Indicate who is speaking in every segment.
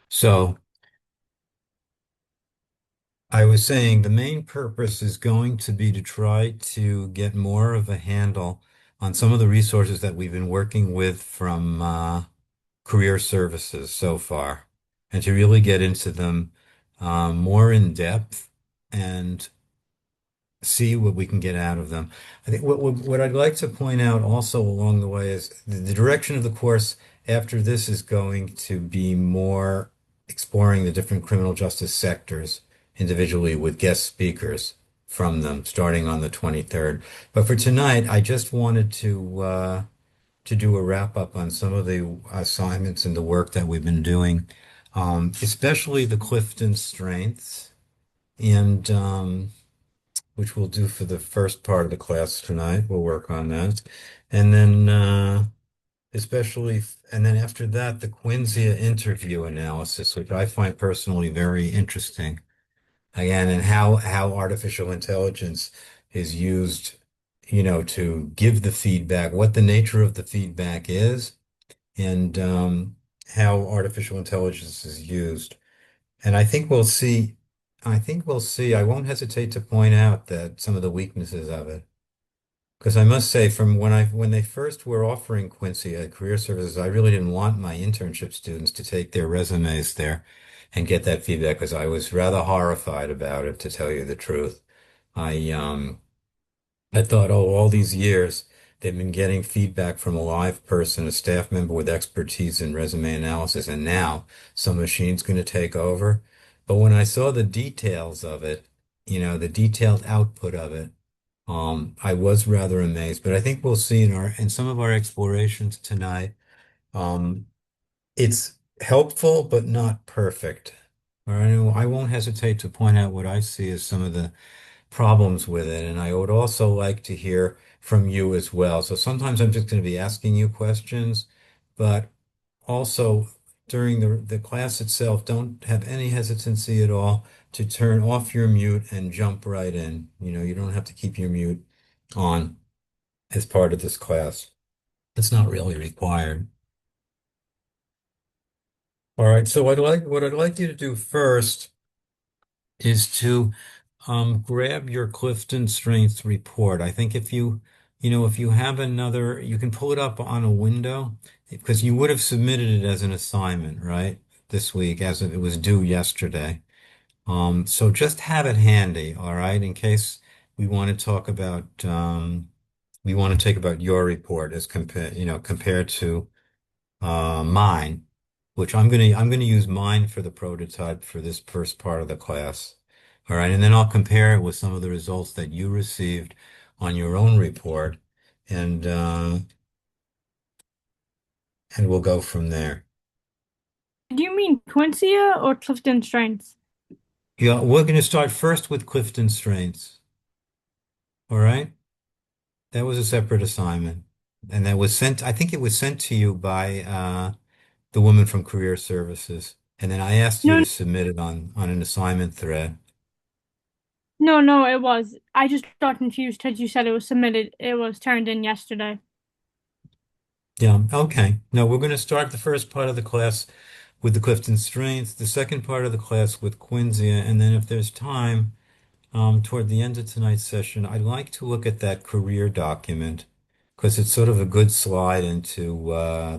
Speaker 1: So I was saying the main purpose is going to be to try to get more of a handle on some of the resources that we've been working with from career services so far, and to really get into them more in depth and see what we can get out of them. I think what I'd like to point out also along the way is the direction of the course after this is going to be more exploring the different criminal justice sectors individually with guest speakers from them starting on the 23rd. But for tonight, I just wanted to do a wrap up on some of the assignments and the work that we've been doing, especially the Clifton strengths and which we'll do for the first part of the class tonight. We'll work on that. And then especially, and then after that, the Quinzia interview analysis, which I find personally very interesting. Again, and how artificial intelligence is used, to give the feedback, what the nature of the feedback is, and how artificial intelligence is used. And I think we'll see, I won't hesitate to point out that some of the weaknesses of it. Because I must say, from when they first were offering Quincy at career services, I really didn't want my internship students to take their resumes there and get that feedback because I was rather horrified about it, to tell you the truth. I thought, oh, all these years they've been getting feedback from a live person, a staff member with expertise in resume analysis, and now some machine's going to take over. But when I saw the details of it, the detailed output of it, I was rather amazed. But I think we'll see in some of our explorations tonight, um, it's helpful but not perfect. All right, I won't hesitate to point out what I see as some of the problems with it. And I would also like to hear from you as well. So sometimes I'm just going to be asking you questions, but also during the class itself, don't have any hesitancy at all to turn off your mute and jump right in. You don't have to keep your mute on as part of this class. It's not really required. All right, so what I'd like you to do first is to grab your Clifton Strengths report. I think if you have another, you can pull it up on a window because you would have submitted it as an assignment, right? This week, as if it was due yesterday. So just have it handy, all right, in case we want to talk about, we want to take about your report as compared to mine, which I'm gonna use mine for the prototype for this first part of the class. All right, and then I'll compare it with some of the results that you received on your own report, and uh, and we'll go from there.
Speaker 2: Do you mean Quincia or Clifton Strengths?
Speaker 1: Yeah, we're gonna start first with Clifton Strengths. All right, that was a separate assignment, and that was sent. I think it was sent to you by the woman from Career Services, and then I asked you
Speaker 2: No,
Speaker 1: to submit it on an assignment thread.
Speaker 2: no, it was. I just got confused because you said it was submitted. It was turned in yesterday.
Speaker 1: Yeah, okay. Now we're going to start the first part of the class with the Clifton Strengths, the second part of the class with Quinzia, and then if there's time, toward the end of tonight's session, I'd like to look at that career document because it's sort of a good slide into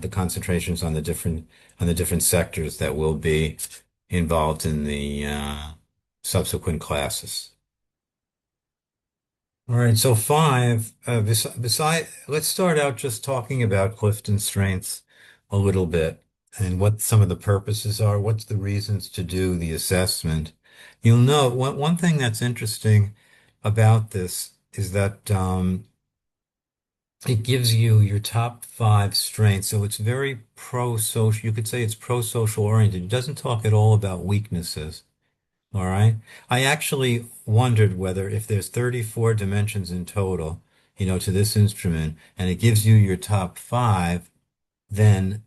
Speaker 1: the concentrations on the different sectors that will be involved in the subsequent classes. All right, so five, let's start out just talking about Clifton strengths a little bit and what some of the purposes are, what's the reasons to do the assessment. You'll note one thing that's interesting about this is that it gives you your top five strengths. So it's very pro-social. You could say it's pro-social oriented. It doesn't talk at all about weaknesses. All right. I actually wondered whether if there's 34 dimensions in total, to this instrument, and it gives you your top five, then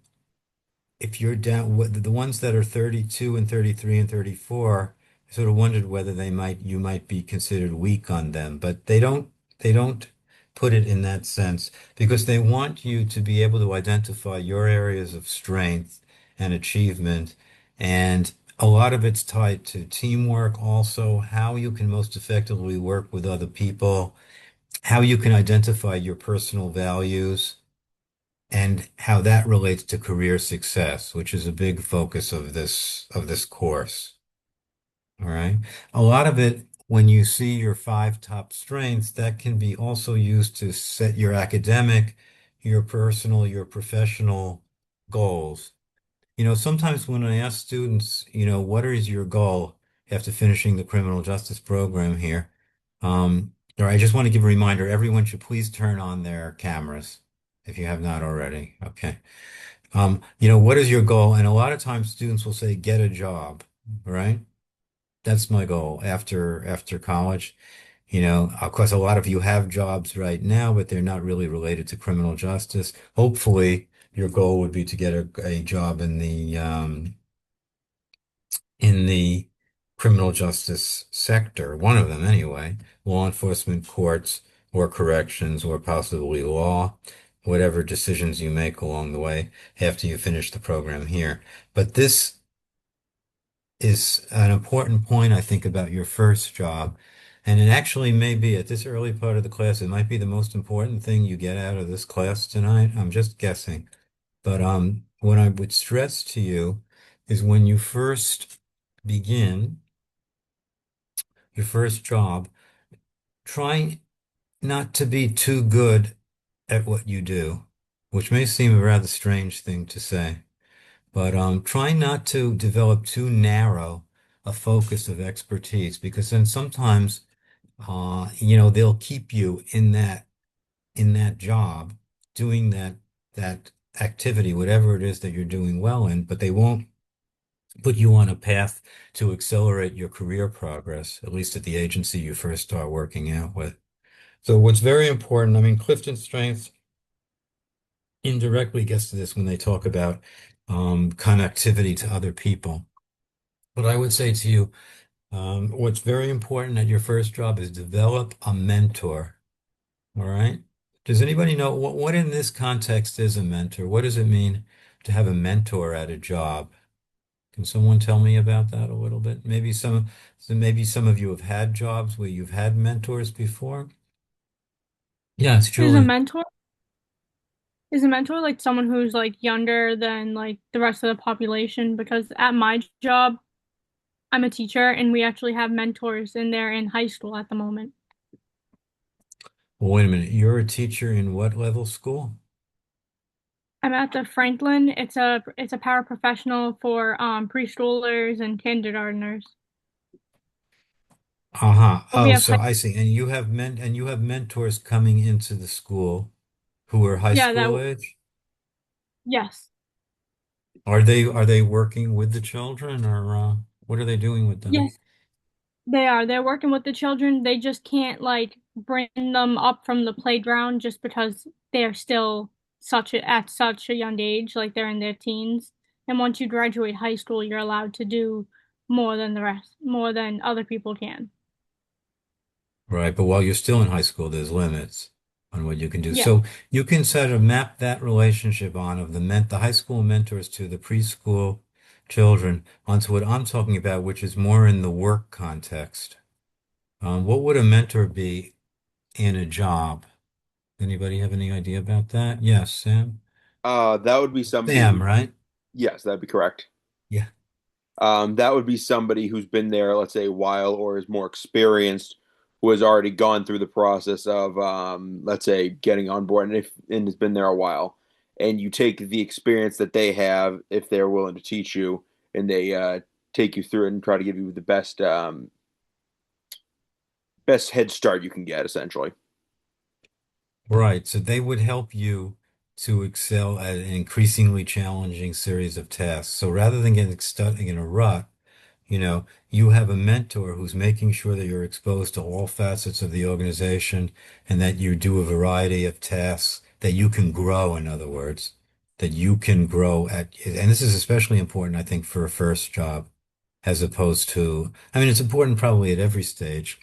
Speaker 1: if you're down, the ones that are 32 and 33 and 34, I sort of wondered whether you might be considered weak on them, but they don't put it in that sense because they want you to be able to identify your areas of strength and achievement And a lot of it's tied to teamwork, also how you can most effectively work with other people, how you can identify your personal values, and how that relates to career success, which is a big focus of this course. All right. A lot of it, when you see your five top strengths, that can be also used to set your academic, your personal, your professional goals. Sometimes when I ask students, what is your goal after finishing the criminal justice program here? Or I just want to give a reminder, everyone should please turn on their cameras if you have not already. Okay. What is your goal? And a lot of times students will say, get a job, right? That's my goal after college. Of course, a lot of you have jobs right now, but they're not really related to criminal justice. Hopefully, your goal would be to get a job in the criminal justice sector, one of them anyway, law enforcement, courts, or corrections, or possibly law, whatever decisions you make along the way after you finish the program here. But this is an important point, I think, about your first job. And it actually may be at this early part of the class, it might be the most important thing you get out of this class tonight. I'm just guessing. But what I would stress to you is when you first begin your first job, try not to be too good at what you do, which may seem a rather strange thing to say. But try not to develop too narrow a focus of expertise because then sometimes they'll keep you in that job doing that activity, whatever it is that you're doing well in, but they won't put you on a path to accelerate your career progress, at least at the agency you first start working out with. So what's very important, I mean, Clifton Strengths indirectly gets to this when they talk about connectivity to other people. But I would say to you, what's very important at your first job is develop a mentor. All right. Does anybody know what in this context is a mentor? What does it mean to have a mentor at a job? Can someone tell me about that a little bit? Maybe some of you have had jobs where you've had mentors before. Yes,
Speaker 2: Is a
Speaker 1: Julie.
Speaker 2: mentor is a mentor like someone who's like younger than like the rest of the population? Because at my job, I'm a teacher and we actually have mentors and they're in high school at the moment.
Speaker 1: Well, wait a minute. You're a teacher in what level school?
Speaker 2: I'm at the Franklin. It's a paraprofessional for preschoolers and kindergartners.
Speaker 1: Uh-huh.
Speaker 2: But we
Speaker 1: Oh,
Speaker 2: have
Speaker 1: so
Speaker 2: high
Speaker 1: I see. And you have mentors coming into the school who are high
Speaker 2: yeah,
Speaker 1: school age?
Speaker 2: yes.
Speaker 1: Are they working with the children or what are they doing with them?
Speaker 2: Yes, they are. They're working with the children. They just can't like bring them up from the playground just because they're still at such a young age, like they're in their teens. And once you graduate high school, you're allowed to do more than other people can.
Speaker 1: Right, but while you're still in high school, there's limits on what you can do.
Speaker 2: Yeah.
Speaker 1: So you can sort of map that relationship on of the high school mentors to the preschool children onto what I'm talking about, which is more in the work context. What would a mentor be in a job? Anybody have any idea about that? Yes, Sam.
Speaker 3: That would be somebody
Speaker 1: Sam,
Speaker 3: who,
Speaker 1: right?
Speaker 3: yes, that'd be correct.
Speaker 1: Yeah.
Speaker 3: That would be somebody who's been there, let's say, a while or is more experienced, who has already gone through the process of, let's say, getting on board and has been there a while. And you take the experience that they have, if they're willing to teach you, and they take you through it and try to give you the best head start you can get, essentially.
Speaker 1: Right. So they would help you to excel at an increasingly challenging series of tasks. So rather than getting stuck in a rut, you have a mentor who's making sure that you're exposed to all facets of the organization and that you do a variety of tasks that you can grow, in other words, that you can grow at. And this is especially important, I think, for a first job, as opposed to, I mean, it's important probably at every stage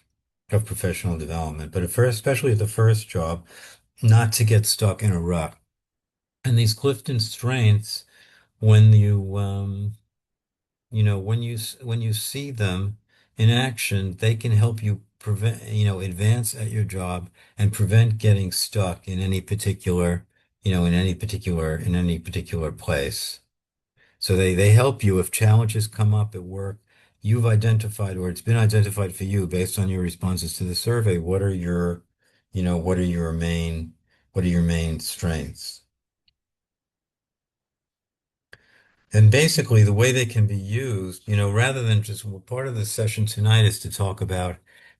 Speaker 1: of professional development, but especially at the first job, not to get stuck in a rut. And these Clifton strengths, when you when you see them in action, they can help you prevent, advance at your job and prevent getting stuck in any particular, in any particular place. So they help you if challenges come up at work. You've identified, or it's been identified for you based on your responses to the survey. What are what are your main strengths? And basically, the way they can be used, rather than just well, part of the session tonight is to talk about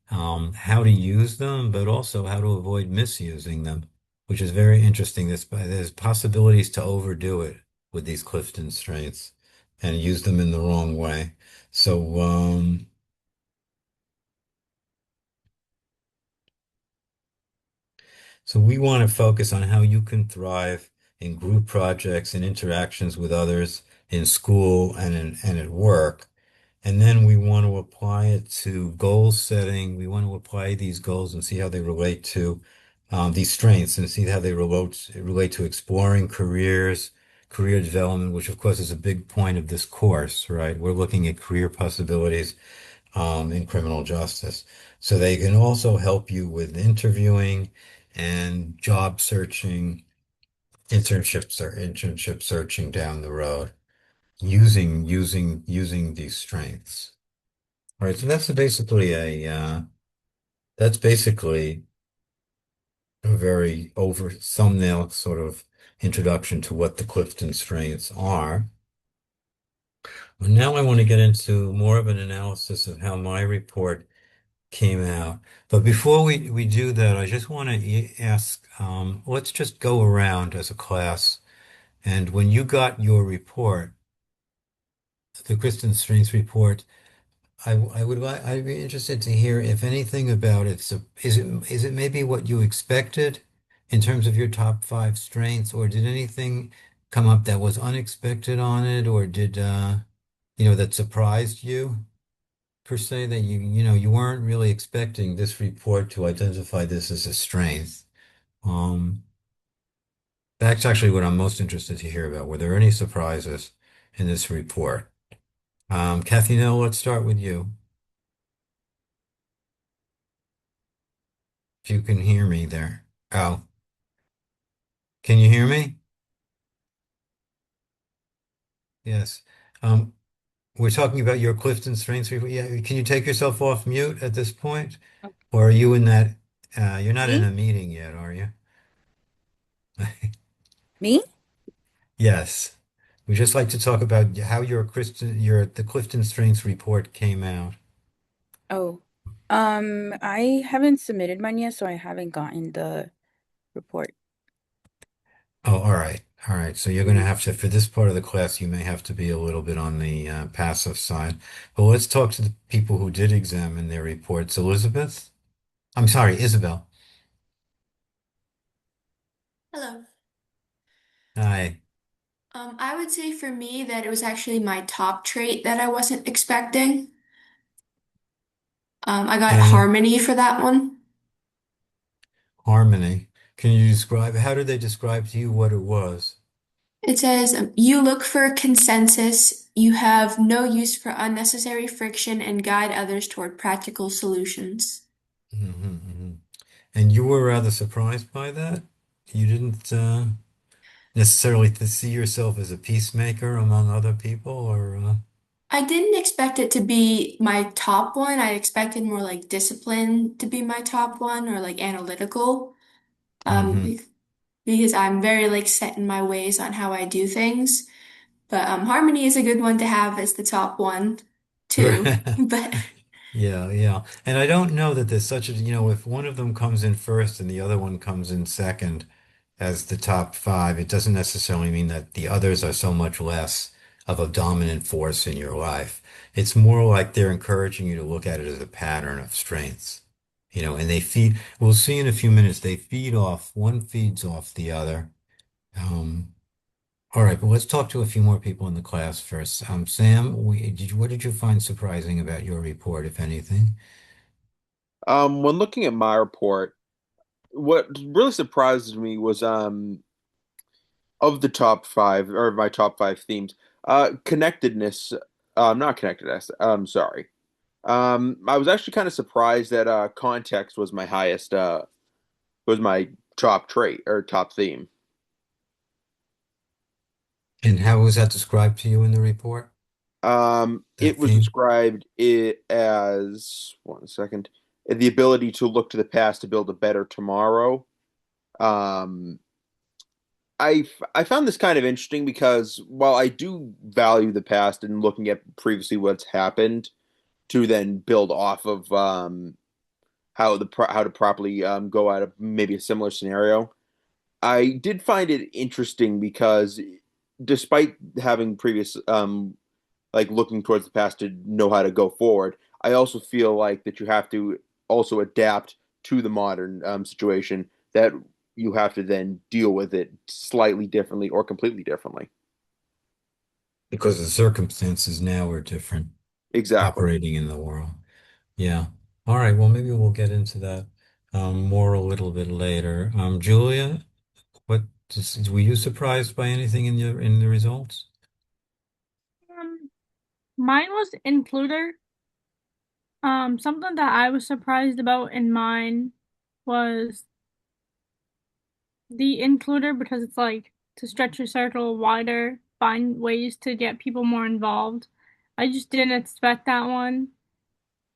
Speaker 1: how to use them, but also how to avoid misusing them, which is very interesting. There's possibilities to overdo it with these Clifton strengths and use them in the wrong way. So, so we want to focus on how you can thrive in group projects and interactions with others in school and at work. And then we want to apply it to goal setting. We want to apply these goals and see how they relate to these strengths and see how they relate to exploring careers, career development, which of course is a big point of this course, right? We're looking at career possibilities in criminal justice. So they can also help you with interviewing and job searching, internship searching down the road using these strengths. All right, so that's basically a very over thumbnail sort of introduction to what the Clifton strengths are. But now I want to get into more of an analysis of how my report came out. But before we do that, I just want to ask, let's just go around as a class. And when you got your report, the Clifton Strengths report, I'd be interested to hear if anything about it. So is it maybe what you expected in terms of your top five strengths, or did anything come up that was unexpected on it, or did that surprised you per se that you weren't really expecting this report to identify this as a strength? Um, that's actually what I'm most interested to hear about. Were there any surprises in this report? Kathy, now let's start with you. If you can hear me there. Oh, can you hear me? Yes. Um, we're talking about your Clifton Strengths report. Yeah, can you take yourself off mute at this point? Or are you in that, you're not in a
Speaker 4: Me?
Speaker 1: meeting yet, are you?
Speaker 4: Me?
Speaker 1: Yes. We just like to talk about how the Clifton Strengths report came out.
Speaker 4: Oh, I haven't submitted mine yet, so I haven't gotten the report.
Speaker 1: Oh, all right. All right. So you're going to have to, for this part of the class, you may have to be a little bit on the passive side. But let's talk to the people who did examine their reports. Elizabeth? I'm sorry, Isabel.
Speaker 5: Hello.
Speaker 1: Hi.
Speaker 5: I would say for me that it was actually my top trait that I wasn't expecting. I got
Speaker 1: And
Speaker 5: harmony for that one.
Speaker 1: harmony. Can you describe, how did they describe to you what it was?
Speaker 5: It says, you look for consensus, you have no use for unnecessary friction, and guide others toward practical solutions.
Speaker 1: Hmm. And you were rather surprised by that? You didn't necessarily to see yourself as a peacemaker among other people, or
Speaker 5: I didn't expect it to be my top one. I expected more like discipline to be my top one or like analytical. Um,
Speaker 1: hmm.
Speaker 5: be- because I'm very like set in my ways on how I do things. But Harmony is a good one to have as the top one too. But
Speaker 1: Yeah, yeah. And I don't know that there's such a, if one of them comes in first and the other one comes in second as the top five, it doesn't necessarily mean that the others are so much less of a dominant force in your life. It's more like they're encouraging you to look at it as a pattern of strengths, and we'll see in a few minutes, one feeds off the other. Um, all right, but let's talk to a few more people in the class first. Sam, what did you find surprising about your report, if anything?
Speaker 3: When looking at my report, what really surprised me was of the top five or my top five themes, connectedness. Not connected essay. Sorry. I was actually kind of surprised that context was my highest. Was my top trait or top theme.
Speaker 1: And how was that described to you in the report?
Speaker 3: It
Speaker 1: That
Speaker 3: was
Speaker 1: theme?
Speaker 3: described it as one second, the ability to look to the past to build a better tomorrow. Um, I found this kind of interesting because while I do value the past and looking at previously what's happened to then build off of how to properly go out of maybe a similar scenario, I did find it interesting because despite having previous like looking towards the past to know how to go forward, I also feel like that you have to also adapt to the modern situation that you have to then deal with it slightly differently or completely differently.
Speaker 1: Because the circumstances now are different
Speaker 3: Exactly.
Speaker 1: operating in the world. Yeah. All right. Well, maybe we'll get into that more a little bit later. Julia, were you surprised by anything in the results?
Speaker 2: Um, Mine was includer. Something that I was surprised about in mine was the includer because it's like to stretch your circle wider, find ways to get people more involved. I just didn't expect that one.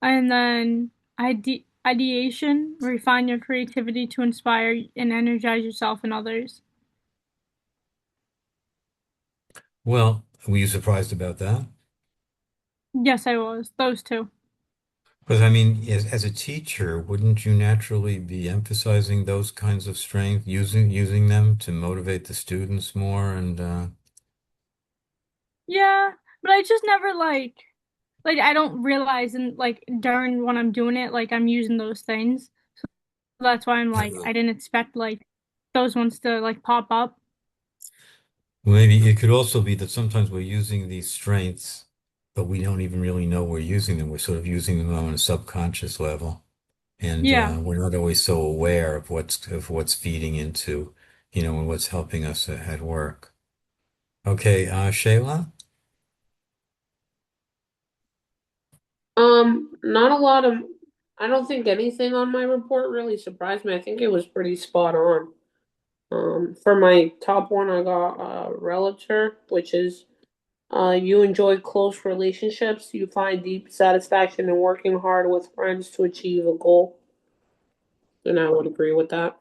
Speaker 2: And then ideation, refine your creativity to inspire and energize yourself and others.
Speaker 1: Well, were you surprised about that?
Speaker 2: Yes, I was. Those two.
Speaker 1: Because I mean, as a teacher, wouldn't you naturally be emphasizing those kinds of strengths, using them to motivate the students more? And
Speaker 2: Yeah, but I just never like I don't realize and like during when I'm doing it, like I'm using those things. So that's why I'm like I didn't expect like those ones to like pop up.
Speaker 1: maybe it could also be that sometimes we're using these strengths, but we don't even really know we're using them. We're sort of using them on a subconscious level, and
Speaker 2: Yeah.
Speaker 1: we're not always so aware of what's feeding into, and what's helping us at work. Okay, Shayla.
Speaker 6: Not a lot of, I don't think anything on my report really surprised me. I think it was pretty spot on. For my top one, I got Relator, which is you enjoy close relationships. You find deep satisfaction in working hard with friends to achieve a goal. And I would agree with that.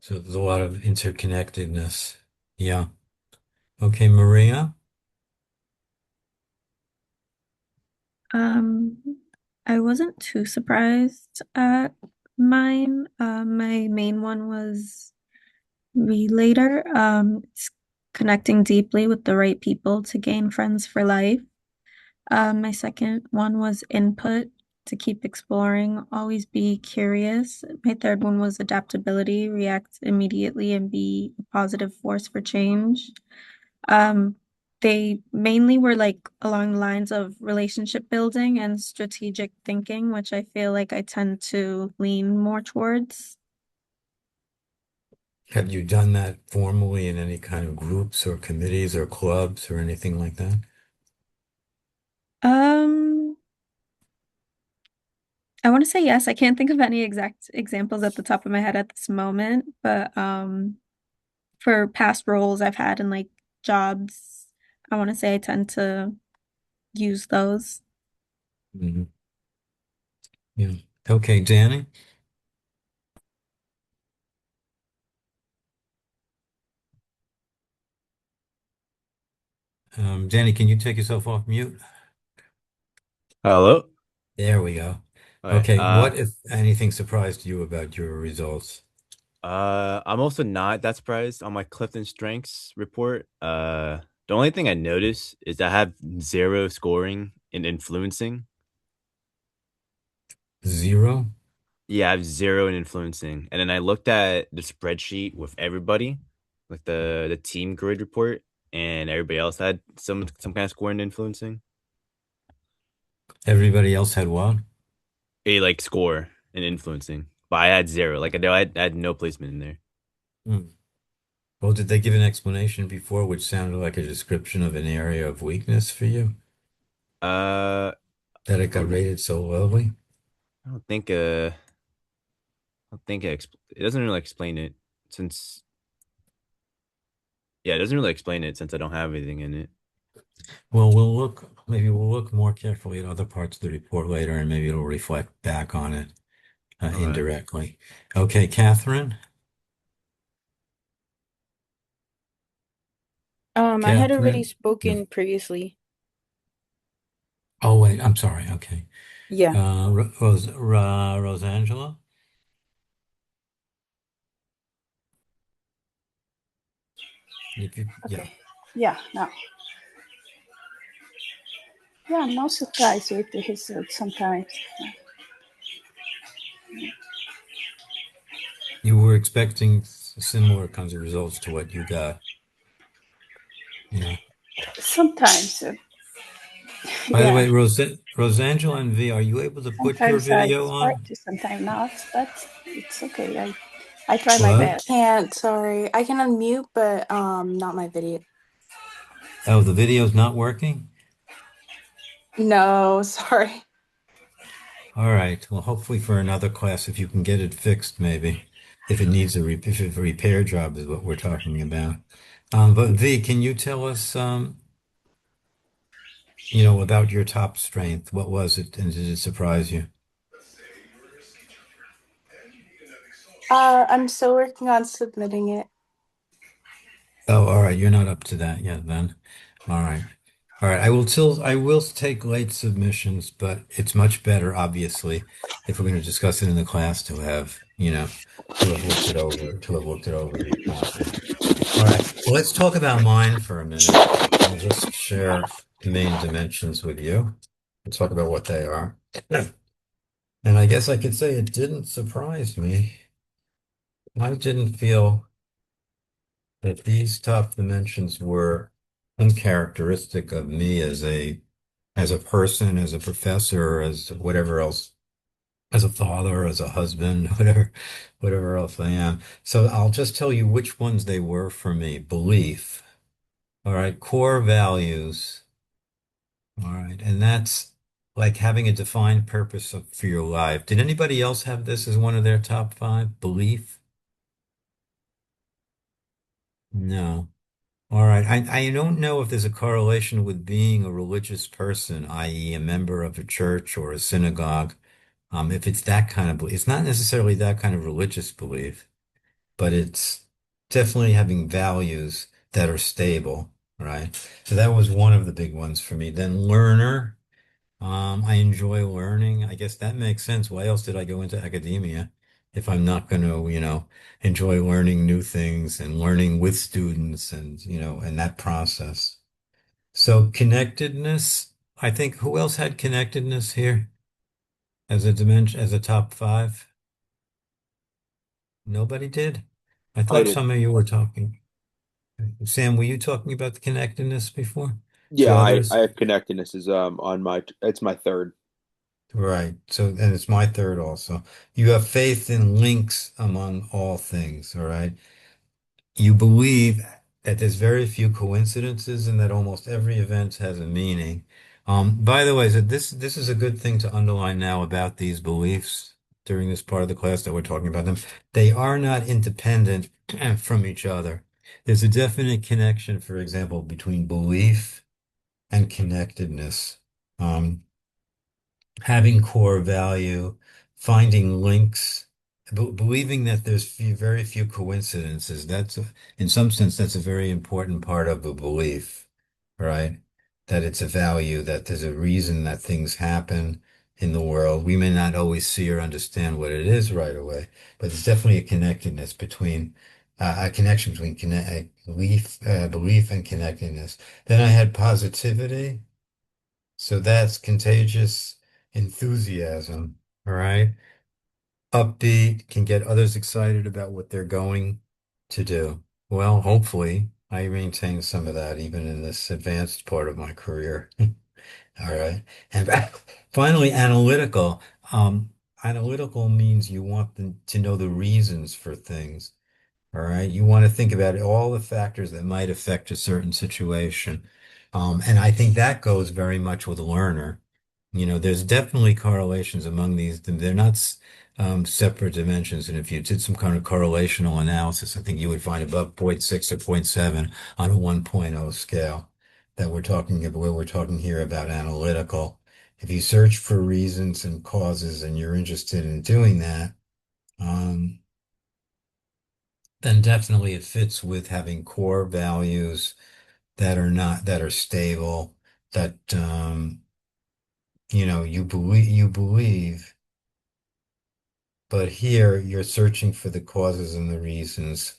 Speaker 1: So there's a lot of interconnectedness. Yeah. Okay, Maria.
Speaker 7: Um, I wasn't too surprised at mine. My main one was Relater. It's connecting deeply with the right people to gain friends for life. My second one was Input, to keep exploring, always be curious. My third one was Adaptability, react immediately and be a positive force for change. Um, they mainly were like along the lines of relationship building and strategic thinking, which I feel like I tend to lean more towards.
Speaker 1: Have you done that formally in any kind of groups or committees or clubs or anything like that?
Speaker 7: Um, I want to say yes. I can't think of any exact examples at the top of my head at this moment, but for past roles I've had in like jobs, I want to say I tend to use those.
Speaker 1: Mhm. Yeah. Okay, Danny. Danny, can you take yourself off mute?
Speaker 8: Hello.
Speaker 1: There we go.
Speaker 8: Okay.
Speaker 1: Okay, what if anything surprised you about your results?
Speaker 8: I'm also not that surprised on my Clifton Strengths report. The only thing I noticed is that I have zero scoring in influencing.
Speaker 1: Zero?
Speaker 8: Yeah, I have zero in influencing. And then I looked at the spreadsheet with everybody, like the team grid report, and everybody else had some kind of score in influencing.
Speaker 1: Everybody else had what?
Speaker 8: A like score in influencing, but I had zero. Like I had no placement in there.
Speaker 1: Hmm. Well, did they give an explanation before which sounded like a description of an area of weakness for you?
Speaker 8: Uh,
Speaker 1: that it got rated so lowly?
Speaker 8: I don't think I don't think it doesn't really explain it since yeah, it doesn't really explain it since I don't have anything in it.
Speaker 1: Well, maybe we'll look more carefully at other parts of the report later, and maybe it'll reflect back on it
Speaker 8: Okay.
Speaker 1: indirectly. Okay, Catherine?
Speaker 4: I had already
Speaker 1: Catherine? No.
Speaker 4: spoken previously.
Speaker 1: Oh, wait, I'm sorry. Okay.
Speaker 4: Yeah.
Speaker 1: Rosangela? Yeah.
Speaker 4: Okay. Yeah, no. Yeah, I'm not surprised with his sometimes.
Speaker 1: You were expecting similar kinds of results to what you got. Yeah.
Speaker 4: Sometimes,
Speaker 1: By the
Speaker 4: yeah.
Speaker 1: way, Rosangela and V, are you able to put your
Speaker 4: Sometimes I
Speaker 1: video
Speaker 4: try
Speaker 1: on?
Speaker 4: to, sometimes not, but it's okay. I try my
Speaker 1: What?
Speaker 4: best.
Speaker 5: Can't, sorry. I can unmute, but not my video.
Speaker 1: Oh, the video's not working?
Speaker 5: No, sorry.
Speaker 1: All right. Well, hopefully for another class, if you can get it fixed, maybe if it needs if a repair job is what we're talking about. But V, can you tell us, about your top strength, what was it, and did it surprise you?
Speaker 5: I'm still working on submitting it.
Speaker 1: Oh, all right. You're not up to that yet, then. All right. All right. I will take late submissions, but it's much better, obviously, if we're going to discuss it in the class to have looked it over, properly. All right. Well, let's talk about mine for a minute. I'll just share the main dimensions with you and talk about what they are. And I guess I could say it didn't surprise me. I didn't feel that these top dimensions were uncharacteristic of me as a person, as a professor, as whatever else, as a father, as a husband, whatever else I am. So I'll just tell you which ones they were for me. Belief. All right, core values. All right, and that's like having a defined purpose for your life. Did anybody else have this as one of their top five? Belief? No. All right. I don't know if there's a correlation with being a religious person, i.e., a member of a church or a synagogue. If it's that kind of belief, it's not necessarily that kind of religious belief, but it's definitely having values that are stable, right? So that was one of the big ones for me. Then learner. I enjoy learning. I guess that makes sense. Why else did I go into academia if I'm not going to, enjoy learning new things and learning with students and that process. So connectedness, I think who else had connectedness here as a dimension, as a top five? Nobody did. I
Speaker 3: I
Speaker 1: thought
Speaker 3: did.
Speaker 1: some of you were talking. Sam, were you talking about the connectedness before
Speaker 3: Yeah,
Speaker 1: to
Speaker 3: I
Speaker 1: others?
Speaker 3: have connectedness is on my it's my third.
Speaker 1: Right. So, and it's my third also. You have faith in links among all things, all right? You believe that there's very few coincidences and that almost every event has a meaning. By the way, so this is a good thing to underline now about these beliefs during this part of the class that we're talking about them. They are not independent from each other. There's a definite connection, for example, between belief and connectedness. Um, Having core value, finding links, believing that there's very few coincidences. In some sense, that's a very important part of a belief, right? That it's a value, that there's a reason that things happen in the world. We may not always see or understand what it is right away, but there's definitely a connection between belief and connectedness. Then I had positivity. So that's contagious enthusiasm, all right? Upbeat, can get others excited about what they're going to do. Well, hopefully, I maintain some of that even in this advanced part of my career. All right. And finally, analytical. Analytical means you want to know the reasons for things. All right. You want to think about all the factors that might affect a certain situation. And I think that goes very much with a learner. There's definitely correlations among these. They're not separate dimensions. And if you did some kind of correlational analysis, I think you would find above zero point 0.6 or zero point 0.7 on a 1.0 scale that we're talking about, where we're talking here about analytical. If you search for reasons and causes and you're interested in doing that, um, then definitely it fits with having core values that are stable, that you believe, but here you're searching for the causes and the reasons.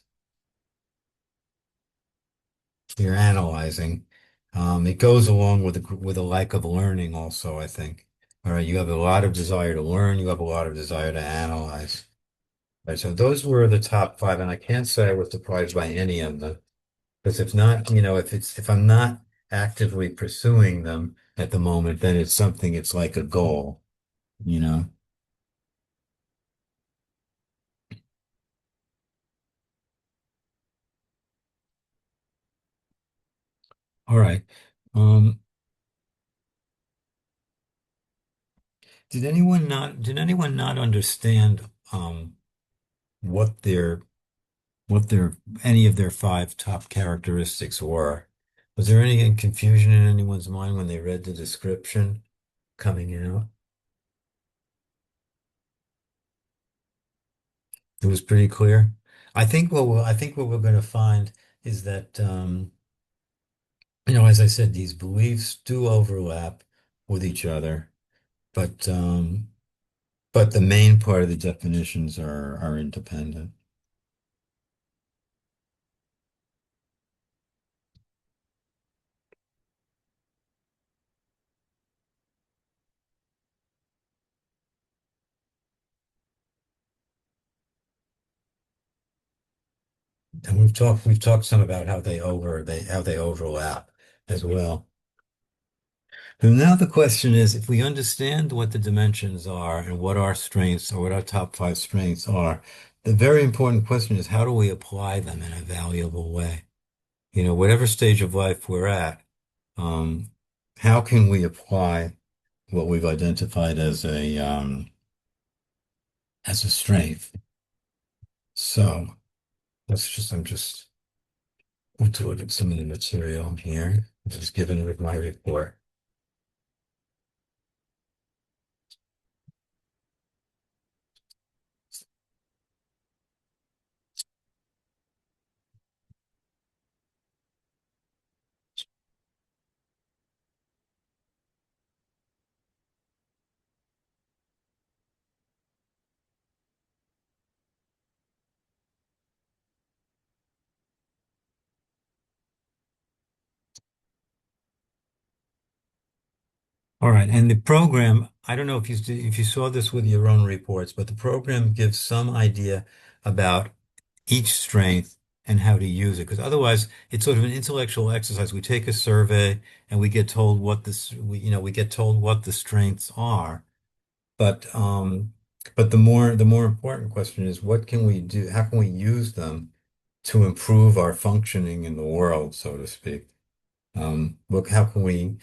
Speaker 1: You're analyzing. It goes along with a lack of learning also, I think. All right, you have a lot of desire to learn, you have a lot of desire to analyze. Right, so those were the top five, and I can't say I was surprised by any of them. Because if not, if I'm not actively pursuing them at the moment, then it's like a goal, you know. All right. Um, did anyone not understand what their what their any of their five top characteristics were? Was there any confusion in anyone's mind when they read the description coming out? It was pretty clear. I think what we're going to find is that as I said, these beliefs do overlap with each other, but but the main part of the definitions are independent. And we've talked some about how they overlap as well. And now the question is, if we understand what the dimensions are and what our strengths or what our top five strengths are, the very important question is how do we apply them in a valuable way? Whatever stage of life we're at, um, how can we apply what we've identified as a strength? So I'm just going to look at some of the material here, just given with my report. All right, and the program, I don't know if you saw this with your own reports, but the program gives some idea about each strength and how to use it. Because otherwise, it's sort of an intellectual exercise. We take a survey and we get told we get told what the strengths are. But the more important question is what can we do? How can we use them to improve our functioning in the world, so to speak? Look, how can we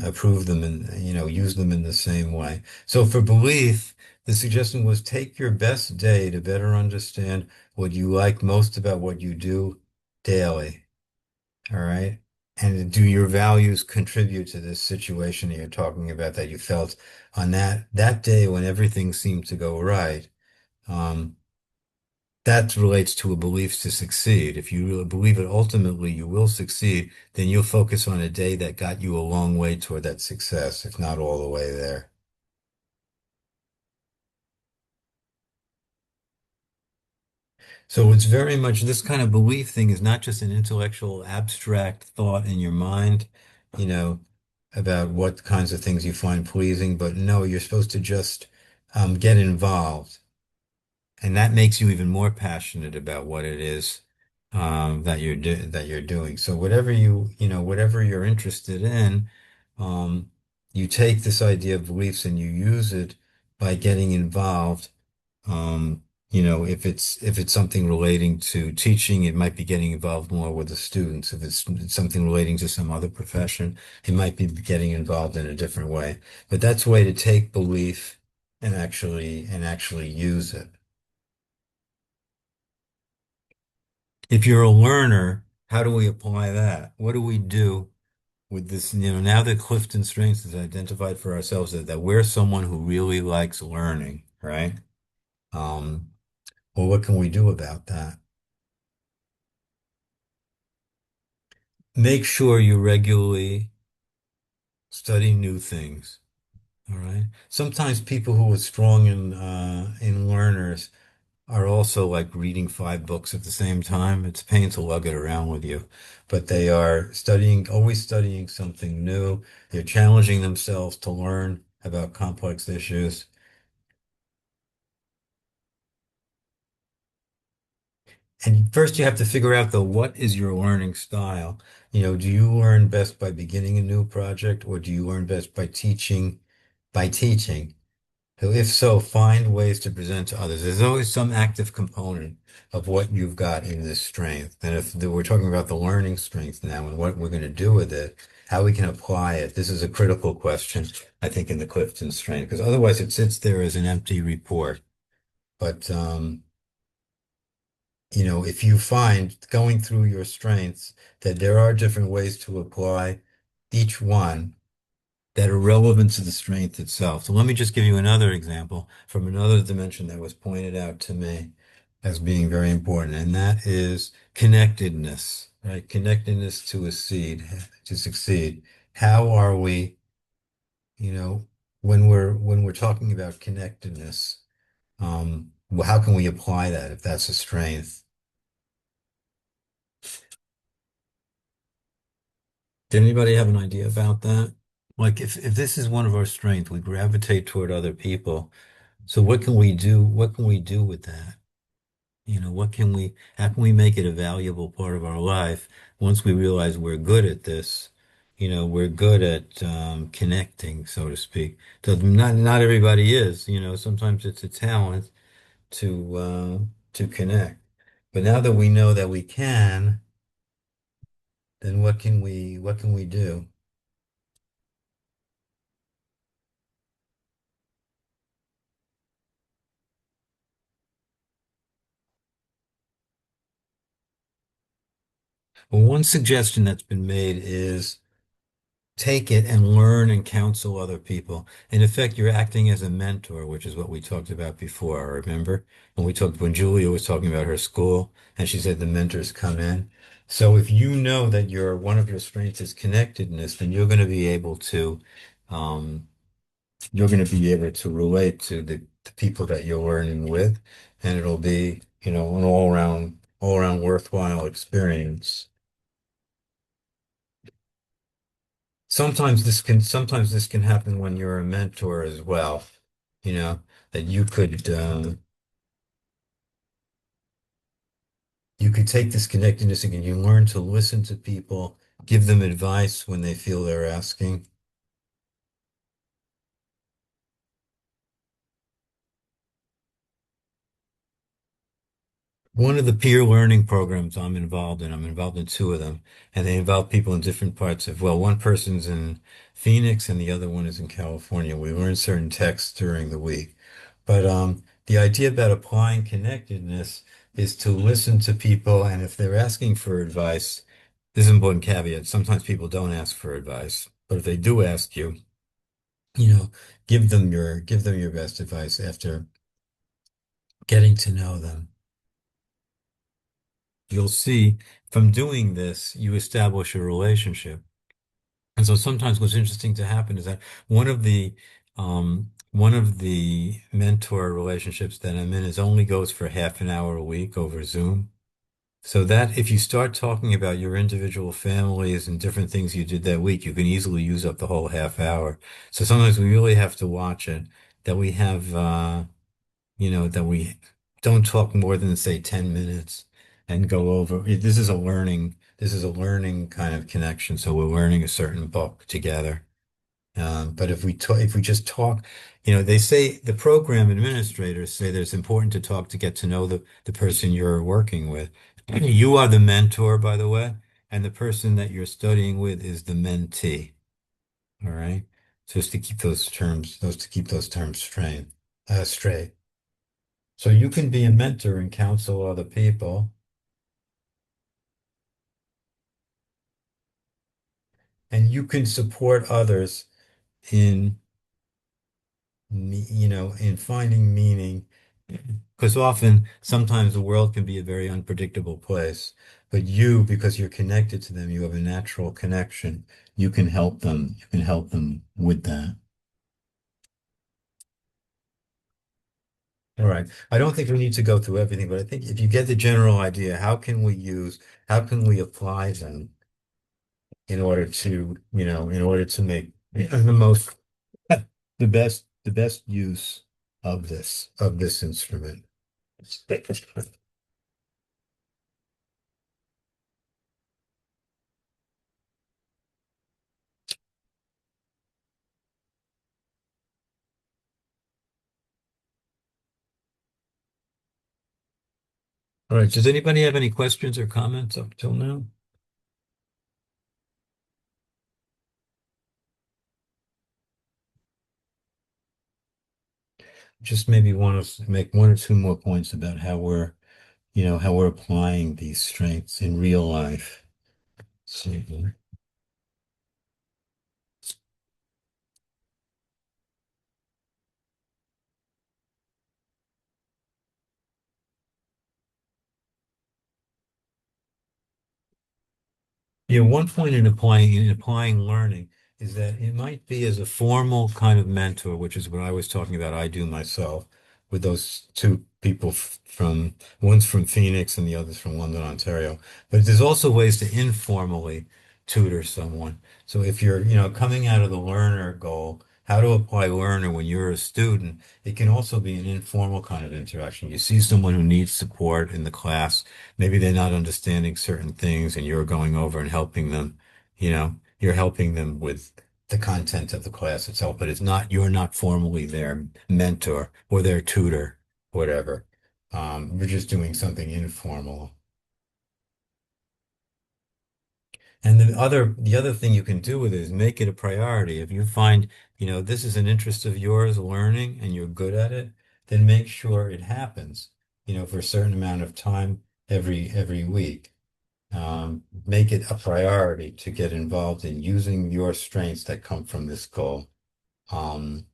Speaker 1: approve them and use them in the same way? So for belief, the suggestion was take your best day to better understand what you like most about what you do daily. All right. And do your values contribute to this situation that you're talking about that you felt on that day when everything seemed to go right? Um, that relates to a belief to succeed. If you really believe it ultimately you will succeed, then you'll focus on a day that got you a long way toward that success, if not all the way there. So it's very much this kind of belief thing is not just an intellectual abstract thought in your mind, you know, about what kinds of things you find pleasing, but no, you're supposed to just get involved. And that makes you even more passionate about what it is that you're doing. So whatever you're interested in, um, you take this idea of beliefs and you use it by getting involved. Um, if it's something relating to teaching, it might be getting involved more with the students. If it's something relating to some other profession, it might be getting involved in a different way. But that's a way to take belief and actually use it. If you're a learner, how do we apply that? What do we do with this? Now that Clifton Strengths is identified for ourselves that we're someone who really likes learning, right? Um, well, what can we do about that? Make sure you regularly study new things. All right. Sometimes people who are strong in learners are also like reading 5 books at the same time. It's a pain to lug it around with you, but they are always studying something new. They're challenging themselves to learn about complex issues. And first you have to figure out though, what is your learning style? Do you learn best by beginning a new project or do you learn best by teaching by teaching? So if so, find ways to present to others. There's always some active component of what you've got in this strength. And if we're talking about the learning strength now and what we're going to do with it, how we can apply it, this is a critical question, I think, in the Clifton strength, because otherwise it sits there as an empty report. But if you find going through your strengths that there are different ways to apply each one that are relevant to the strength itself. So let me just give you another example from another dimension that was pointed out to me as being very important, and that is connectedness, right? Connectedness to succeed. How are we, you know, when we're talking about connectedness, well, how can we apply that if that's a strength? Did anybody have an idea about that? Like if this is one of our strengths, we gravitate toward other people. So what can we do? What can we do with that? How can we make it a valuable part of our life once we realize we're good at this? We're good at connecting, so to speak. So not everybody is, sometimes it's a talent to connect. But now that we know that we can, then what can we do? Well, one suggestion that's been made is take it and learn and counsel other people. In effect, you're acting as a mentor, which is what we talked about before. Remember when Julia was talking about her school and she said the mentors come in. So if you know that one of your strengths is connectedness, then um, you're going to be able to relate to the people that you're learning with, and it'll be, an all around worthwhile experience. Sometimes this can happen when you're a mentor as well, you know, that you could take this connectedness and you learn to listen to people, give them advice when they feel they're asking. One of the peer learning programs I'm involved in 2 of them, and they involve people in different parts one person's in Phoenix and the other one is in California. We learn certain texts during the week. But the idea about applying connectedness is to listen to people, and if they're asking for advice, this is an important caveat. Sometimes people don't ask for advice, but if they do ask you, you know, give them your best advice after getting to know them. You'll see from doing this, you establish a relationship. And so sometimes what's interesting to happen is that one of the mentor relationships that I'm in is only goes for half an hour a week over Zoom. So that if you start talking about your individual families and different things you did that week, you can easily use up the whole half hour. So sometimes we really have to watch it that we have that we don't talk more than say 10 minutes and go over. This is a learning kind of connection. So we're learning a certain book together. But if we just talk, they say the program administrators say that it's important to talk to get to know the person you're working with. You are the mentor, by the way, and the person that you're studying with is the mentee. All right. Just to keep those terms straight. So you can be a mentor and counsel other people, and you can support others in in finding meaning, because sometimes the world can be a very unpredictable place, but because you're connected to them, you have a natural connection. You can help them with that. All right. I don't think we need to go through everything, but I think if you get the general idea, how can we apply them in order to make the most, the best use of this instrument. All right. Does anybody have any questions or comments up till now? Just maybe want to make one or two more points about how we're applying these strengths in real life. So, yeah, one point in applying learning is that it might be as a formal kind of mentor, which is what I was talking about. I do myself with those two people from one's from Phoenix and the other's from London, Ontario. But there's also ways to informally tutor someone. So if you're, coming out of the learner goal, how to apply learner when you're a student, it can also be an informal kind of interaction. You see someone who needs support in the class. Maybe they're not understanding certain things and you're going over and helping them, you're helping them with the content of the class itself, but you're not formally their mentor or their tutor, whatever. You're just doing something informal. And the other thing you can do with it is make it a priority. If you find, this is an interest of yours, learning, and you're good at it, then make sure it happens, for a certain amount of time every week. Make it a priority to get involved in using your strengths that come from this goal. Um,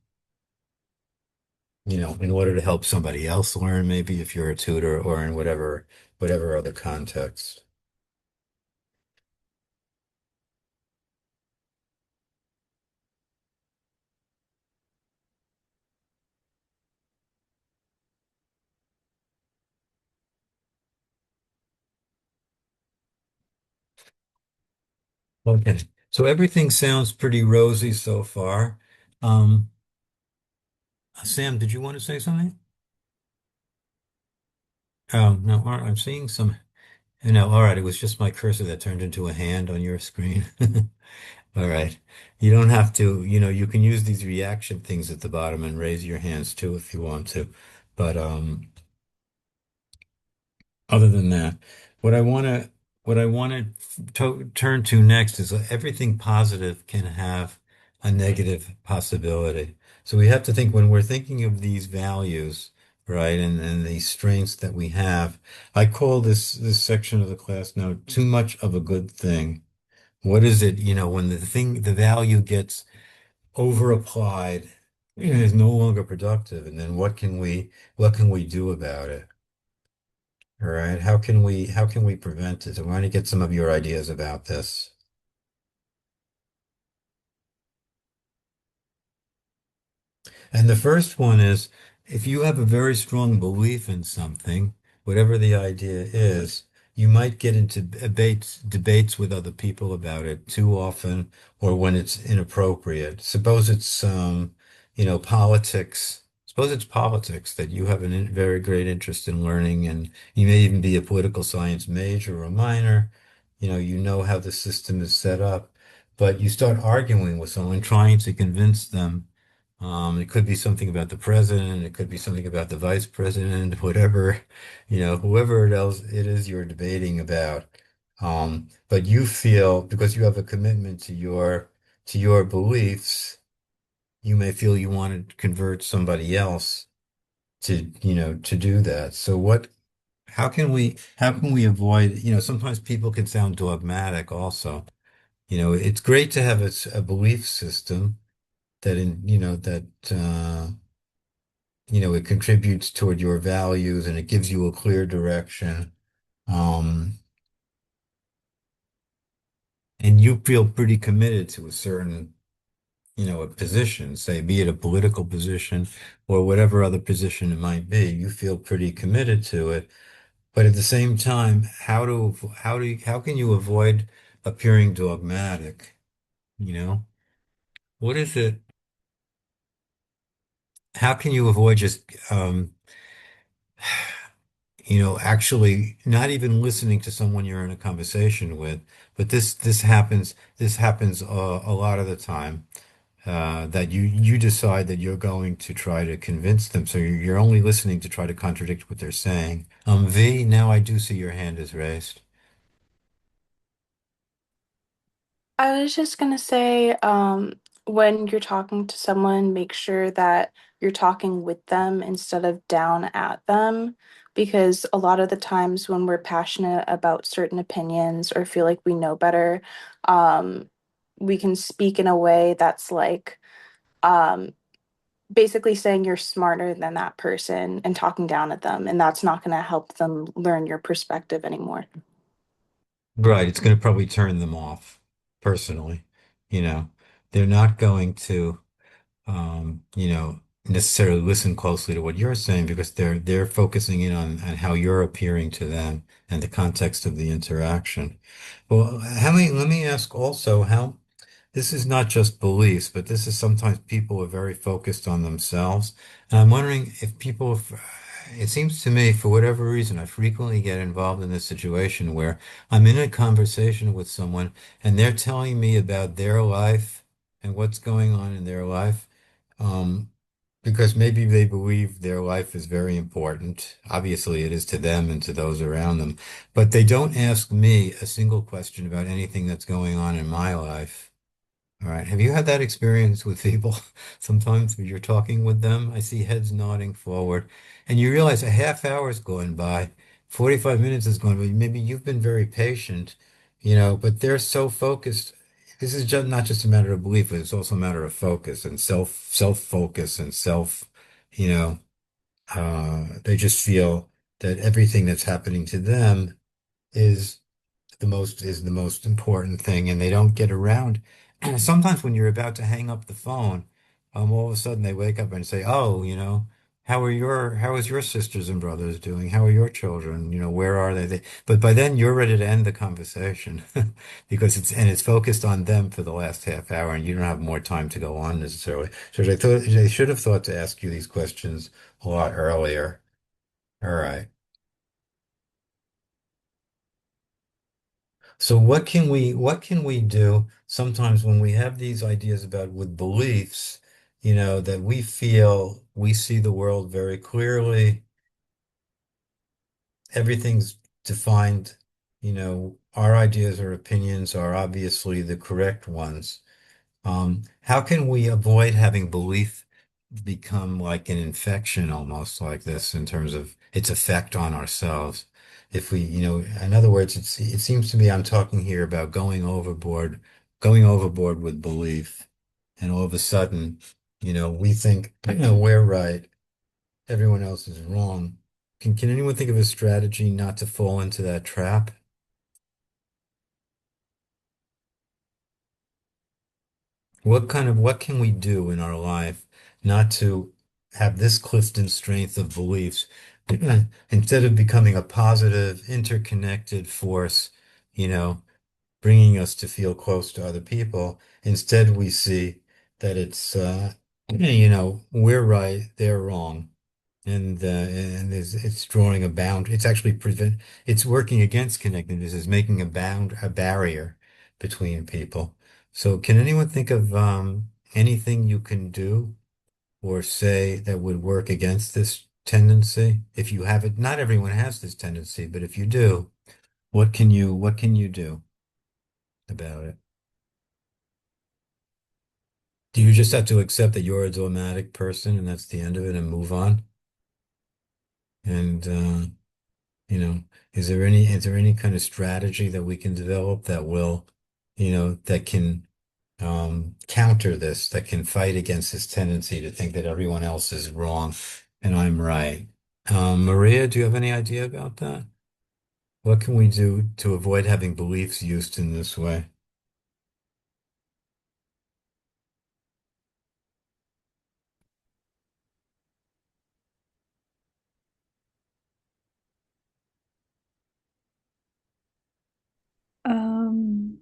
Speaker 1: in order to help somebody else learn, maybe if you're a tutor or in whatever other context. Okay. So everything sounds pretty rosy so far. Um, Sam, did you want to say something? Oh, no, all right, I'm seeing some. No, all right. It was just my cursor that turned into a hand on your screen. All right. You don't have to, you can use these reaction things at the bottom and raise your hands too if you want to. But other than that, what I want to what I want to turn to next is everything positive can have a negative possibility. So we have to think when we're thinking of these values, right, and these strengths that we have. I call this section of the class now too much of a good thing. What is it, when the value gets over applied and is no longer productive, and then what can we do about it? All right. How can we prevent it? I want to get some of your ideas about this. And the first one is if you have a very strong belief in something, whatever the idea is, you might get into debates with other people about it too often or when it's inappropriate. Suppose it's politics. Suppose it's politics that you have a very great interest in learning, and you may even be a political science major or minor. You know how the system is set up. but you start arguing with someone, trying to convince them. It could be something about the president, it could be something about the vice president, whatever, whoever else it is you're debating about. But you feel because you have a commitment to your beliefs, you may feel you want to convert somebody else to do that. So how can we avoid, sometimes people can sound dogmatic also. It's great to have a belief system that it contributes toward your values and it gives you a clear direction. Um, and you feel pretty committed to a certain, a position, say, be it a political position or whatever other position it might be. You feel pretty committed to it. But at the same time, how can you avoid appearing dogmatic? You know, what is it? How can you avoid just actually not even listening to someone you're in a conversation with? But this happens a lot of the time that you decide that you're going to try to convince them. So you're only listening to try to contradict what they're saying. V, now I do see your hand is raised.
Speaker 9: I was just gonna say, when you're talking to someone, make sure that you're talking with them instead of down at them, because a lot of the times when we're passionate about certain opinions or feel like we know better, um, we can speak in a way that's like, um, basically saying you're smarter than that person and talking down at them, and that's not gonna help them learn your perspective anymore.
Speaker 1: Right, it's going to probably turn them off personally. You know, they're not going to, necessarily listen closely to what you're saying because they're focusing in on how you're appearing to them and the context of the interaction. Well, let me ask also how this is not just beliefs, but this is sometimes people are very focused on themselves. And I'm wondering if it seems to me, for whatever reason, I frequently get involved in this situation where I'm in a conversation with someone and they're telling me about their life and what's going on in their life. Um, because maybe they believe their life is very important. Obviously, it is to them and to those around them. But they don't ask me a single question about anything that's going on in my life. All right. Have you had that experience with people? Sometimes when you're talking with them, I see heads nodding forward, and you realize a half hour's gone by, 45 minutes has gone by. Maybe you've been very patient, but they're so focused. This is just not just a matter of belief, but it's also a matter of focus and self-focus and you know, they just feel that everything that's happening to them is the most important thing, and they don't get around. And sometimes when you're about to hang up the phone, all of a sudden they wake up and say, "Oh, how is your sisters and brothers doing? How are your children? Where are they?" But by then you're ready to end the conversation because it's focused on them for the last half hour, and you don't have more time to go on necessarily. So they should have thought to ask you these questions a lot earlier. All right. So what can we do sometimes when we have these ideas about with beliefs, that we feel we see the world very clearly, everything's defined, our ideas or opinions are obviously the correct ones. How can we avoid having belief become like an infection almost like this in terms of its effect on ourselves? If we, in other words, it seems to me I'm talking here about going overboard with belief. And all of a sudden, we think, we're right, everyone else is wrong. Can anyone think of a strategy not to fall into that trap? What can we do in our life not to have this Clifton strength of beliefs instead of becoming a positive, interconnected force, you know, bringing us to feel close to other people. Instead, we see that we're right, they're wrong. And it's drawing a bound. It's actually it's working against connectedness, it's making a barrier between people. So can anyone think of anything you can do or say that would work against this tendency? If you have it, not everyone has this tendency, but if you do, what can you do about it? Do you just have to accept that you're a dramatic person and that's the end of it and move on? And you know, is there any kind of strategy that we can develop that will, that can counter this, that can fight against this tendency to think that everyone else is wrong and I'm right? Maria, do you have any idea about that? What can we do to avoid having beliefs used in this way?
Speaker 7: Um,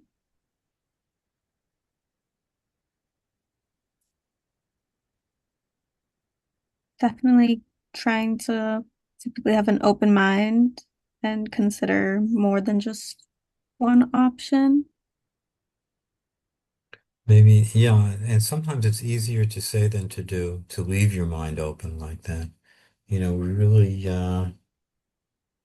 Speaker 7: Definitely trying to typically have an open mind and consider more than just one option.
Speaker 1: Maybe, yeah, and sometimes it's easier to say than to do, to leave your mind open like that. We really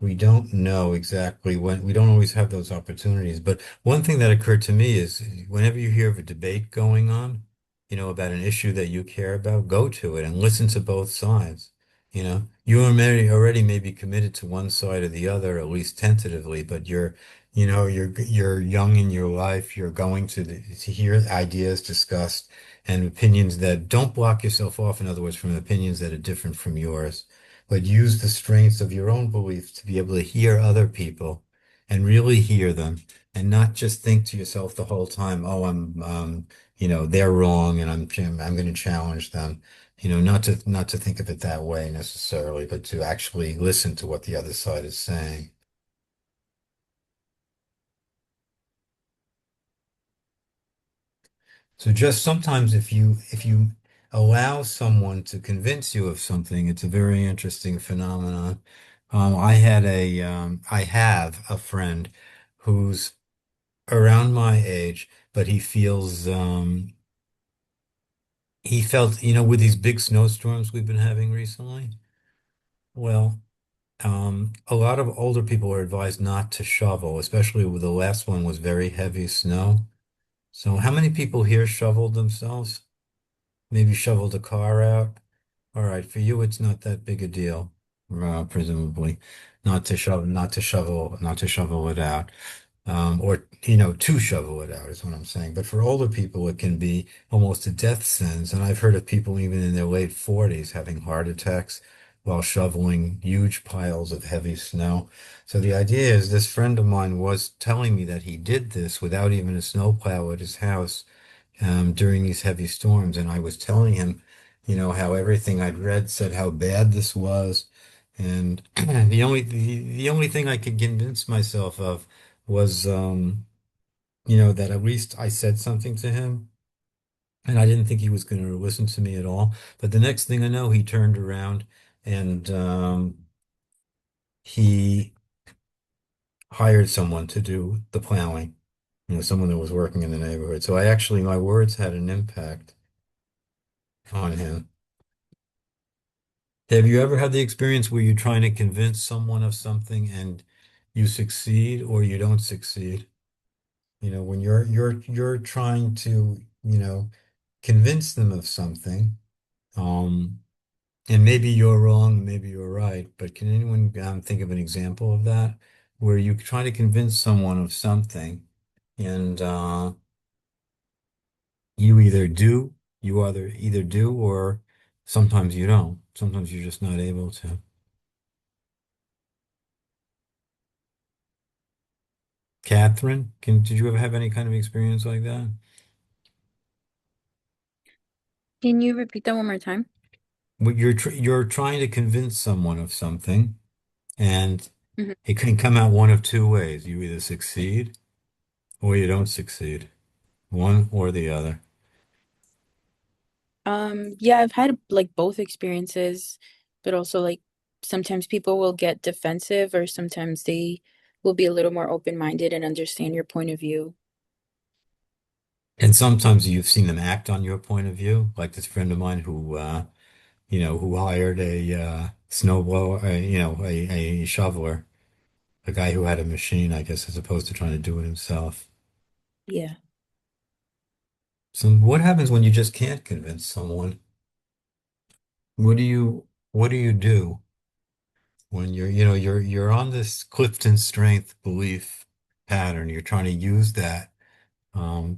Speaker 1: we don't know exactly when, we don't always have those opportunities. But one thing that occurred to me is whenever you hear of a debate going on, about an issue that you care about, go to it and listen to both sides. You already may be committed to one side or the other, at least tentatively, but you're young in your life. You're going to hear ideas discussed and opinions that don't block yourself off, in other words, from opinions that are different from yours, but use the strengths of your own beliefs to be able to hear other people and really hear them and not just think to yourself the whole time, oh, they're wrong and I'm going to challenge them. Not to think of it that way necessarily, but to actually listen to what the other side is saying. So just sometimes if you allow someone to convince you of something, it's a very interesting phenomenon. I have a friend who's around my age, but he felt, with these big snowstorms we've been having recently. Well, a lot of older people are advised not to shovel, especially with the last one was very heavy snow. So how many people here shoveled themselves? Maybe shoveled a car out. All right, for you, it's not that big a deal, presumably, not to shovel it out, or to shovel it out is what I'm saying. But for older people, it can be almost a death sentence, and I've heard of people even in their late 40s having heart attacks while shoveling huge piles of heavy snow. So the idea is, this friend of mine was telling me that he did this without even a snowplow at his house during these heavy storms. And I was telling him, how everything I'd read said how bad this was. And the only thing I could convince myself of was, that at least I said something to him. And I didn't think he was going to listen to me at all. But the next thing I know, he turned around and he hired someone to do the plowing, someone that was working in the neighborhood. So my words had an impact on him. Have you ever had the experience where you're trying to convince someone of something and you succeed or you don't succeed? When you're trying to, convince them of something, um, and maybe you're wrong, maybe you're right, but can anyone think of an example of that where you try to convince someone of something and you either do or sometimes you don't. Sometimes you're just not able to. Catherine, did you ever have any kind of experience like that?
Speaker 4: Can you repeat that one more time?
Speaker 1: You're trying to convince someone of something, and
Speaker 4: Mhm.
Speaker 1: it can come out one of two ways. You either succeed or you don't succeed, one or the other.
Speaker 4: Yeah, I've had like both experiences, but also like sometimes people will get defensive or sometimes they will be a little more open-minded and understand your point of view.
Speaker 1: And sometimes you've seen them act on your point of view, like this friend of mine who, who hired a snowblower, a shoveler, a guy who had a machine, I guess, as opposed to trying to do it himself.
Speaker 4: Yeah.
Speaker 1: So what happens when you just can't convince someone? What do you do when you're on this Clifton strength belief pattern? You're trying to use that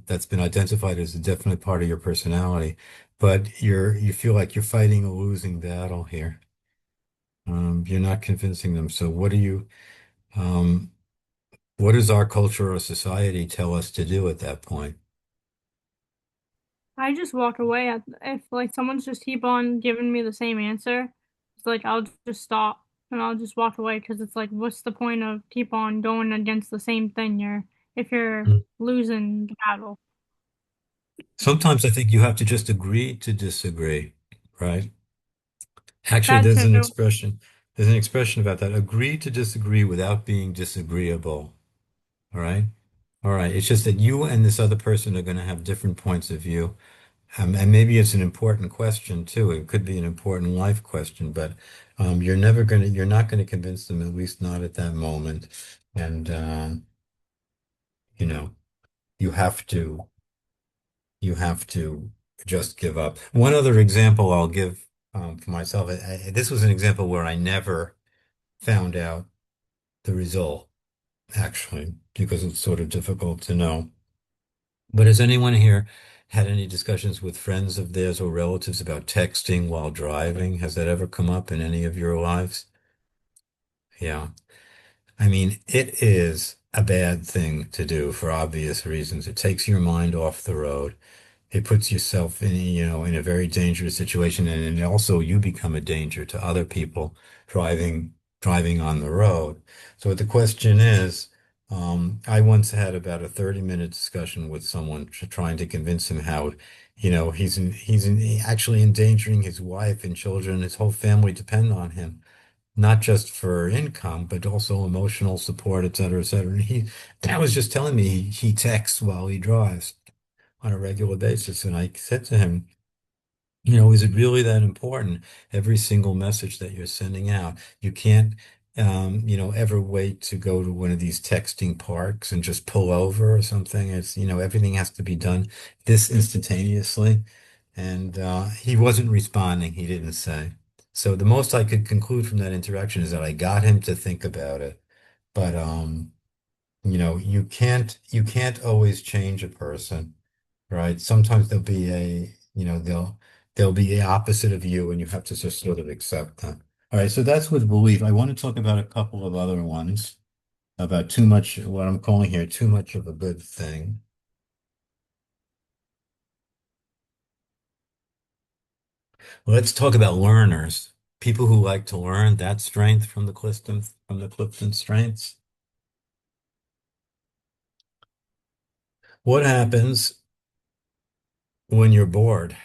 Speaker 1: that's been identified as a definite part of your personality, but you feel like you're fighting a losing battle here. You're not convincing them. So um, what does our culture or society tell us to do at that point?
Speaker 2: I just walk away if like someone's just keep on giving me the same answer. It's like I'll just stop and I'll just walk away because it's like what's the point of keep on going against the same thing if you're
Speaker 1: Mm.
Speaker 2: losing the battle.
Speaker 1: Sometimes I think you have to just agree to disagree, right? Actually,
Speaker 2: That
Speaker 1: there's an
Speaker 2: too.
Speaker 1: expression. There's an expression about that. Agree to disagree without being disagreeable. All right. All right. It's just that you and this other person are going to have different points of view. And maybe it's an important question too. It could be an important life question, but you're not going to convince them, at least not at that moment. And, you know, you have to, you have to just give up. One other example I'll give for myself. This was an example where I never found out the result, actually, because it's sort of difficult to know. But has anyone here had any discussions with friends of theirs or relatives about texting while driving? Has that ever come up in any of your lives? Yeah. I mean, it is a bad thing to do for obvious reasons. It takes your mind off the road. It puts yourself in a very dangerous situation, and then also you become a danger to other people driving on the road. So the question is, I once had about a 30-minute discussion with someone trying to convince him how, actually endangering his wife and children. His whole family depend on him, not just for income, but also emotional support, et cetera, et cetera. And I was just telling me he texts while he drives on a regular basis. And I said to him, is it really that important? Every single message that you're sending out, you can't, ever wait to go to one of these texting parks and just pull over or something. Everything has to be done this instantaneously. And he wasn't responding. He didn't say. So the most I could conclude from that interaction is that I got him to think about it. But you can't always change a person, right? Sometimes they'll be the opposite of you, and you have to just sort of accept that. All right, so that's with belief. I want to talk about a couple of other ones about too much, what I'm calling here, too much of a good thing. Let's talk about learners, people who like to learn, that strength from the Clifton strengths. What happens when you're bored,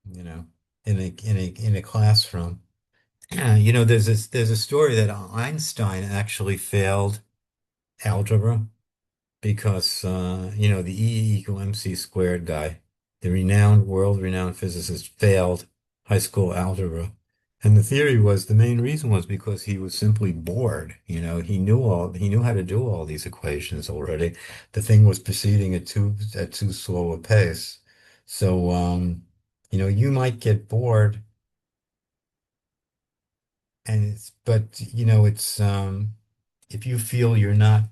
Speaker 1: you know, in a classroom? There's a story that Einstein actually failed algebra because the E equal MC squared guy, the world-renowned physicist, failed high school algebra. And the theory was the main reason was because he was simply bored. He knew how to do all these equations already. The thing was proceeding at too slow a pace. So you might get bored, but if you feel you're not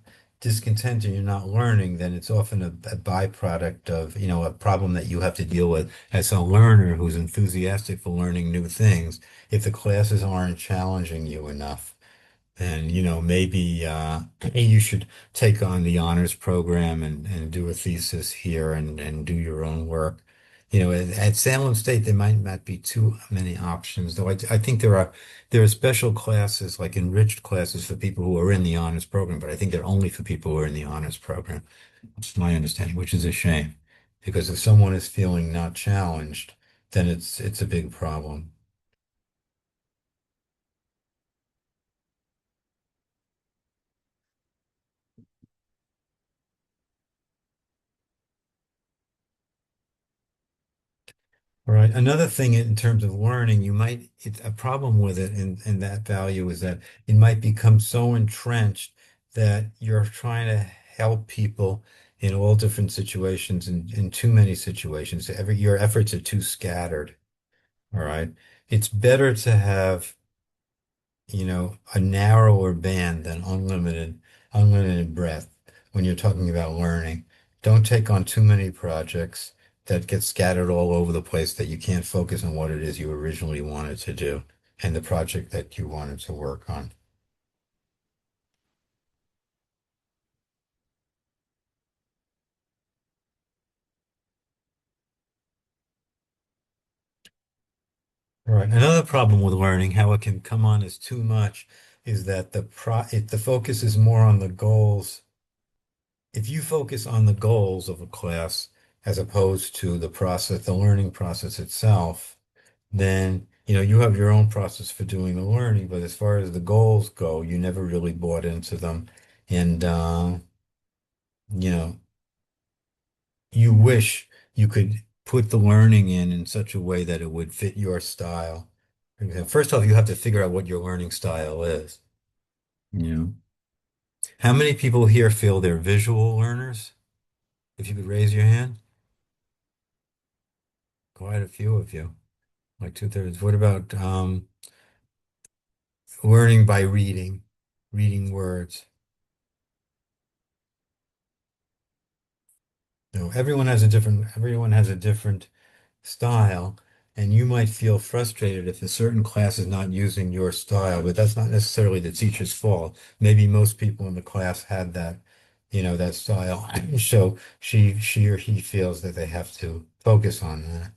Speaker 1: discontent and you're not learning, then it's often a byproduct of, a problem that you have to deal with as a learner who's enthusiastic for learning new things. If the classes aren't challenging you enough, then, maybe you should take on the honors program and do a thesis here and do your own work. At Salem State, there might not be too many options, though I think there are special classes, like enriched classes for people who are in the honors program, but I think they're only for people who are in the honors program. It's my understanding, which is a shame, because if someone is feeling not challenged, then it's a big problem. All right. Another thing in terms of learning, it's a problem with it, and that value is that it might become so entrenched that you're trying to help people in all different situations and in too many situations. Your efforts are too scattered. All right. It's better to have, a narrower band than unlimited breadth when you're talking about learning. Don't take on too many projects that get scattered all over the place that you can't focus on what it is you originally wanted to do and the project that you wanted to work on. All right. Another problem with learning, how it can come on as too much, is that the focus is more on the goals. If you focus on the goals of a class as opposed to the learning process itself, then you have your own process for doing the learning, but as far as the goals go, you never really bought into them. And you know, you wish you could put the learning in such a way that it would fit your style. First off, you have to figure out what your learning style is. You know, how many people here feel they're visual learners? If you could raise your hand, quite a few of you, like two-thirds. What about learning by reading words? Everyone has a different style, and you might feel frustrated if a certain class is not using your style, but that's not necessarily the teacher's fault. Maybe most people in the class had that style. So she or he feels that they have to focus on that.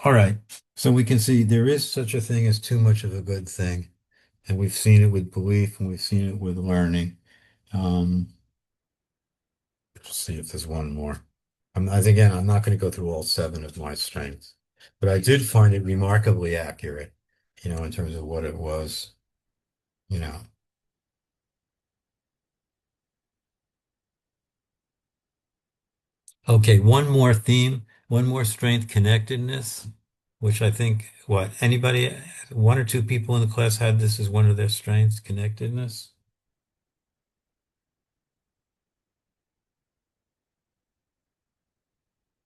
Speaker 1: All right. So we can see there is such a thing as too much of a good thing. And we've seen it with belief and we've seen it with learning. Um, let's see if there's one more. Again, I'm not going to go through all seven of my strengths, but I did find it remarkably accurate, in terms of what it was, you know. Okay, one more theme, one more strength, connectedness, which I think, one or two people in the class had this as one of their strengths, connectedness.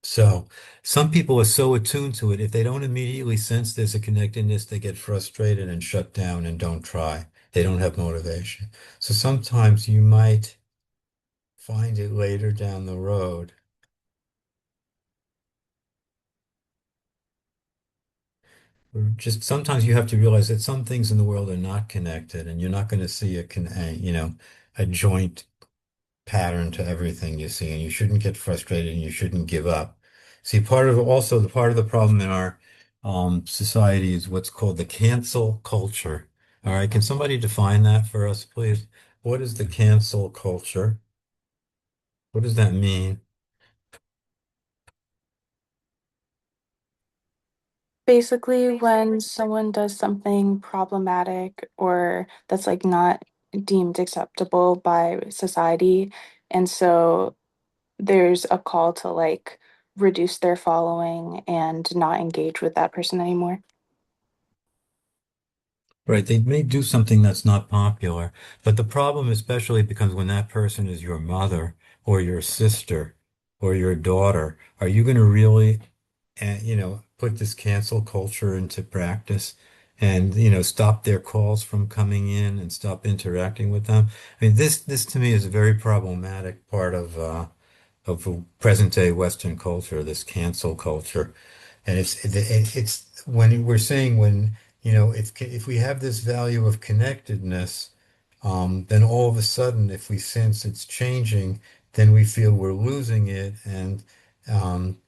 Speaker 1: So some people are so attuned to it, if they don't immediately sense there's a connectedness, they get frustrated and shut down and don't try. They don't have motivation. So sometimes you might find it later down the road. Or just sometimes you have to realize that some things in the world are not connected, and you're not going to see a joint pattern to everything you see, and you shouldn't get frustrated and you shouldn't give up. See, the part of the problem in our society is what's called the cancel culture. All right, can somebody define that for us, please? What is the cancel culture? What does that mean?
Speaker 9: Basically, when someone does something problematic or that's like not deemed acceptable by society, and so there's a call to like reduce their following and not engage with that person anymore.
Speaker 1: Right, they may do something that's not popular, but the problem especially becomes when that person is your mother or your sister or your daughter. Are you going to really, put this cancel culture into practice and, stop their calls from coming in and stop interacting with them? I mean, this to me is a very problematic part of present day Western culture, this cancel culture. And it's when we're saying if we have this value of connectedness, then all of a sudden, if we sense it's changing, then we feel we're losing it, and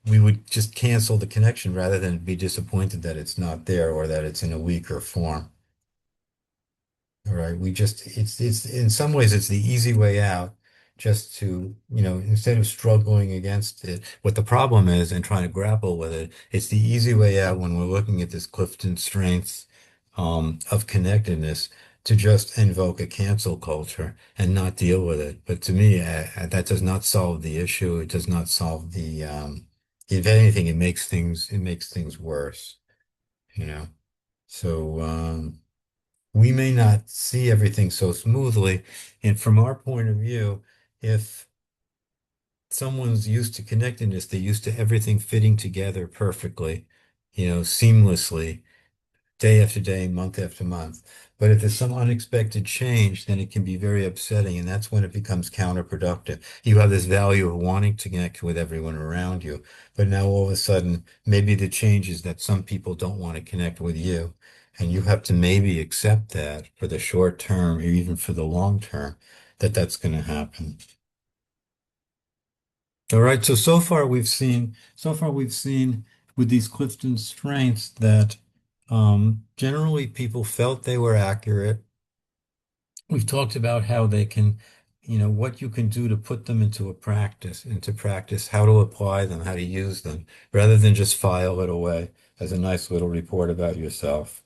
Speaker 1: we would just cancel the connection rather than be disappointed that it's not there or that it's in a weaker form. All right, it's in some ways it's the easy way out, just to, instead of struggling against it, what the problem is and trying to grapple with it, it's the easy way out when we're looking at this Clifton strengths of connectedness, to just invoke a cancel culture and not deal with it. But to me, that does not solve the issue. It does not solve if anything, it makes things worse, you know. So we may not see everything so smoothly. And from our point of view, if someone's used to connectedness, they're used to everything fitting together perfectly, seamlessly, day after day, month after month. But if there's some unexpected change, then it can be very upsetting, and that's when it becomes counterproductive. You have this value of wanting to connect with everyone around you, but now all of a sudden, maybe the change is that some people don't want to connect with you, and you have to maybe accept that for the short term or even for the long term, that that's going to happen. All right, so far we've seen with these Clifton strengths that generally people felt they were accurate. We've talked about how they can, what you can do to put them into practice, how to apply them, how to use them, rather than just file it away as a nice little report about yourself.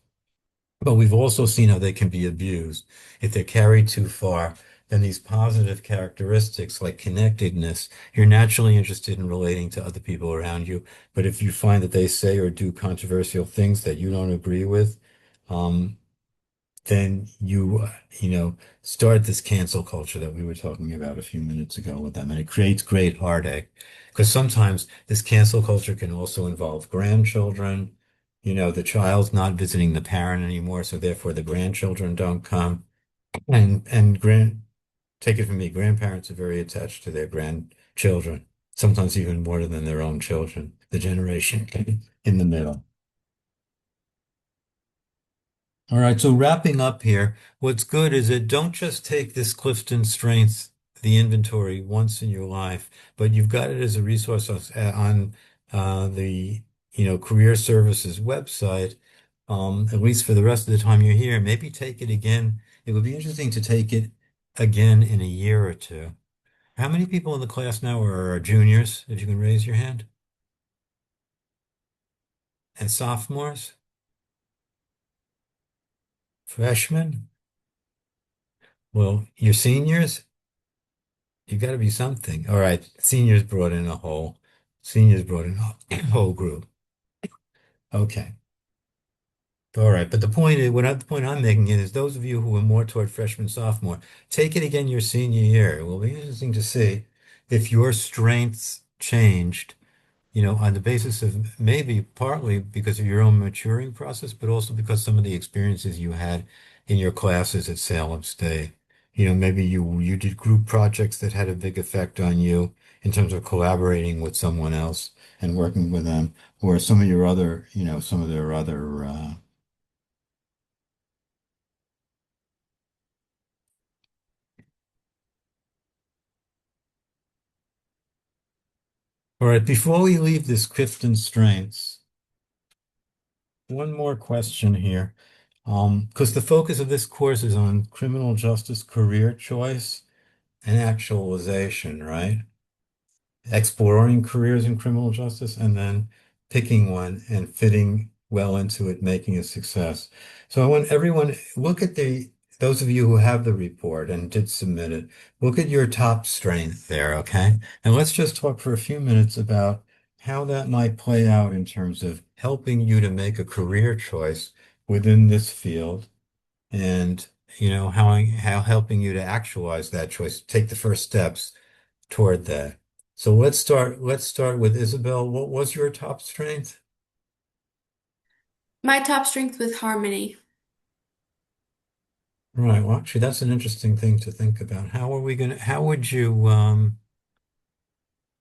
Speaker 1: But we've also seen how they can be abused. If they're carried too far, then these positive characteristics like connectedness, you're naturally interested in relating to other people around you. But if you find that they say or do controversial things that you don't agree with, um, then you start this cancel culture that we were talking about a few minutes ago with them. And it creates great heartache because sometimes this cancel culture can also involve grandchildren. The child's not visiting the parent anymore, so therefore the grandchildren don't come. And take it from me, grandparents are very attached to their grandchildren, sometimes even more than their own children, the generation in the middle. All right, so wrapping up here, what's good is that don't just take this Clifton Strengths, the inventory once in your life, but you've got it as a resource on the career services website, at least for the rest of the time you're here. Maybe take it again. It would be interesting to take it again in a year or two. How many people in the class now are juniors, if you can raise your hand? And sophomores? Freshmen? Well, you're seniors? You got to be something. All right. Seniors brought in a whole group. Okay. All right. But the point I'm making is those of you who are more toward freshman, sophomore, take it again your senior year. It will be interesting to see if your strengths changed, on the basis of maybe partly because of your own maturing process, but also because some of the experiences you had in your classes at Salem State. Maybe you did group projects that had a big effect on you in terms of collaborating with someone else and working with them, or some of their other. All right, before we leave this Clifton Strengths, one more question here. Because the focus of this course is on criminal justice career choice and actualization, right? Exploring careers in criminal justice and then picking one and fitting well into it, making a success. So I want everyone, those of you who have the report and did submit it, look at your top strength there, okay? And let's just talk for a few minutes about how that might play out in terms of helping you to make a career choice within this field and how helping you to actualize that choice, take the first steps toward that. So let's start with Isabel. What was your top strength?
Speaker 5: My top strength with harmony.
Speaker 1: Right. Well, actually, that's an interesting thing to think about. How would you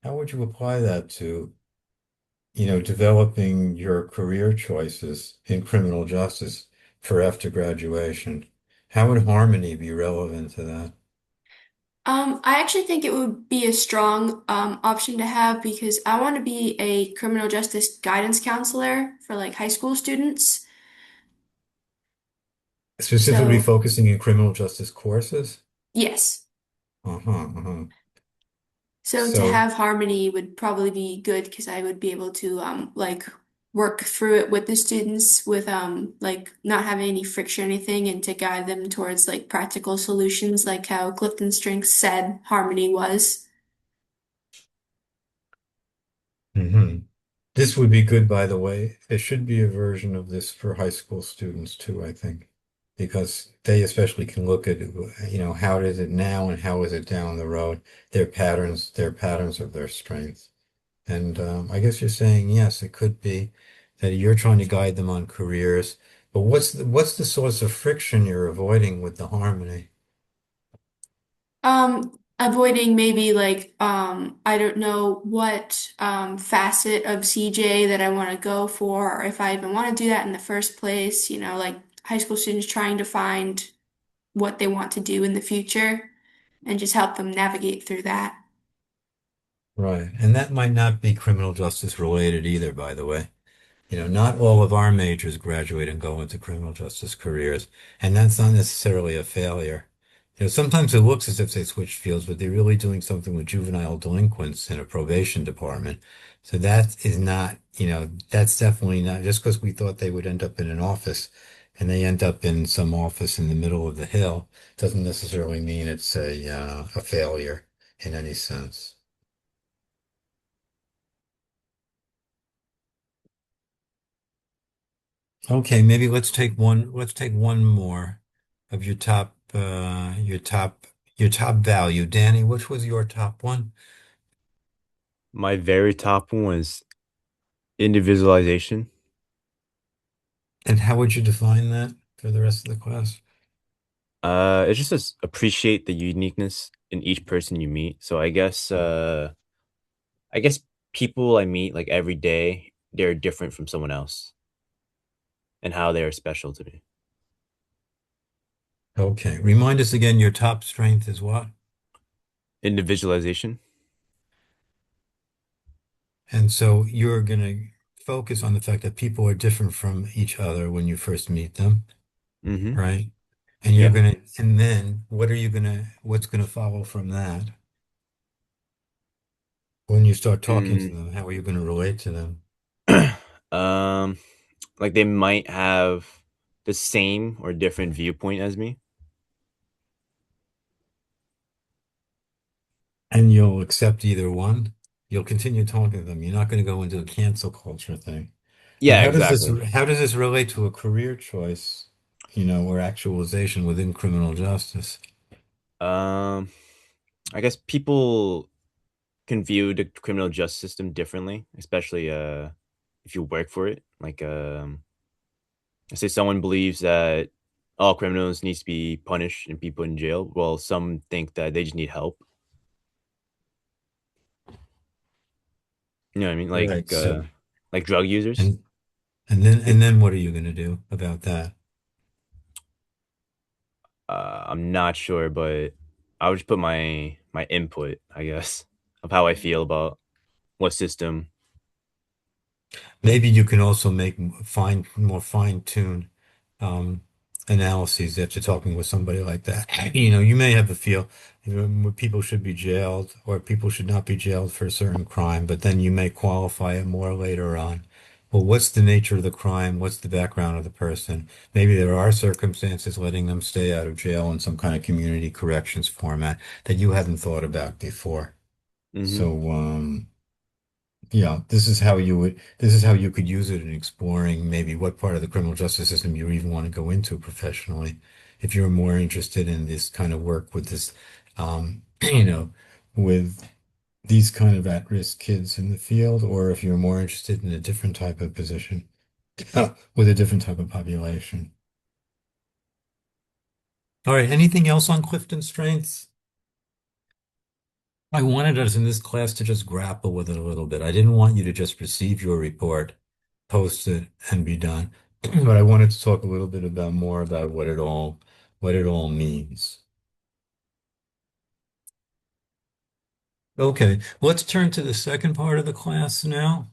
Speaker 1: apply that to, developing your career choices in criminal justice for after graduation? How would harmony be relevant to that?
Speaker 5: I actually think it would be a strong option to have because I want to be a criminal justice guidance counselor for like high school students.
Speaker 1: Specifically
Speaker 5: So,
Speaker 1: focusing in criminal justice courses?
Speaker 5: yes.
Speaker 1: Uh-huh, uh-huh.
Speaker 5: So to
Speaker 1: So,
Speaker 5: have harmony would probably be good because I would be able to like work through it with the students with like not having any friction or anything and to guide them towards like practical solutions like how Clifton Strength said harmony was.
Speaker 1: Hmm. This would be good, by the way. There should be a version of this for high school students too, I think, because they especially can look at, how is it now and how is it down the road, their patterns of their strengths. And I guess you're saying, yes, it could be that you're trying to guide them on careers, but what's the source of friction you're avoiding with the harmony?
Speaker 5: Avoiding maybe like I don't know what facet of CJ that I want to go for or if I even want to do that in the first place, you know, like high school students trying to find what they want to do in the future and just help them navigate through that.
Speaker 1: Right. And that might not be criminal justice related either, by the way. Not all of our majors graduate and go into criminal justice careers, and that's not necessarily a failure. Sometimes it looks as if they switch fields, but they're really doing something with juvenile delinquents in a probation department. So that is not, that's definitely not just because we thought they would end up in an office and they end up in some office in the middle of the hill, doesn't necessarily mean it's a failure in any sense. Okay, maybe let's take one more of your top value. Danny, which was your top one?
Speaker 8: My very top one was individualization.
Speaker 1: And how would you define that for the rest of the class?
Speaker 8: It's just to appreciate the uniqueness in each person you meet. So I guess people I meet like every day, they're different from someone else and how they are special to me.
Speaker 1: Okay, remind us again, your top strength is what?
Speaker 8: Individualization.
Speaker 1: And so you're going to focus on the fact that people are different from each other when you first meet them,
Speaker 8: Mm-hmm.
Speaker 1: right? And
Speaker 8: Yeah.
Speaker 1: and then what's going to follow from that? When you start talking to
Speaker 8: Mm.
Speaker 1: them, how are you going to relate to them?
Speaker 8: um, like they might have the same or different viewpoint as me.
Speaker 1: And you'll accept either one. You'll continue talking to them. You're not going to go into a cancel culture thing. Now,
Speaker 8: Yeah, exactly.
Speaker 1: how does this relate to a career choice, or actualization within criminal justice?
Speaker 8: Um, I guess people can view the criminal justice system differently, especially if you work for it. Like let's say someone believes that all criminals needs to be punished and be put in jail. Well, some think that they just need help. You know what I mean?
Speaker 1: Right.
Speaker 8: Like drug users.
Speaker 1: And and then
Speaker 8: They,
Speaker 1: and then what are you going to do about that?
Speaker 8: I'm not sure, but I would just put my input, I guess, of how I feel about what system.
Speaker 1: Maybe you can also make more fine-tuned um, analyses after talking with somebody like that. You may have a feel, people should be jailed or people should not be jailed for a certain crime, but then you may qualify it more later on. Well, what's the nature of the crime? What's the background of the person? Maybe there are circumstances letting them stay out of jail in some kind of community corrections format that you hadn't thought about before.
Speaker 8: Mm-hmm.
Speaker 1: So, yeah, this is how you could use it in exploring maybe what part of the criminal justice system you even want to go into professionally. If you're more interested in this kind of work with this, with these kind of at-risk kids in the field, or if you're more interested in a different type of position, with a different type of population. All right, anything else on Clifton strengths? I wanted us in this class to just grapple with it a little bit. I didn't want you to just receive your report, post it, and be done. But I wanted to talk a little bit about more about what it all means. Okay, let's turn to the second part of the class now,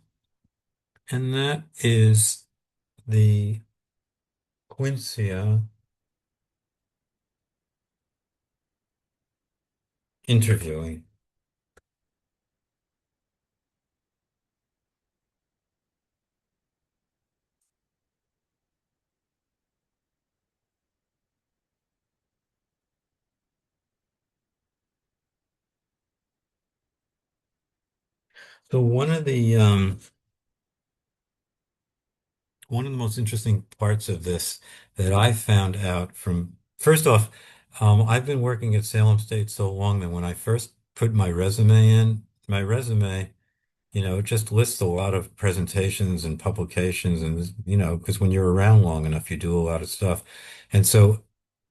Speaker 1: and that is the Quincia interviewing. So one of the most interesting parts of this that I found out from, first off, I've been working at Salem State so long that when I first put my resume in, my resume, it just lists a lot of presentations and publications and, because when you're around long enough, you do a lot of stuff. And so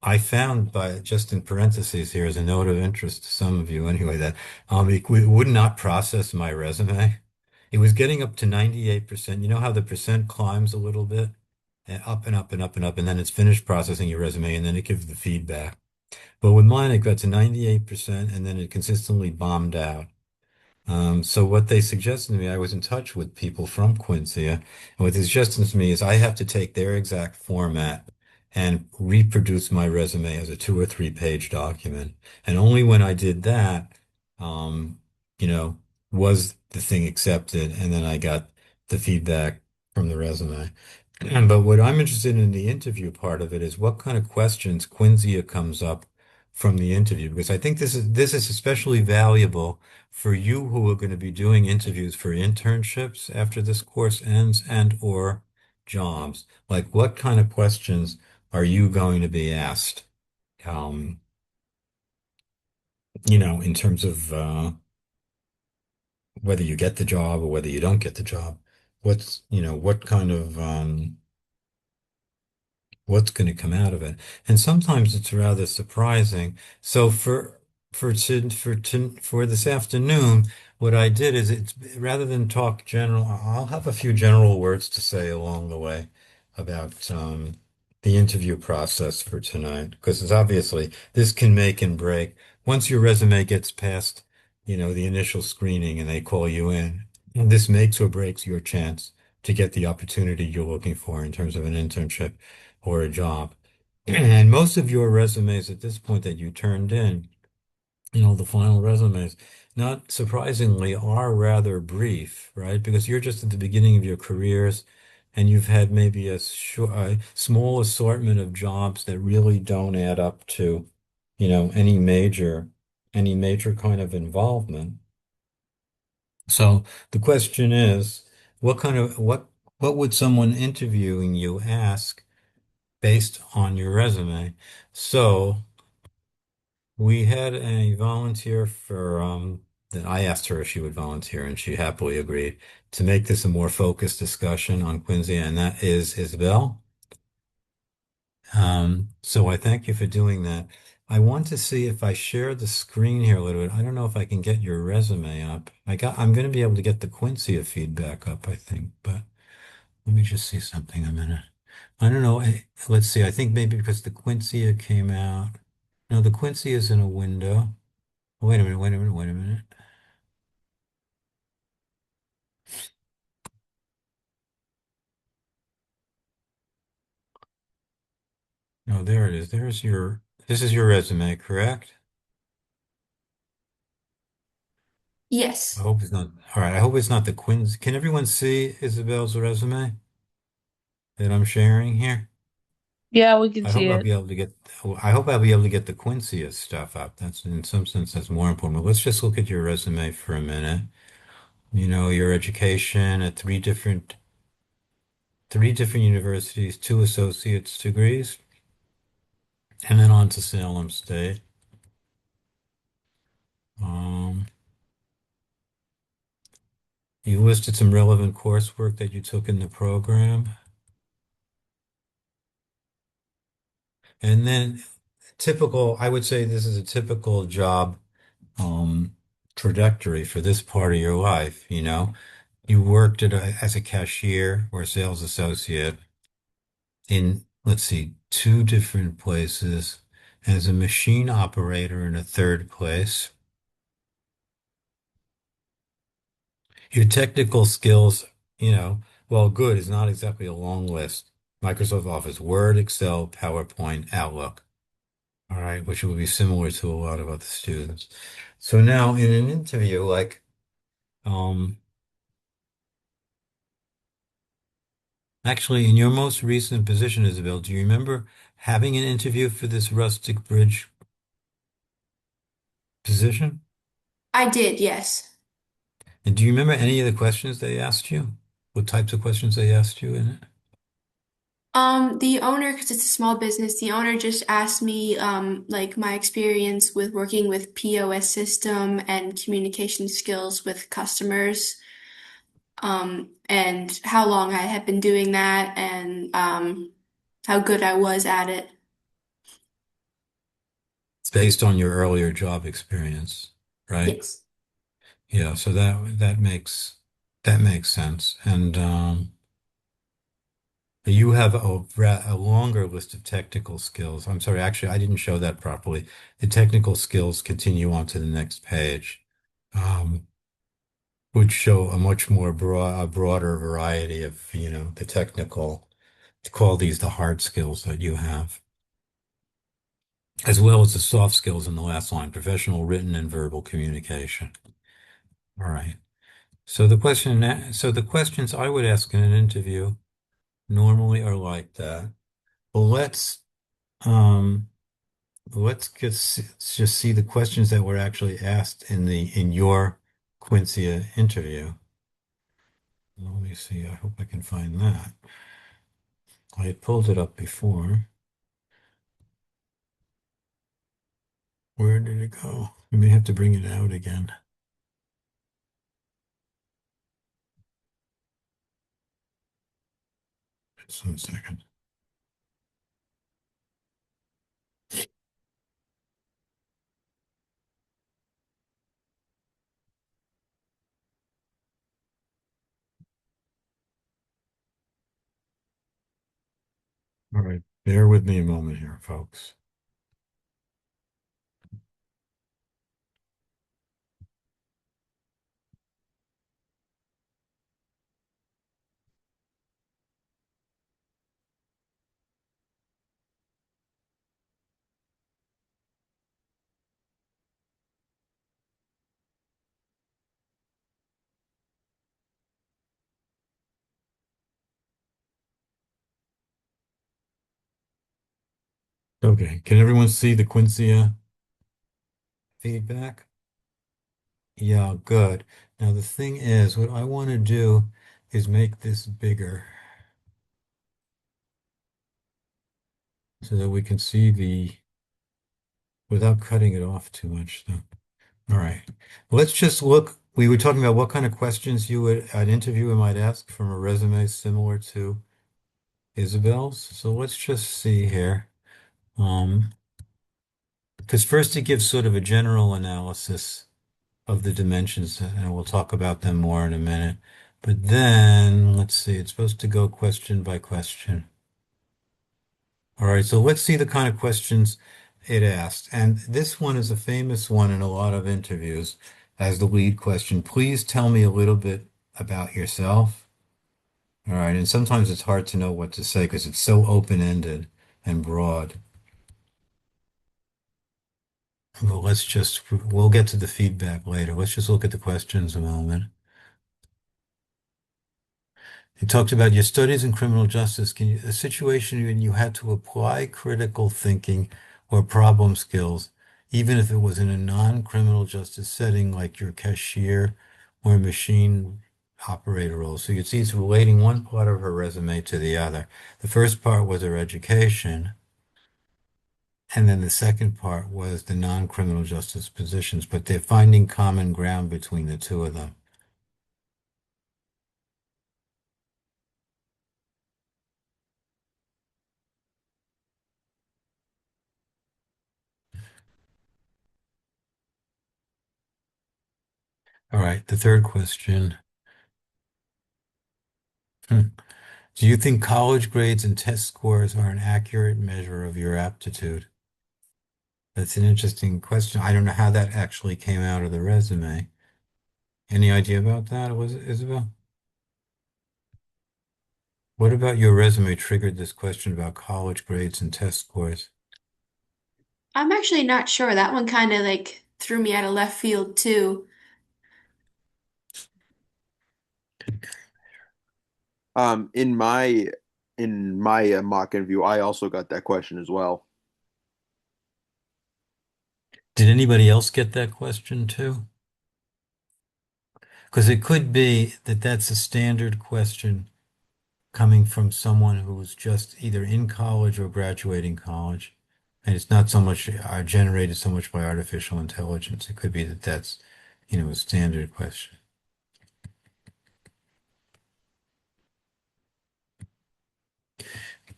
Speaker 1: I found by just in parentheses here as a note of interest to some of you anyway, that it would not process my resume. It was getting up to 98%. You know how the percent climbs a little bit? And up and up and up and up, and then it's finished processing your resume, and then it gives the feedback. But with mine, it got to 98%, and then it consistently bombed out. So what they suggested to me, I was in touch with people from Quincy, and what they suggested to me is I have to take their exact format and reproduce my resume as a 2 or 3 page document. And only when I did that, um, you know, was the thing accepted, and then I got the feedback from the resume. But what I'm interested in the interview part of it is what kind of questions Quincy comes up from the interview, because I think this is especially valuable for you who are going to be doing interviews for internships after this course ends and or jobs. Like what kind of questions are you going to be asked? Um, in terms of whether you get the job or whether you don't get the job. What kind of what's going to come out of it. And sometimes it's rather surprising. So for this afternoon, what I did is it's rather than talk general, I'll have a few general words to say along the way about the interview process for tonight, because it's obviously this can make and break. Once your resume gets past, the initial screening and they call you in, this makes or breaks your chance to get the opportunity you're looking for in terms of an internship or a job. And most of your resumes at this point that you turned in, the final resumes, not surprisingly, are rather brief, right? Because you're just at the beginning of your careers and you've had maybe a small assortment of jobs that really don't add up to, any major kind of involvement. So the question is, what would someone interviewing you ask based on your resume? So we had a volunteer for that I asked her if she would volunteer, and she happily agreed to make this a more focused discussion on Quincy, and that is Isabel. So I thank you for doing that. I want to see if I share the screen here a little bit. I don't know if I can get your resume up. I'm going to be able to get the Quincy feedback up, I think, but let me just see something a minute. I don't know. Let's see. I think maybe because the Quincy came out. No, the Quincy is in a window. Wait a minute, wait a minute, wait a minute. No, there it is. This is your resume, correct? I
Speaker 5: Yes.
Speaker 1: hope it's not, all right. I hope it's not the Quincy. Can everyone see Isabel's resume that I'm sharing here?
Speaker 6: Yeah, we can
Speaker 1: I
Speaker 6: see
Speaker 1: hope I'll
Speaker 6: it.
Speaker 1: be able to get, I hope I'll be able to get the Quincy stuff up. That's in some sense, that's more important. But let's just look at your resume for a minute. Your education at three different universities, 2 associate's degrees, and then on to Salem State. Um, you listed some relevant coursework that you took in the program. And then I would say this is a typical job um, trajectory for this part of your life. You worked as a cashier or sales associate in, let's see, 2 different places, as a machine operator in a third place. Your technical skills, well, good is not exactly a long list. Microsoft Office, Word, Excel, PowerPoint, Outlook. All right, which will be similar to a lot of other students. So now in an interview, um, actually in your most recent position, Isabel, do you remember having an interview for this rustic bridge position?
Speaker 5: I did, yes.
Speaker 1: And do you remember any of the questions they asked you? What types of questions they asked you in it?
Speaker 5: The owner, because it's a small business, the owner just asked me, like my experience with working with POS system and communication skills with customers, and how long I had been doing that and, how good I was at it.
Speaker 1: It's based on your earlier job experience, right?
Speaker 5: Yes.
Speaker 1: Yeah, so that makes sense. And you have a longer list of technical skills. I'm sorry, actually, I didn't show that properly. The technical skills continue on to the next page, um, which show a much more a broader variety of, the technical, to call these the hard skills that you have, as well as the soft skills in the last line, professional, written, and verbal communication. All right. So the questions I would ask in an interview normally are like that. Well, um, just see the questions that were actually asked in your Quincy interview. Let me see. I hope I can find that. I had pulled it up before. Where did it go? We may have to bring it out again. Just 1 second. All right. Bear with me a moment here, folks. Okay. Can everyone see the Quincy feedback? Yeah, good. Now the thing is, what I want to do is make this bigger so that we can see without cutting it off too much though. All right. Let's just look. We were talking about what kind of questions an interviewer might ask from a resume similar to Isabel's. So let's just see here. Um, because first it gives sort of a general analysis of the dimensions, and we'll talk about them more in a minute. But then, let's see, it's supposed to go question by question. All right, so let's see the kind of questions it asked. And this one is a famous one in a lot of interviews as the lead question. Please tell me a little bit about yourself. All right, and sometimes it's hard to know what to say because it's so open-ended and broad. Well, we'll get to the feedback later. Let's just look at the questions a moment. He talked about your studies in criminal justice. A situation when you had to apply critical thinking or problem skills, even if it was in a non-criminal justice setting like your cashier or machine operator role. So you see it's relating one part of her resume to the other. The first part was her education, and then the second part was the non-criminal justice positions, but they're finding common ground between the two of them. All right, the third question. Hmm. Do you think college grades and test scores are an accurate measure of your aptitude? That's an interesting question. I don't know how that actually came out of the resume. Any idea about that, was it Isabel? What about your resume triggered this question about college grades and test scores?
Speaker 5: I'm actually not sure. That one kind of like threw me out of left field too.
Speaker 3: In my mock interview, I also got that question as well.
Speaker 1: Did anybody else get that question too? Because it could be that that's a standard question coming from someone who's just either in college or graduating college. And it's not so much generated so much by artificial intelligence. It could be that that's, a standard question.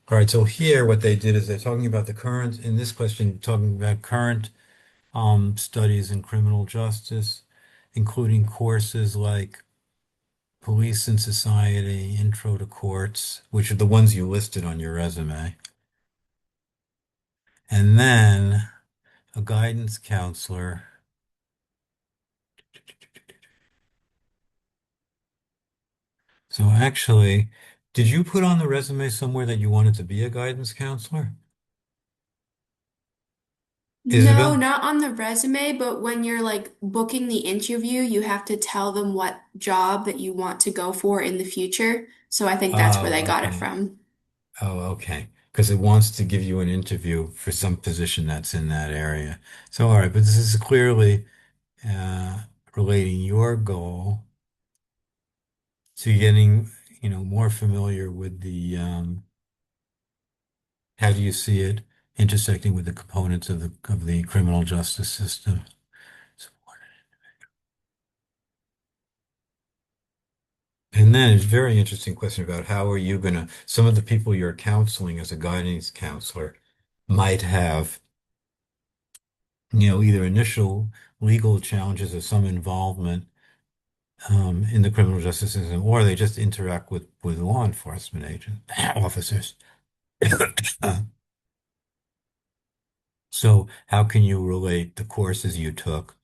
Speaker 1: All right, so here what they did is they're talking about the current, in this question, talking about current studies in criminal justice, including courses like Police and Society, Intro to Courts, which are the ones you listed on your resume. And then a guidance counselor. So actually, did you put on the resume somewhere that you wanted to be a guidance counselor?
Speaker 5: No,
Speaker 1: Isabel?
Speaker 5: not on the resume, but when you're like booking the interview, you have to tell them what job that you want to go for in the future. So I think that's where they
Speaker 1: Oh,
Speaker 5: got it
Speaker 1: okay.
Speaker 5: from.
Speaker 1: Oh, okay. Because it wants to give you an interview for some position that's in that area. So, all right, but this is clearly uh, relating your goal to getting, more familiar with the how do you see it intersecting with the components of the criminal justice system. So, and then it's a very interesting question about how are you going to, some of the people you're counseling as a guidance counselor might have, either initial legal challenges or some involvement in the criminal justice system, or they just interact with law enforcement agent officers. So how can you relate the courses you took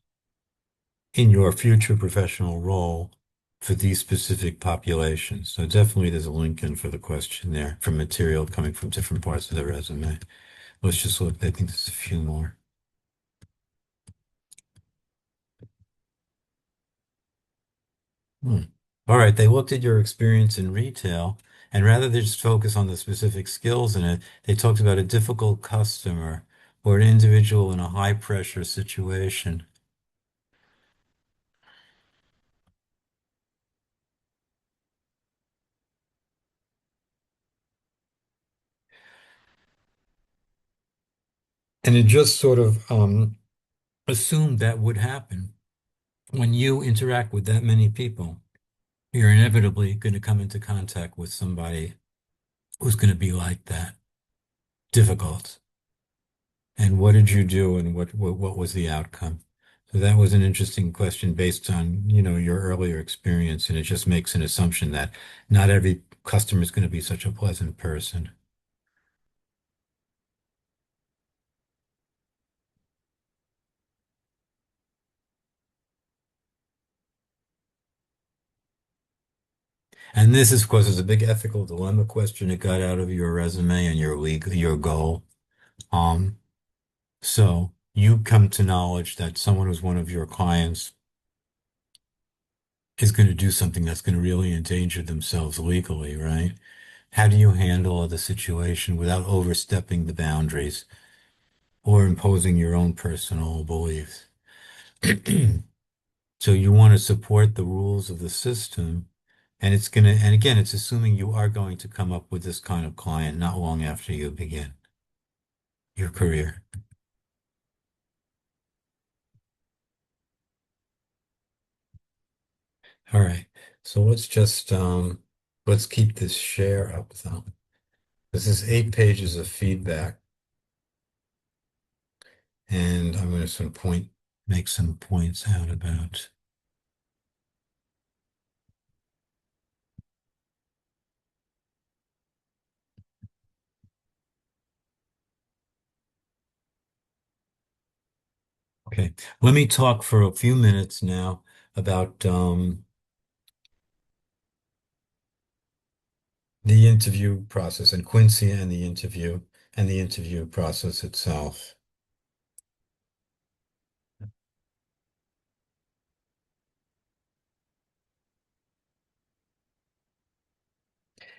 Speaker 1: in your future professional role for these specific populations? So definitely there's a link in for the question there from material coming from different parts of the resume. Let's just look. I think there's a few more. Hmm. All right, they looked at your experience in retail, and rather than just focus on the specific skills in it, they talked about a difficult customer or an individual in a high pressure situation. And it just sort of assumed that would happen when you interact with that many people. You're inevitably going to come into contact with somebody who's going to be like that, difficult. And what did you do and what was the outcome? So that was an interesting question based on, your earlier experience, and it just makes an assumption that not every customer is going to be such a pleasant person. And this, of course, is a big ethical dilemma question that got out of your resume and your goal. Um, so you come to knowledge that someone who's one of your clients is going to do something that's going to really endanger themselves legally, right? How do you handle the situation without overstepping the boundaries or imposing your own personal beliefs? So you want to support the rules of the system, and again, it's assuming you are going to come up with this kind of client not long after you begin your career. All right. So let's keep this share up though. This is 8 pages of feedback, and I'm going to make some points out about. Okay, let me talk for a few minutes now about the interview process and Quincy and the interview process itself.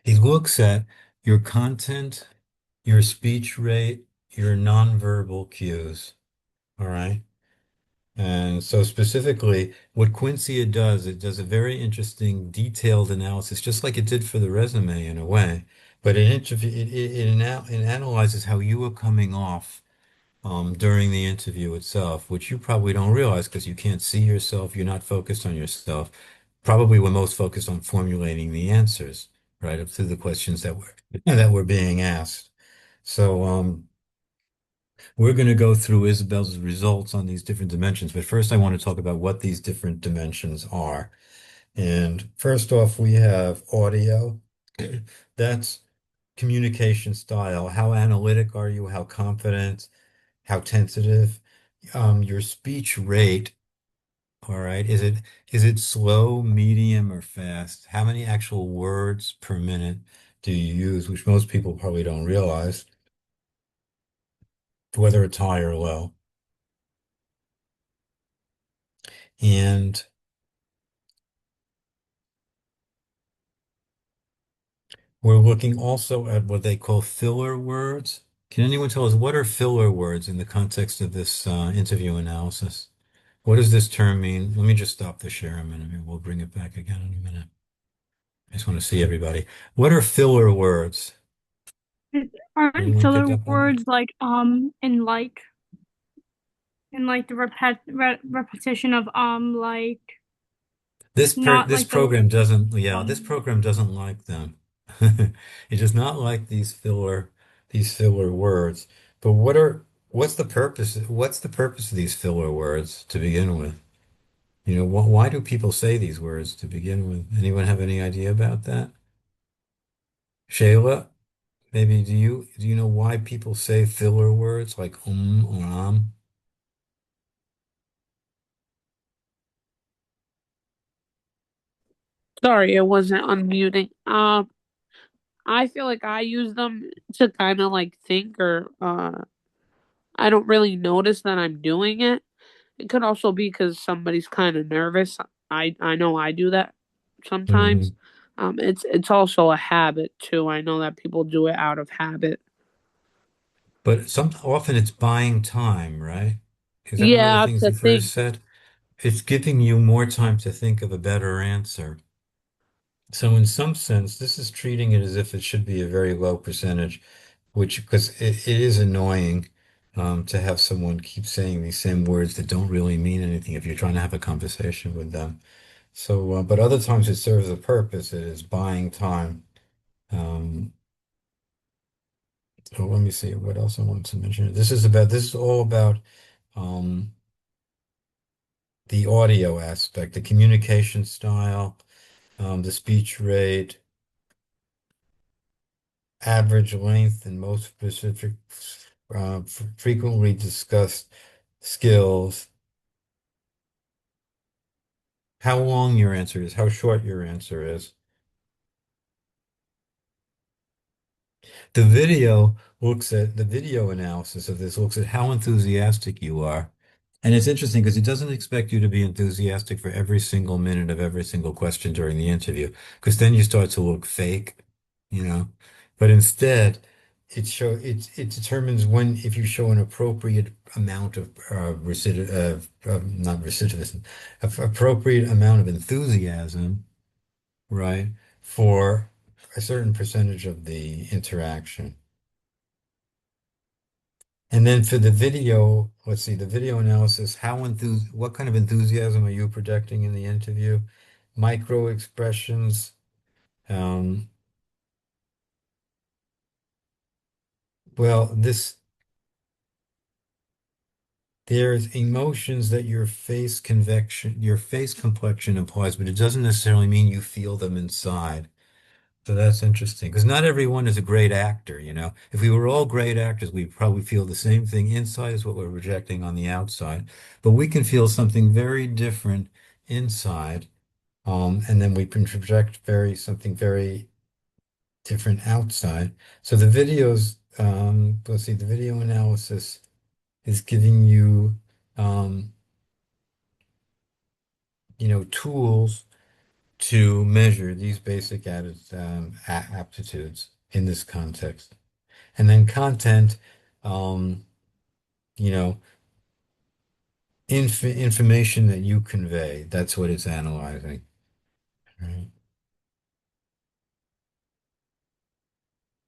Speaker 1: He looks at your content, your speech rate, your nonverbal cues. All right. And so specifically, what Quincy does, it does a very interesting detailed analysis, just like it did for the resume in a way. But it analyzes how you are coming off during the interview itself, which you probably don't realize because you can't see yourself, you're not focused on yourself. Probably we're most focused on formulating the answers, right, up to the questions that were that were being asked. So we're going to go through Isabel's results on these different dimensions, but first I want to talk about what these different dimensions are. And first off, we have audio. That's communication style. How analytic are you? How confident? How tentative? Your speech rate, all right. Is it slow, medium, or fast? How many actual words per minute do you use, which most people probably don't realize, whether it's high or low. And we're looking also at what they call filler words. Can anyone tell us what are filler words in the context of this interview analysis? What does this term mean? Let me just stop the share a minute. We'll bring it back again in a minute. I just want to see everybody. What are filler words?
Speaker 2: Aren't
Speaker 1: Anyone pick
Speaker 2: filler
Speaker 1: up on that?
Speaker 2: words like and like the repetition of like not
Speaker 1: This
Speaker 2: like the
Speaker 1: program doesn't, yeah, this
Speaker 2: um
Speaker 1: program doesn't like them. It does not like these filler words. But what's the purpose? What's the purpose of these filler words to begin with? You know, why do people say these words to begin with? Anyone have any idea about that? Shayla, maybe do you know why people say filler words like or
Speaker 6: Sorry, it wasn't unmuting. I feel like I use them to kind of like think or I don't really notice that I'm doing it. It could also be because somebody's kind of nervous. I know I do that sometimes.
Speaker 1: Mhm.
Speaker 6: It's also a habit too. I know that people do it out of habit.
Speaker 1: But often it's buying time, right? Is that one of the
Speaker 6: Yeah,
Speaker 1: things
Speaker 6: to
Speaker 1: you first
Speaker 6: think.
Speaker 1: said? It's giving you more time to think of a better answer. So in some sense, this is treating it as if it should be a very low percentage, which because it is annoying to have someone keep saying these same words that don't really mean anything if you're trying to have a conversation with them. So, but other times it serves a purpose. It is buying time. Um, so let me see what else I wanted to mention. This is all about um, the audio aspect, the communication style, the speech rate, average length, and most specific, frequently discussed skills, how long your answer is, how short your answer is. The video analysis of this looks at how enthusiastic you are. And it's interesting because it doesn't expect you to be enthusiastic for every single minute of every single question during the interview, because then you start to look fake, you know. But instead, it determines when if you show an appropriate amount of not recidivism, appropriate amount of enthusiasm, right, for a certain percentage of the interaction. And then for the video, let's see, the video analysis, what kind of enthusiasm are you projecting in the interview? Micro expressions. Um, well, there's emotions that your face complexion implies, but it doesn't necessarily mean you feel them inside. So that's interesting because not everyone is a great actor, you know. If we were all great actors, we'd probably feel the same thing inside as what we're projecting on the outside. But we can feel something very different inside, and then we can project something very different outside. So let's see, the video analysis is giving you, um, tools to measure these basic aptitudes in this context. And then content, um, you know, information that you convey. That's what it's analyzing. Right?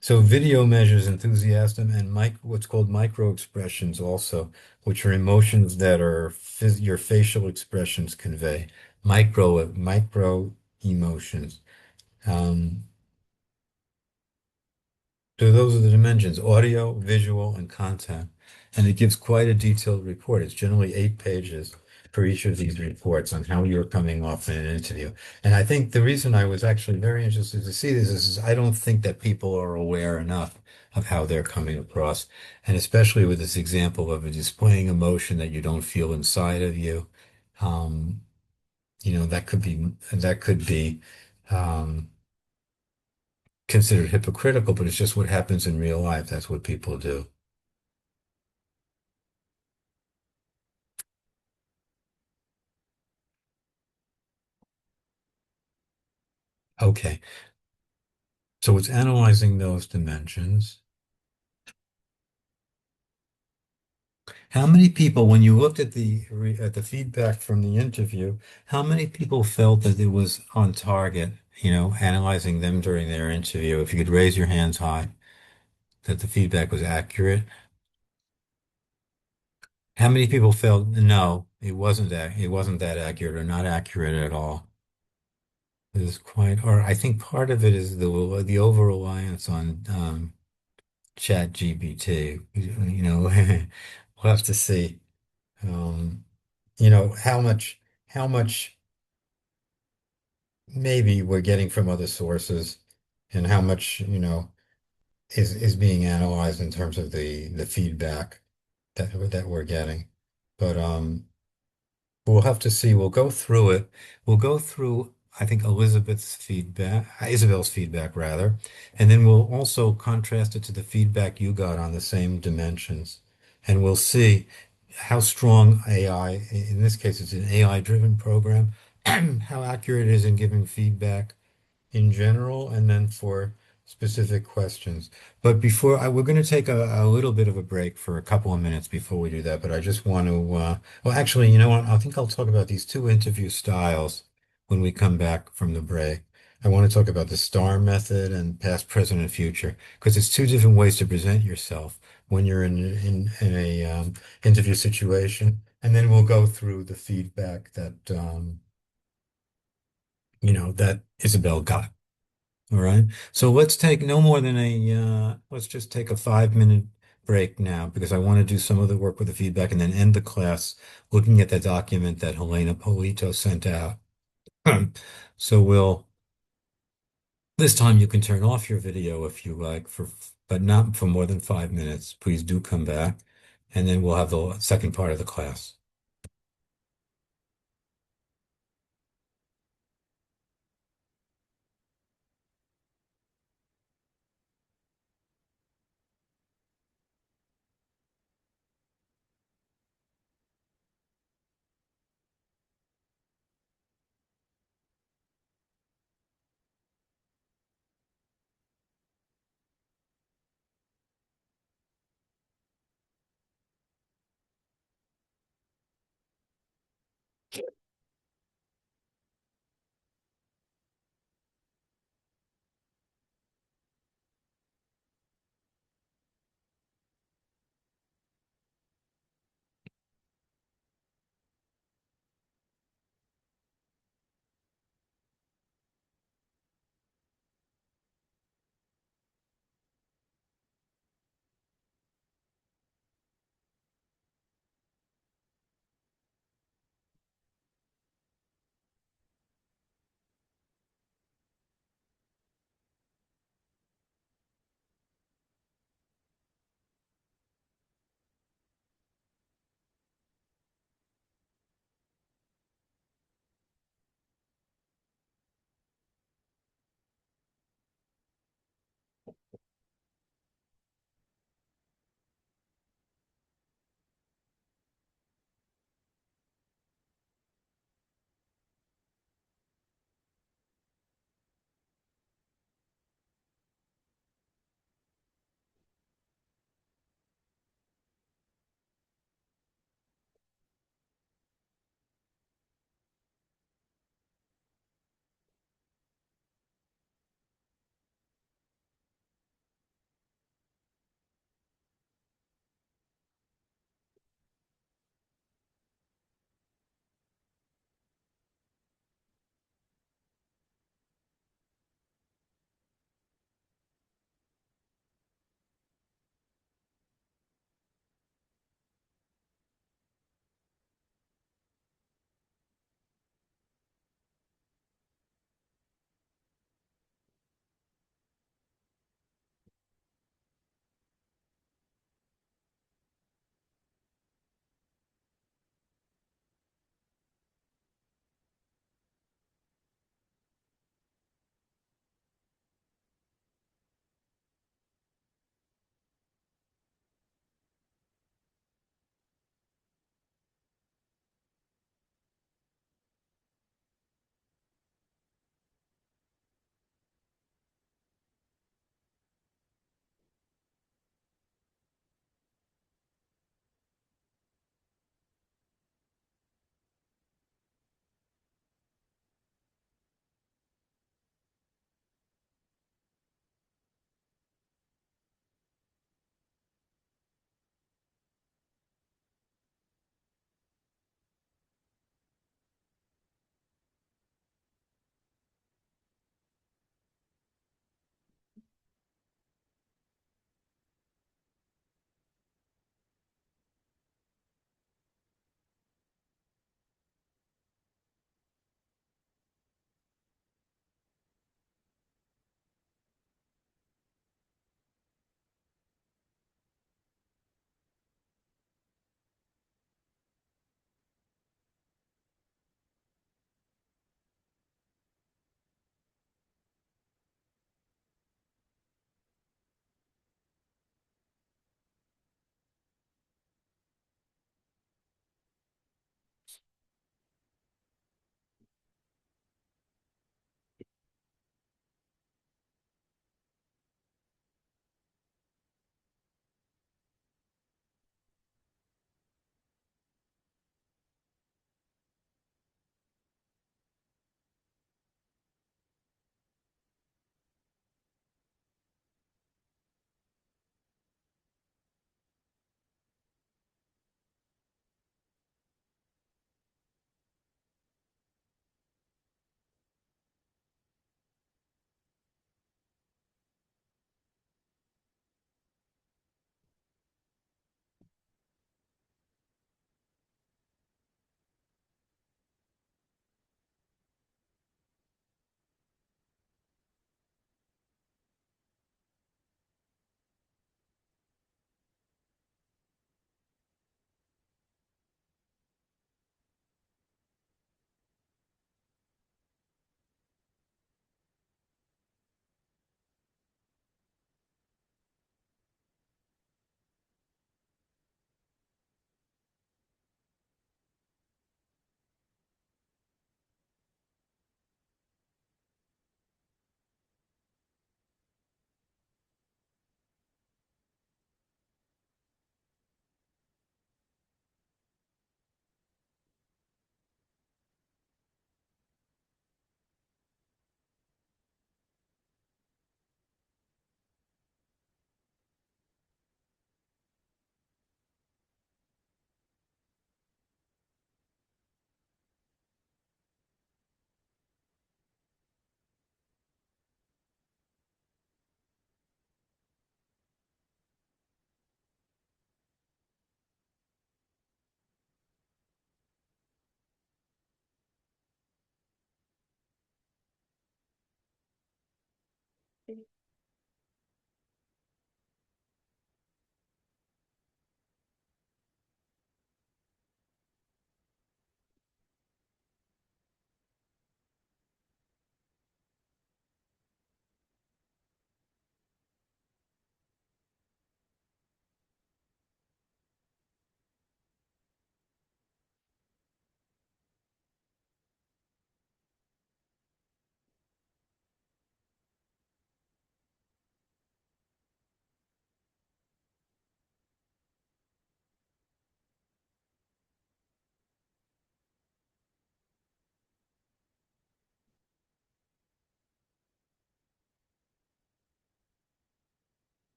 Speaker 1: So video measures enthusiasm and what's called micro expressions also, which are emotions that are your facial expressions convey. Micro emotions. Um, So those are the dimensions, audio, visual, and content. And it gives quite a detailed report. It's generally 8 pages for each of these reports on how you're coming off in an interview. And I think the reason I was actually very interested to see this is I don't think that people are aware enough of how they're coming across. And especially with this example of displaying emotion that you don't feel inside of you. Um, that could be um, considered hypocritical, but it's just what happens in real life. That's what people do. Okay, so it's analyzing those dimensions. How many people, when you looked at the feedback from the interview, how many people felt that it was on target, analyzing them during their interview? If you could raise your hands high, that the feedback was accurate. How many people felt no, it wasn't that accurate or not accurate at all? It was or I think part of it is the over reliance on Chat GPT. We'll have to see. Um, how much maybe we're getting from other sources, and how much is being analyzed in terms of the feedback that we're getting. But we'll have to see. We'll go through it. We'll go through, I think, Isabel's feedback rather, and then we'll also contrast it to the feedback you got on the same dimensions. And we'll see how strong AI, in this case, it's an AI-driven program, how accurate it is in giving feedback in general and then for specific questions. But we're going to take a little bit of a break for a couple of minutes before we do that. But I just want to, well, actually, you know what? I think I'll talk about these two interview styles when we come back from the break. I want to talk about the STAR method and past, present, and future, because it's two different ways to present yourself when you're in a interview situation. And then we'll go through the feedback that Isabel got. All right. So let's take no more than let's just take a 5 minute break now because I want to do some of the work with the feedback and then end the class looking at the document that Helena Polito sent out. So this time you can turn off your video if you like but not for more than 5 minutes. Please do come back and then we'll have the second part of the class.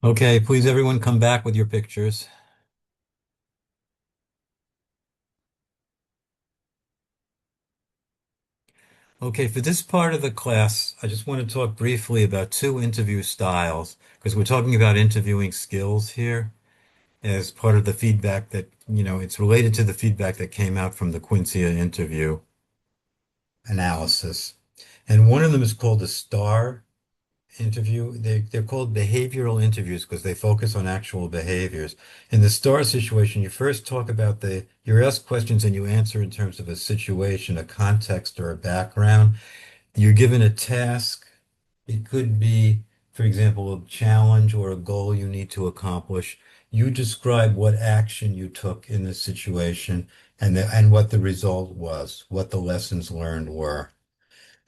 Speaker 1: Okay, please everyone come back with your pictures. Okay, for this part of the class, I just want to talk briefly about two interview styles because we're talking about interviewing skills here as part of the feedback that, it's related to the feedback that came out from the Quincy interview analysis. And one of them is called the STAR interview. They're called behavioral interviews because they focus on actual behaviors. In the STAR situation, you first talk about you're asked questions and you answer in terms of a situation, a context, or a background. You're given a task. It could be, for example, a challenge or a goal you need to accomplish. You describe what action you took in this situation and what the result was, what the lessons learned were.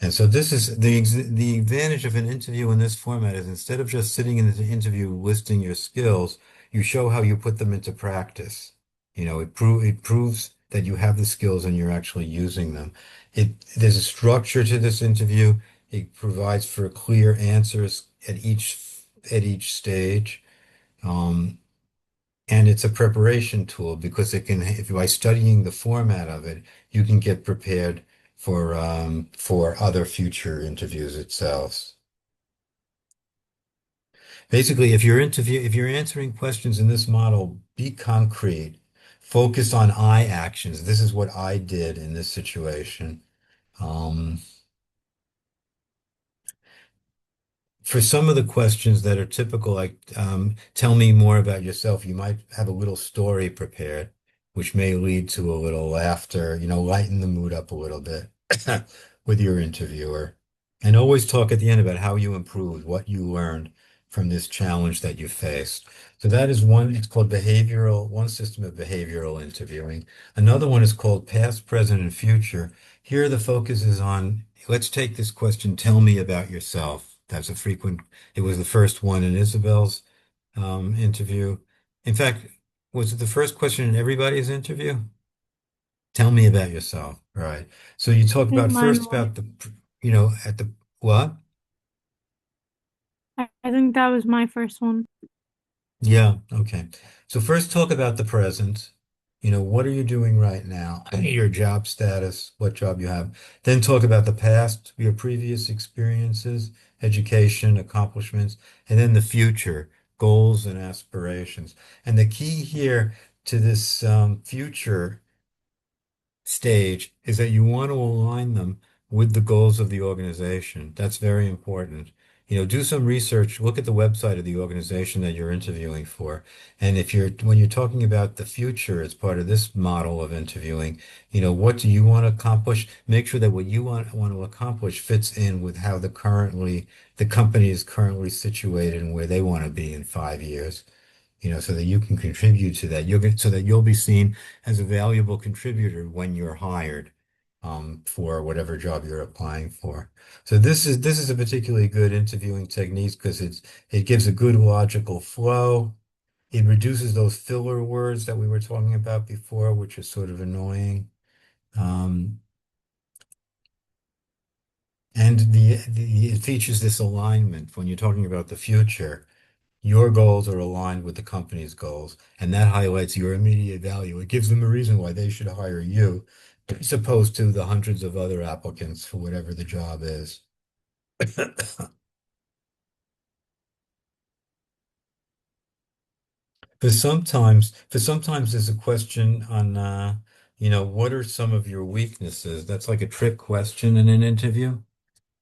Speaker 1: And so this is the advantage of an interview in this format is instead of just sitting in the interview listing your skills, you show how you put them into practice. It proves that you have the skills and you're actually using them. There's a structure to this interview. It provides for clear answers at each stage. Um, and it's a preparation tool because if by studying the format of it, you can get prepared for other future interviews itself. Basically, if you're answering questions in this model, be concrete. Focus on I actions. This is what I did in this situation. Um, for some of the questions that are typical, like tell me more about yourself, you might have a little story prepared, which may lead to a little laughter, lighten the mood up a little bit with your interviewer. And always talk at the end about how you improved, what you learned from this challenge that you faced. So that is one system of behavioral interviewing. Another one is called past, present, and future. Here, the focus is on, let's take this question, tell me about yourself. It was the first one in Isabel's interview. In fact, was it the first question in everybody's interview? Tell me about yourself. Right. So you talk
Speaker 2: I think
Speaker 1: about
Speaker 2: mine
Speaker 1: first
Speaker 2: was.
Speaker 1: about at the, what?
Speaker 2: I think that was my first one.
Speaker 1: Yeah, okay. So first talk about the present. What are you doing right now? Your job status, what job you have. Then talk about the past, your previous experiences, education, accomplishments, and then the future, goals and aspirations. And the key here to this future stage is that you want to align them with the goals of the organization. That's very important. Do some research, look at the website of the organization that you're interviewing for. And when you're talking about the future as part of this model of interviewing, what do you want to accomplish? Make sure that what you want to accomplish fits in with how the company is currently situated and where they want to be in 5 years, so that you can contribute to that. So that you'll be seen as a valuable contributor when you're hired for whatever job you're applying for. So this is a particularly good interviewing technique because it gives a good logical flow. It reduces those filler words that we were talking about before, which is sort of annoying. Um, and it features this alignment when you're talking about the future. Your goals are aligned with the company's goals, and that highlights your immediate value. It gives them a reason why they should hire you, as opposed to the hundreds of other applicants for whatever the job is. For sometimes there's a question on, what are some of your weaknesses? That's like a trick question in an interview.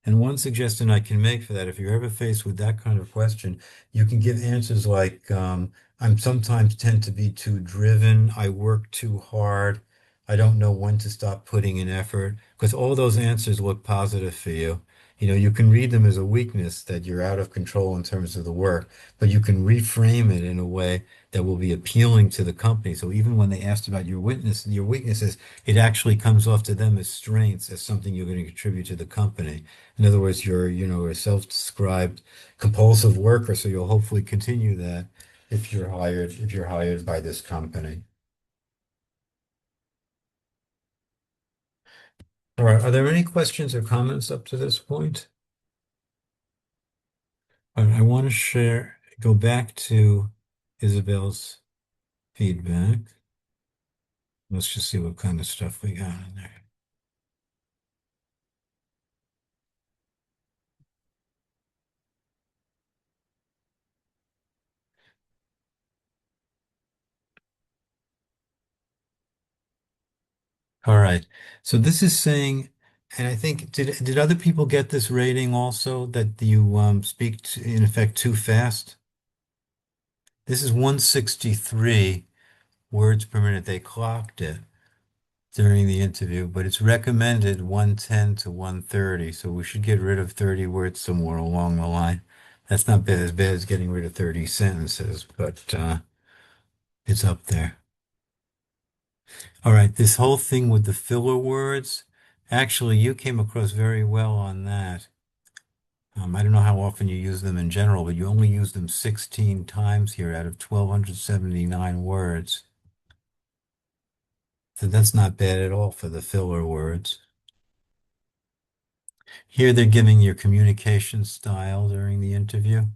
Speaker 1: And one suggestion I can make for that, if you're ever faced with that kind of question, you can give answers like, I'm sometimes tend to be too driven. I work too hard. I don't know when to stop putting in effort, because all those answers look positive for you. You can read them as a weakness that you're out of control in terms of the work, but you can reframe it in a way that will be appealing to the company. So even when they asked about your weaknesses, it actually comes off to them as strengths, as something you're going to contribute to the company. In other words, you're a self-described compulsive worker, so you'll hopefully continue that if you're hired by this company. All right. Are there any questions or comments up to this point? I want to go back to Isabel's feedback. Let's just see what kind of stuff we got in there. All right. So this is saying, and I think did other people get this rating also that you speak in effect too fast? This is 163 words per minute. They clocked it during the interview, but it's recommended 110 to 130. So we should get rid of 30 words somewhere along the line. That's not as bad as getting rid of 30 sentences, but it's up there. All right, this whole thing with the filler words, actually, you came across very well on that. I don't know how often you use them in general, but you only use them 16 times here out of 1,279 words. So that's not bad at all for the filler words. Here they're giving your communication style during the interview.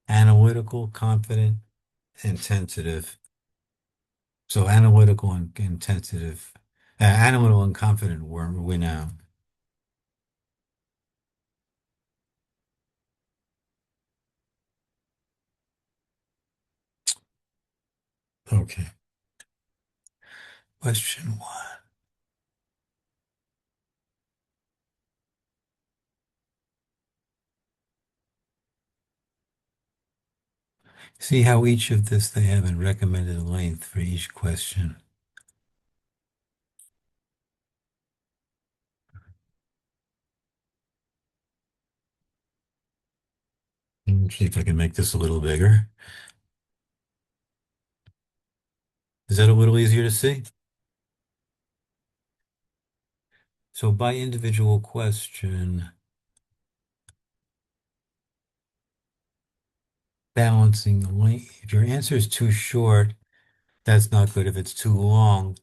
Speaker 1: Analytical, confident, and tentative. So analytical and tentative, analytical and confident were win out. Okay. Question one. See how each of this they have a recommended length for each question. See if I can make this a little bigger. Is that a little easier to see? So by individual question, balancing the length. If your answer is too short, that's not good. If it's too long,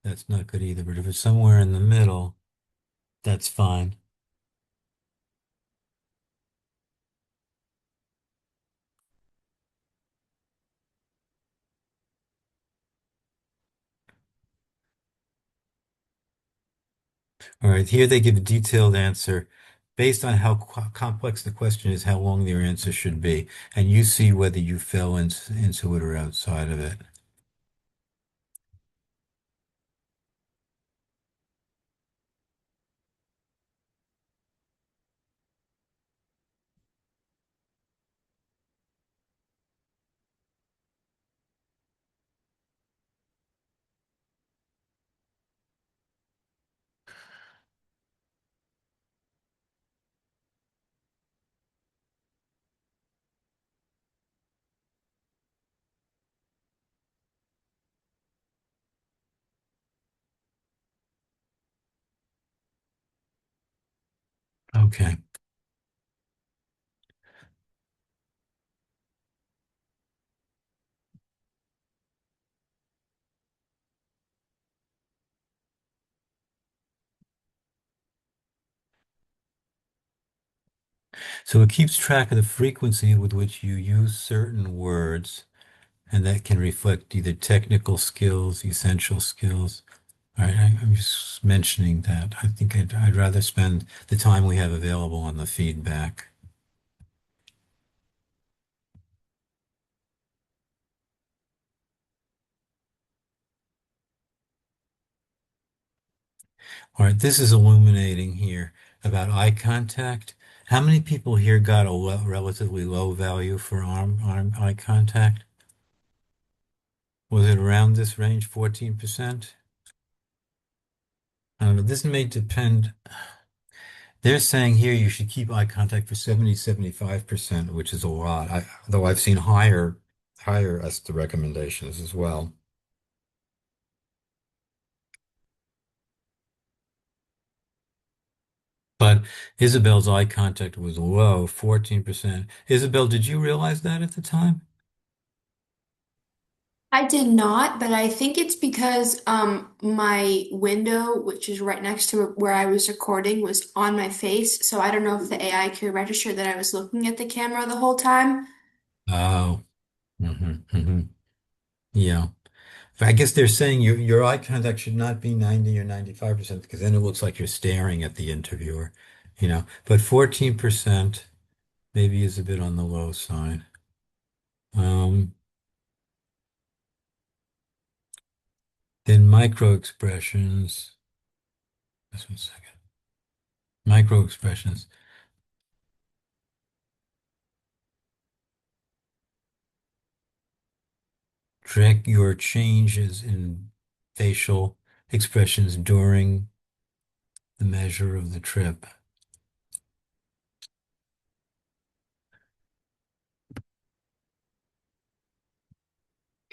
Speaker 1: that's not good either. But if it's somewhere in the middle, that's fine. All right, here they give a detailed answer based on how complex the question is, how long their answer should be, and you see whether you fell into it or outside of it. Okay. So it keeps track of the frequency with which you use certain words, and that can reflect either technical skills, essential skills. All right, I'm just mentioning that. I think I'd rather spend the time we have available on the feedback. All right, this is illuminating here about eye contact. How many people here got a relatively low value for arm eye contact? Was it around this range, 14%? I don't know. This may depend. They're saying here you should keep eye contact for 75%, which is a lot. Though I've seen higher as the recommendations as well. But Isabel's eye contact was low, 14%. Isabel, did you realize that at the time?
Speaker 5: I did not, but I think it's because my window, which is right next to where I was recording, was on my face. So I don't know if the AI could register that I was looking at the camera the whole time.
Speaker 1: Oh, hmm. Yeah. I guess they're saying your eye contact should not be 90 or 95% because then it looks like you're staring at the interviewer, you know. But 14% maybe is a bit on the low side. Um, then micro expressions. Just one second. Micro expressions. Track your changes in facial expressions during the measure of the trip.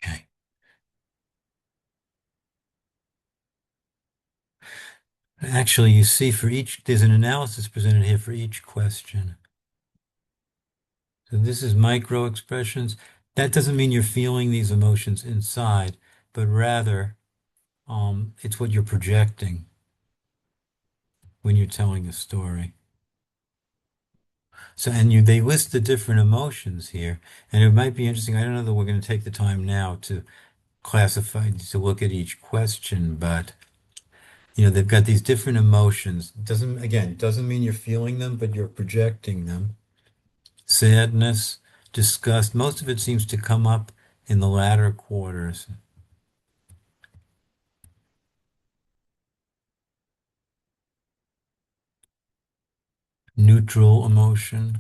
Speaker 1: Okay. Actually, you see there's an analysis presented here for each question. So this is micro expressions. That doesn't mean you're feeling these emotions inside, but rather it's what you're projecting when you're telling a story. So, and they list the different emotions here, and it might be interesting. I don't know that we're going to take the time now to to look at each question, but they've got these different emotions. Doesn't mean you're feeling them, but you're projecting them. Sadness, disgust, most of it seems to come up in the latter quarters. Neutral emotion.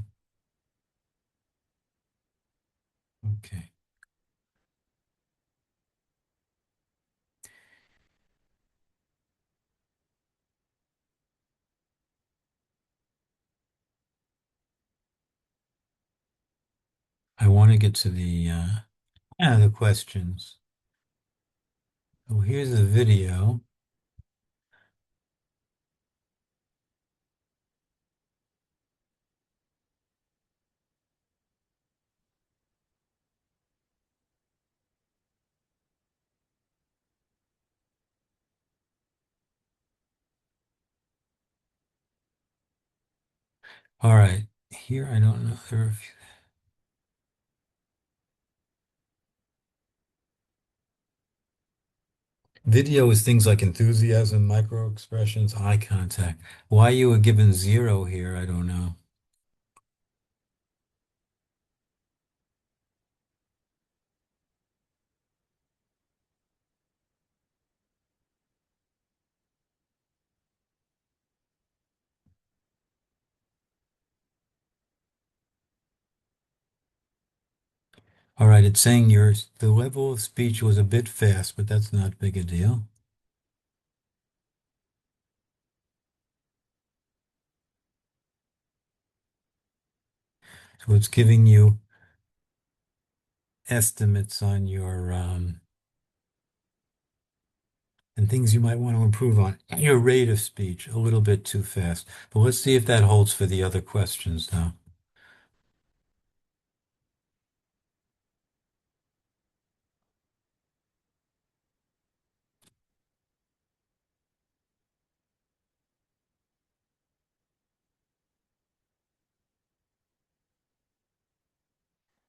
Speaker 1: Okay. I want to get to the questions. Oh, here's the video. All right. Here, I don't know. There are a few. Video is things like enthusiasm, micro expressions, eye contact. Why you were given zero here, I don't know. All right, it's saying the level of speech was a bit fast, but that's not big a deal. So it's giving you estimates on your and things you might want to improve on. Your rate of speech, a little bit too fast. But let's see if that holds for the other questions now.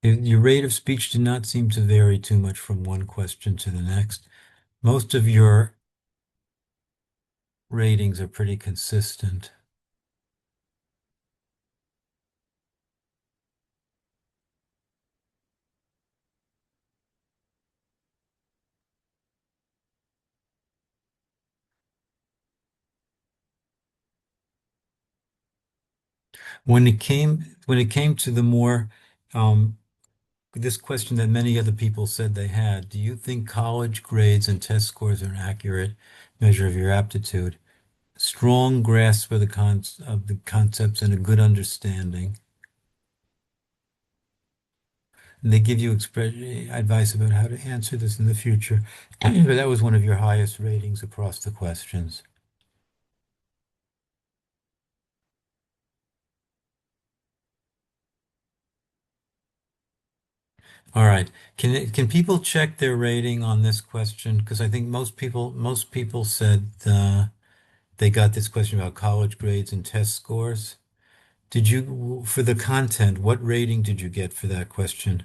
Speaker 1: Your rate of speech did not seem to vary too much from one question to the next. Most of your ratings are pretty consistent. When it came to the more this question that many other people said they had, do you think college grades and test scores are an accurate measure of your aptitude? Strong grasp of the concepts and a good understanding. And they give you advice about how to answer this in the future. But that was one of your highest ratings across the questions. All right. Can people check their rating on this question? Because I think most people said they got this question about college grades and test scores. Did you, for the content, what rating did you get for that question?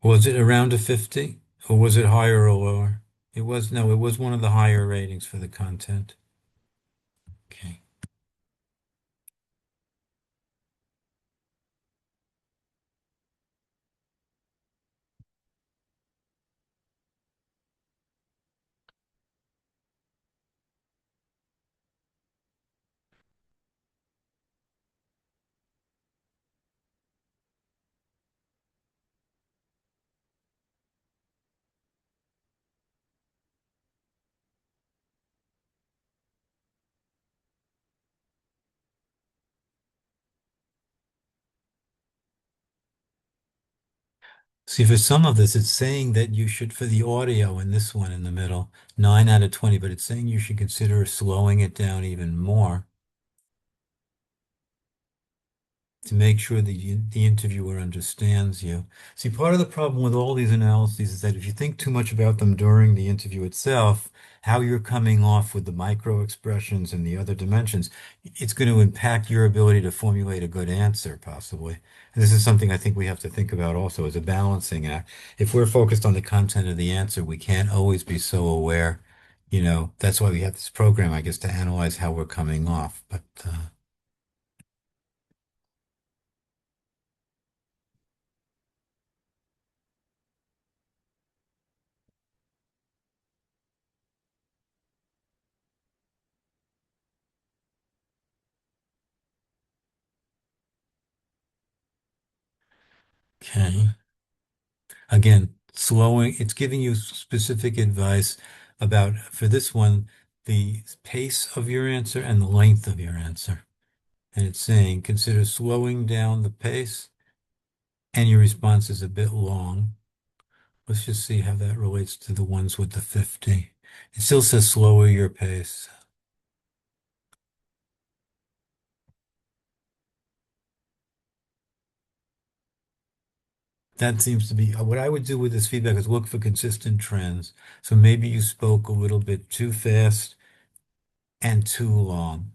Speaker 1: Was it around a 50? Or was it higher or lower? No, it was one of the higher ratings for the content. Okay. See, for some of this, it's saying that you should, for the audio in this one in the middle, 9 out of 20, but it's saying you should consider slowing it down even more to make sure the interviewer understands you. See, part of the problem with all these analyses is that if you think too much about them during the interview itself, how you're coming off with the micro expressions and the other dimensions, it's going to impact your ability to formulate a good answer, possibly. And this is something I think we have to think about also as a balancing act. If we're focused on the content of the answer, we can't always be so aware. That's why we have this program, I guess, to analyze how we're coming off. But okay. Again, it's giving you specific advice about, for this one, the pace of your answer and the length of your answer. And it's saying, consider slowing down the pace and your response is a bit long. Let's just see how that relates to the ones with the 50. It still says slower your pace. That seems to be what I would do with this feedback is look for consistent trends. So maybe you spoke a little bit too fast and too long.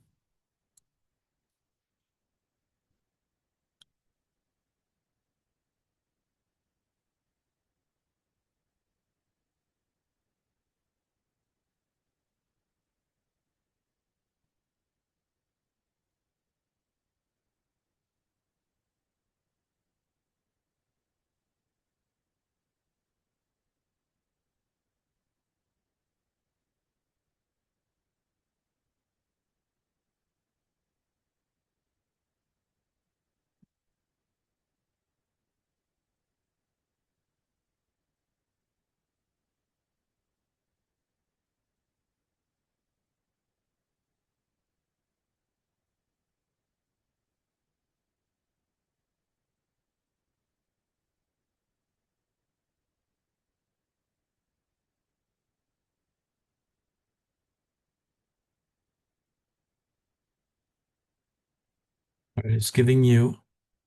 Speaker 1: All right, it's giving you,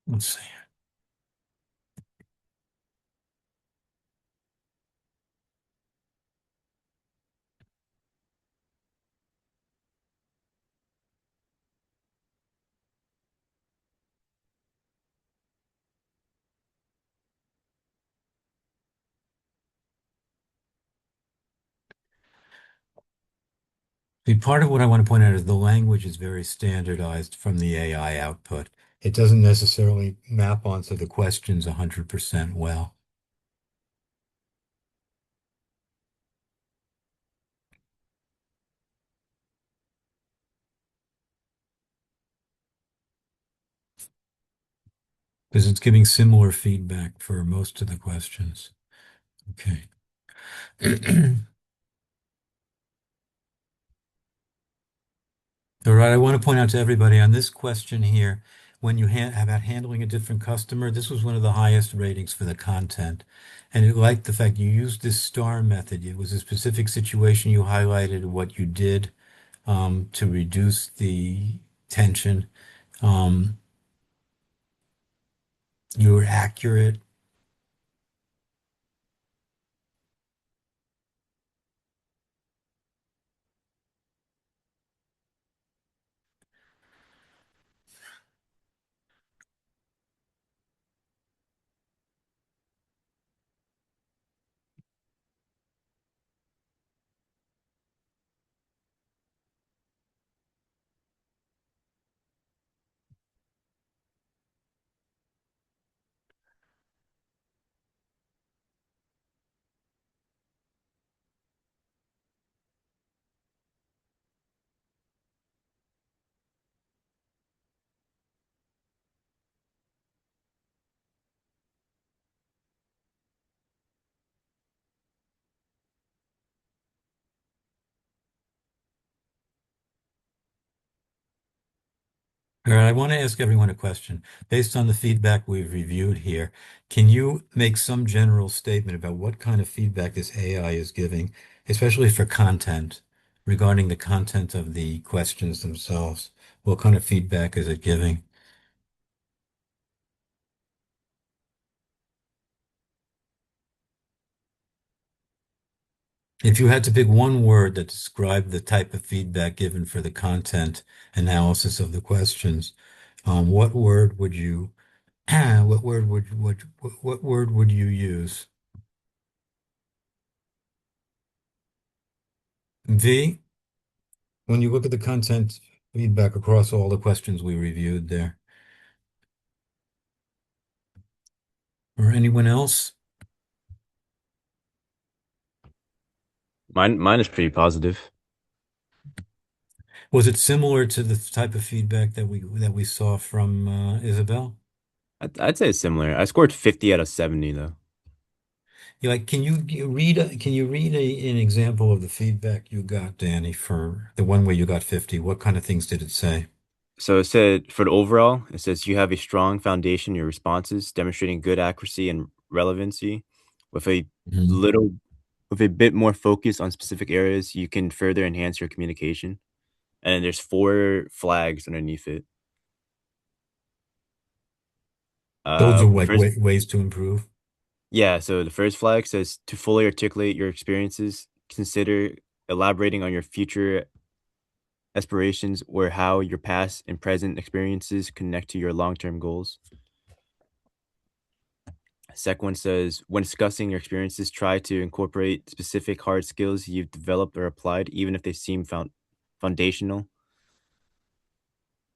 Speaker 1: let's see. See, part of what I want to point out is the language is very standardized from the AI output. It doesn't necessarily map onto the questions 100% well. Because it's giving similar feedback for most of the questions. Okay. All right, I want to point out to everybody on this question here, when you about handling a different customer, this was one of the highest ratings for the content. And it liked the fact you used this star method. It was a specific situation you highlighted what you did to reduce the tension. Um, you were accurate. All right, I want to ask everyone a question. Based on the feedback we've reviewed here, can you make some general statement about what kind of feedback this AI is giving, especially for content, regarding the content of the questions themselves? What kind of feedback is it giving? If you had to pick one word that described the type of feedback given for the content analysis of the questions, what word would you, what word would you use? V? When you look at the content feedback across all the questions we reviewed there, or anyone else,
Speaker 8: Mine is pretty positive.
Speaker 1: was it similar to the type of feedback that we saw from Isabel?
Speaker 8: I'd say it's similar. I scored 50 out of 70 though.
Speaker 1: Like, can you read an example of the feedback you got, Danny, for the one where you got 50? What kind of things did it say?
Speaker 8: So it said for the overall, it says you have a strong foundation in your responses, demonstrating good accuracy and relevancy. With a
Speaker 1: Mhm.
Speaker 8: little, with a bit more focus on specific areas, you can further enhance your communication. And then there's four flags underneath it.
Speaker 1: Those are
Speaker 8: The
Speaker 1: like
Speaker 8: first,
Speaker 1: ways to improve.
Speaker 8: yeah. So the first flag says to fully articulate your experiences, consider elaborating on your future aspirations or how your past and present experiences connect to your long-term goals. Second one says, when discussing your experiences, try to incorporate specific hard skills you've developed or applied, even if they seem foundational.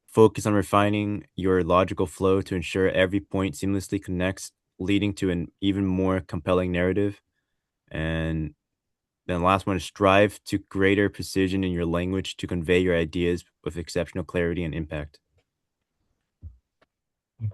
Speaker 8: Focus on refining your logical flow to ensure every point seamlessly connects, leading to an even more compelling narrative. And then the last one is strive to greater precision in your language to convey your ideas with exceptional clarity and impact.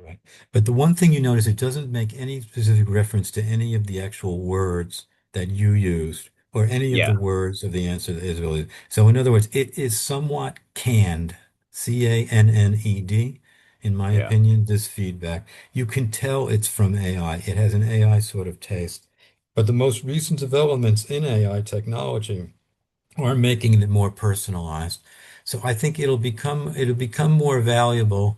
Speaker 1: Right. But the one thing you notice, it doesn't make any specific reference to any of the actual words that you used or any of the
Speaker 8: Yeah,
Speaker 1: words of the answer that Isabel used. So in other words, it is somewhat canned, canned, in my
Speaker 8: yeah.
Speaker 1: opinion, this feedback. You can tell it's from AI. It has an AI sort of taste. But the most recent developments in AI technology are making it more personalized. So I think it'll become more valuable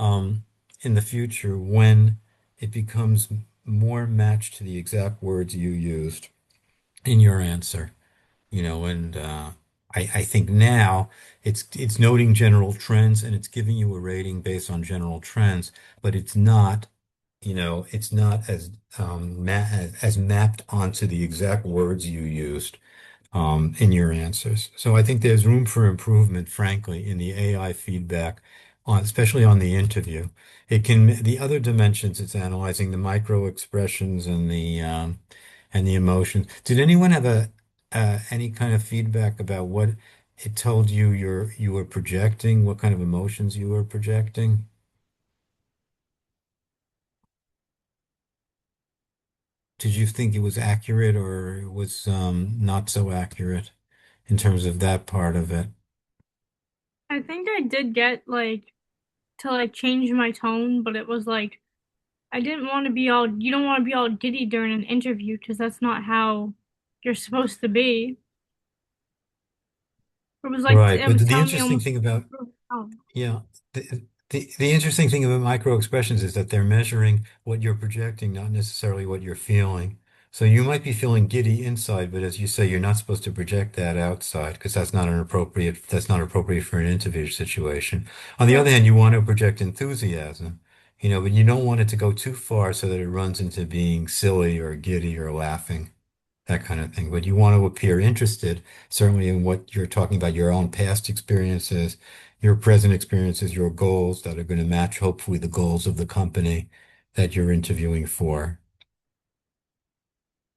Speaker 1: in the future when it becomes more matched to the exact words you used in your answer. And I think now it's noting general trends and it's giving you a rating based on general trends, but it's not as as mapped onto the exact words you used in your answers. So I think there's room for improvement, frankly, in the AI feedback on, especially on the interview. The other dimensions it's analyzing, the micro expressions and the emotions. Did anyone have any kind of feedback about what it told you you were projecting, what kind of emotions you were projecting? Did you think it was accurate or it was not so accurate in terms of that part of it?
Speaker 2: I think I did get like to like change my tone, but it was like I didn't want to be all, you don't want to be all giddy during an interview because that's not how you're supposed to be.
Speaker 1: Right,
Speaker 2: It
Speaker 1: but
Speaker 2: was
Speaker 1: the
Speaker 2: telling me
Speaker 1: interesting
Speaker 2: almost,
Speaker 1: thing about
Speaker 2: oh,
Speaker 1: yeah, the interesting thing about micro expressions is that they're measuring what you're projecting, not necessarily what you're feeling. So you might be feeling giddy inside, but as you say, you're not supposed to project that outside because that's not appropriate for an interview situation. On the
Speaker 2: yeah.
Speaker 1: other hand, you want to project enthusiasm, but you don't want it to go too far so that it runs into being silly or giddy or laughing, that kind of thing. But you want to appear interested, certainly in what you're talking about, your own past experiences, your present experiences, your goals that are going to match, hopefully, the goals of the company that you're interviewing for.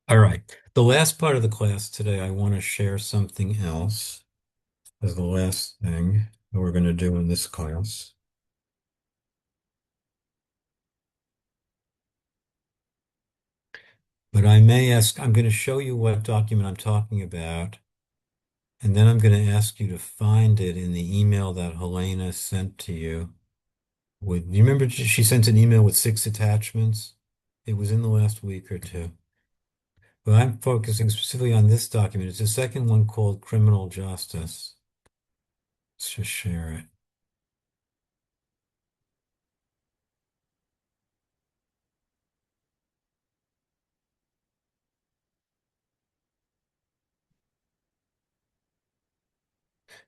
Speaker 1: All right. The last part of the class today, I want to share something else as the last thing that we're going to do in this class. But I'm going to show you what document I'm talking about. And then I'm going to ask you to find it in the email that Helena sent to you. Do you remember she sent an email with 6 attachments? It was in the last week or two. But I'm focusing specifically on this document. It's the second one called Criminal Justice. Let's just share it.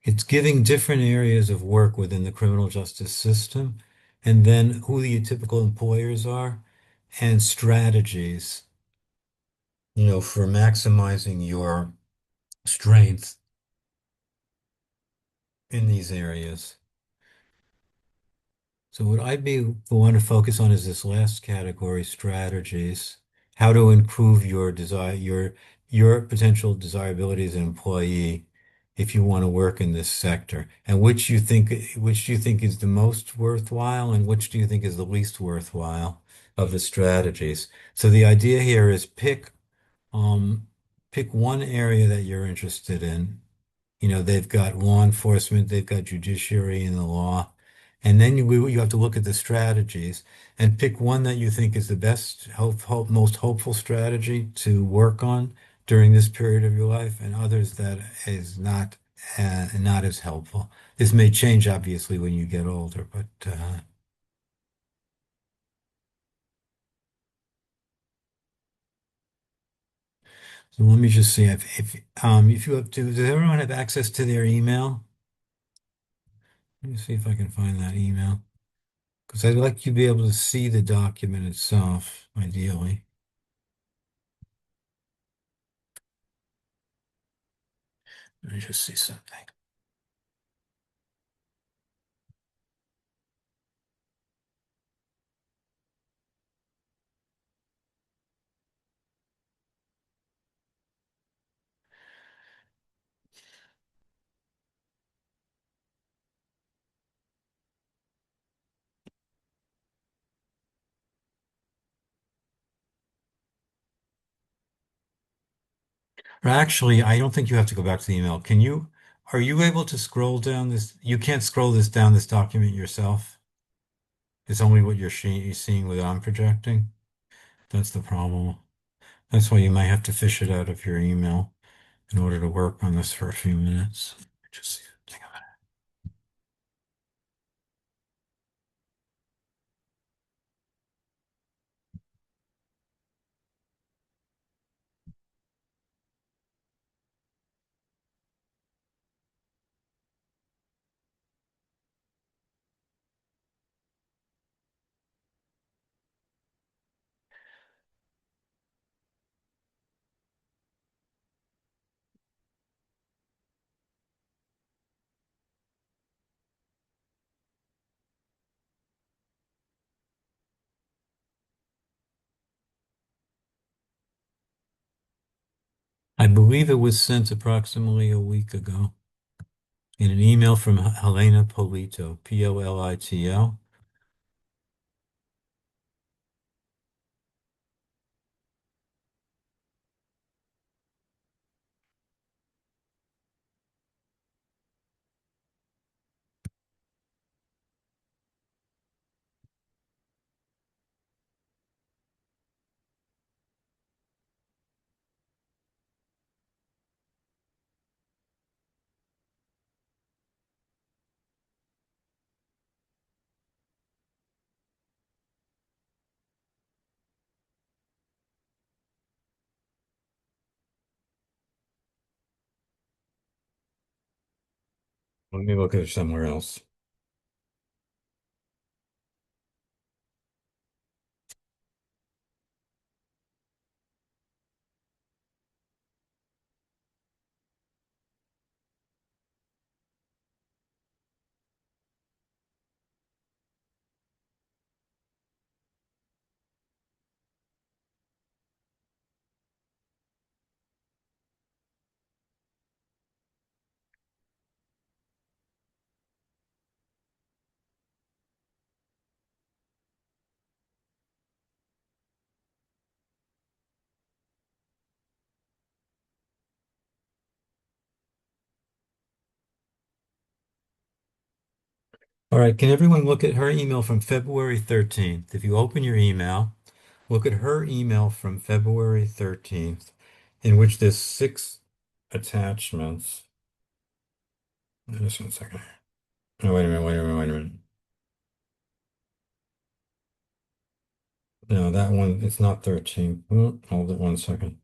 Speaker 1: It's giving different areas of work within the criminal justice system, and then who the typical employers are, and strategies, for maximizing your strength in these areas. So what I'd be want to focus on is this last category, strategies, how to improve your your potential desirability as an employee if you want to work in this sector, and which do you think is the most worthwhile and which do you think is the least worthwhile of the strategies. So the idea here is um pick one area that you're interested in. They've got law enforcement, they've got judiciary and the law. And then you have to look at the strategies and pick one that you think is the best, most hopeful strategy to work on during this period of your life, and others that is not as helpful. This may change, obviously, when you get older, but so let me just see if you have to. Does everyone have access to their email? Let me see if I can find that email. Because I'd like you to be able to see the document itself, ideally. Let me just see something. Or actually, I don't think you have to go back to the email. Are you able to scroll down this? You can't scroll this document yourself. It's only what you're seeing what I'm projecting. That's the problem. That's why you might have to fish it out of your email in order to work on this for a few minutes. Just think of it. I believe it was sent approximately a week ago in an email from Helena Polito, Polito. Let me look at it somewhere else. All right, can everyone look at her email from February 13th? If you open your email, look at her email from February 13th, in which there's 6 attachments. Just 1 second. Oh, wait a minute, wait a minute, wait a minute. No, that one, it's not 13. Oh, hold it 1 second.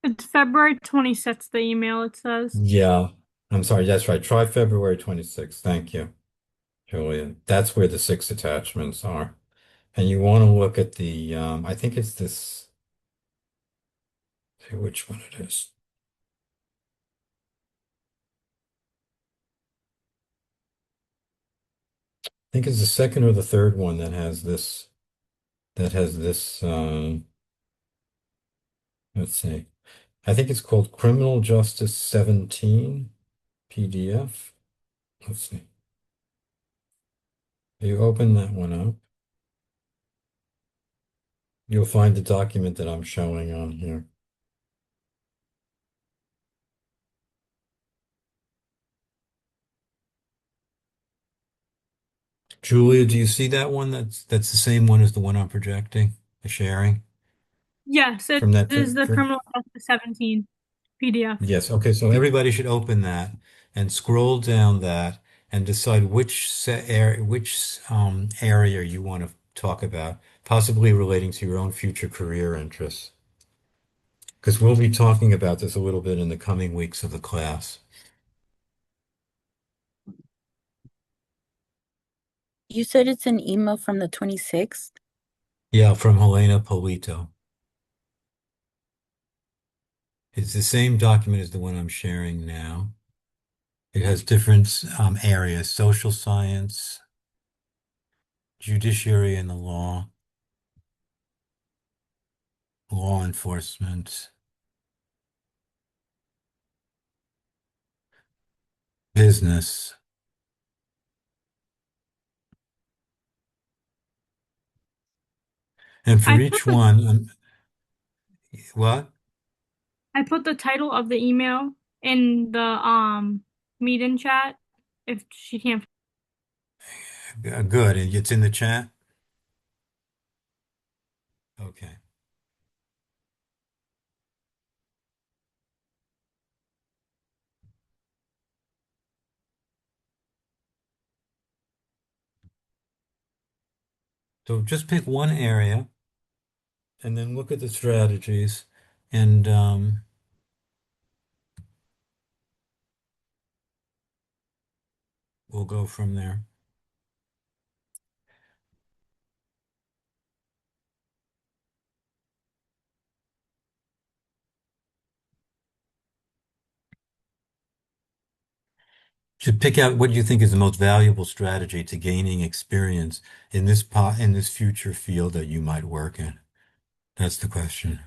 Speaker 2: It's February 26th, the email it says.
Speaker 1: Yeah, I'm sorry, that's right. Try February 26th. Thank you, Julia. That's where the 6 attachments are. And you want to look at the, I think it's this, see which one it is. I think it's the second or the third one that has this, let's see. I think it's called Criminal Justice 17 PDF. Let's see. You open that one up, you'll find the document that I'm showing on here. Julia, do you see that one? That's the same one as the one I'm projecting, the sharing
Speaker 2: Yes, it
Speaker 1: from that.
Speaker 2: is the Criminal Justice 17 PDF.
Speaker 1: Yes. Okay. So everybody should open that and scroll down that and decide which area you want to talk about, possibly relating to your own future career interests. Because we'll be talking about this a little bit in the coming weeks of the class.
Speaker 4: You said it's an email from the 26th?
Speaker 1: Yeah, from Helena Polito. It's the same document as the one I'm sharing now. It has different areas: social science, judiciary and the law enforcement, business. And for
Speaker 2: I put
Speaker 1: each
Speaker 2: the
Speaker 1: one, what?
Speaker 2: I put the title of the email in the meet-in chat if she can't.
Speaker 1: Good. And it's in the chat? Okay. So just pick one area and then look at the strategies and we'll go from there. Should pick out what you think is the most valuable strategy to gaining experience in in this future field that you might work in. That's the question.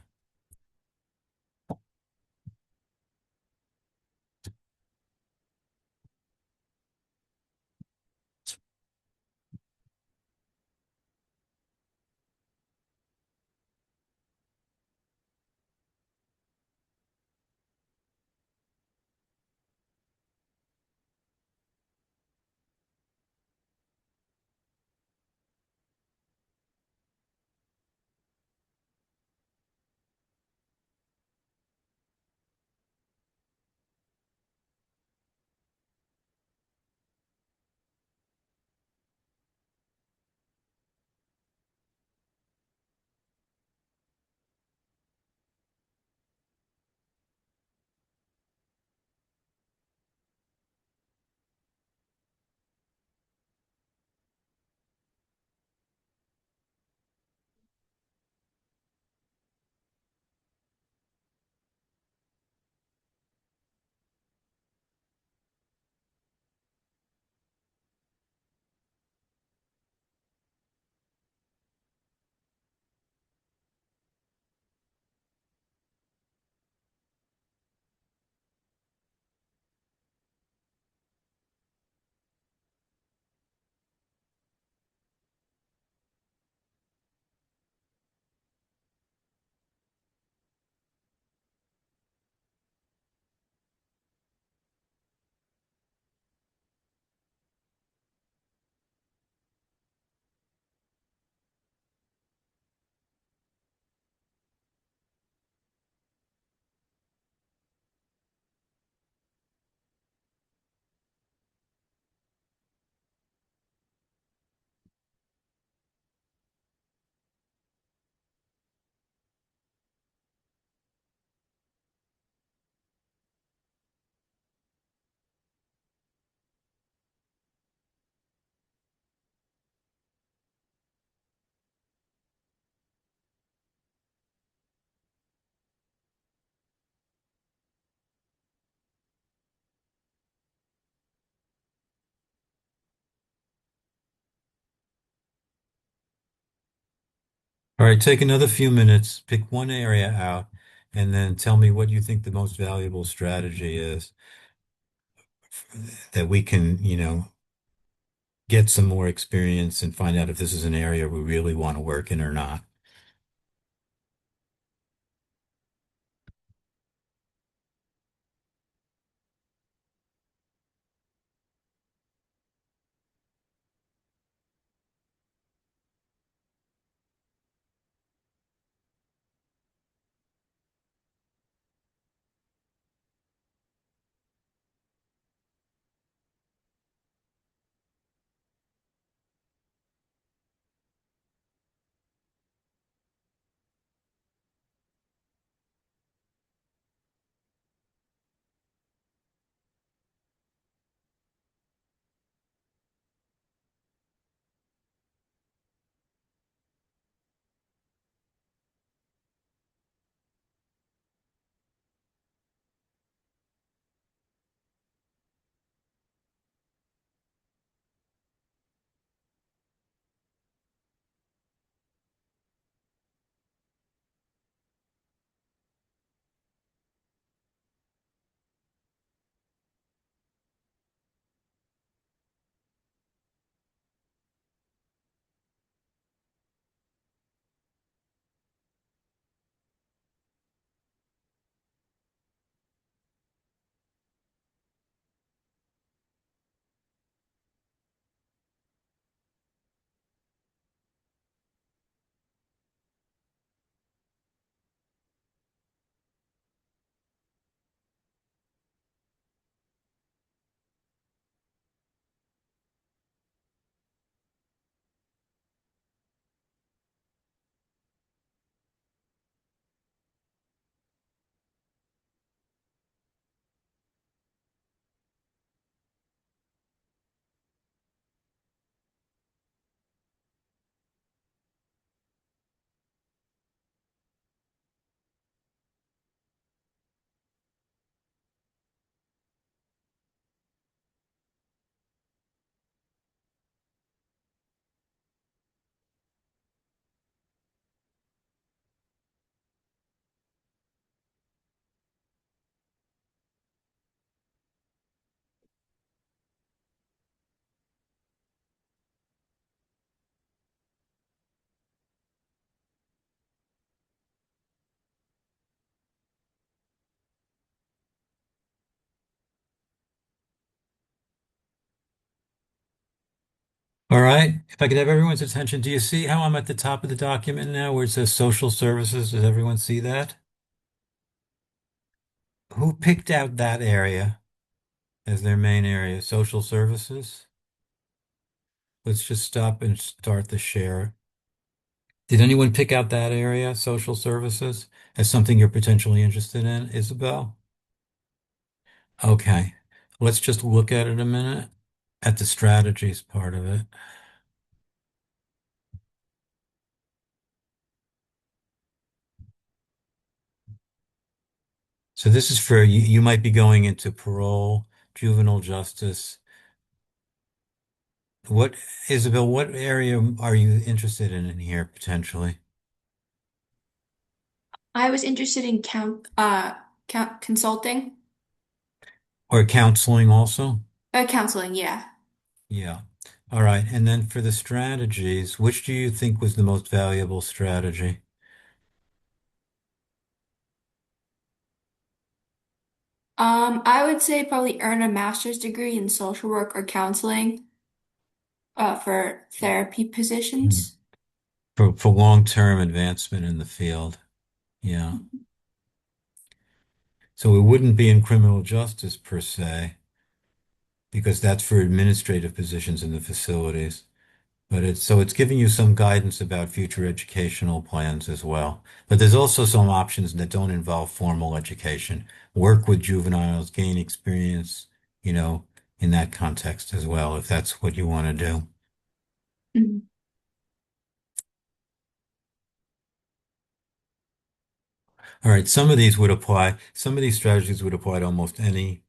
Speaker 1: All right, take another few minutes, pick one area out, and then tell me what you think the most valuable strategy is that we can, get some more experience and find out if this is an area we really want to work in or not. All right. If I could have everyone's attention, do you see how I'm at the top of the document now where it says social services? Does everyone see that? Who picked out that area as their main area? Social services? Let's just stop and start the share. Did anyone pick out that area, social services, as something you're potentially interested in, Isabel? Okay. Let's just look at it a minute, at the strategies part of it. So this is for you, you might be going into parole, juvenile justice. What, Isabel, what area are you interested in here potentially?
Speaker 5: I was interested in consulting,
Speaker 1: Or counseling also?
Speaker 5: counseling, yeah.
Speaker 1: Yeah. All right. And then for the strategies, which do you think was the most valuable strategy?
Speaker 5: I would say probably earn a master's degree in social work or counseling, for therapy
Speaker 1: Mm.
Speaker 5: positions.
Speaker 1: For long-term advancement in the field. Yeah. So it wouldn't be in criminal justice per se, because that's for administrative positions in the facilities. But it's giving you some guidance about future educational plans as well. But there's also some options that don't involve formal education. Work with juveniles, gain experience, you know, in that context as well, if that's what you want to do.
Speaker 5: Mhm.
Speaker 1: All right, some of these would apply, some of these strategies would apply to almost any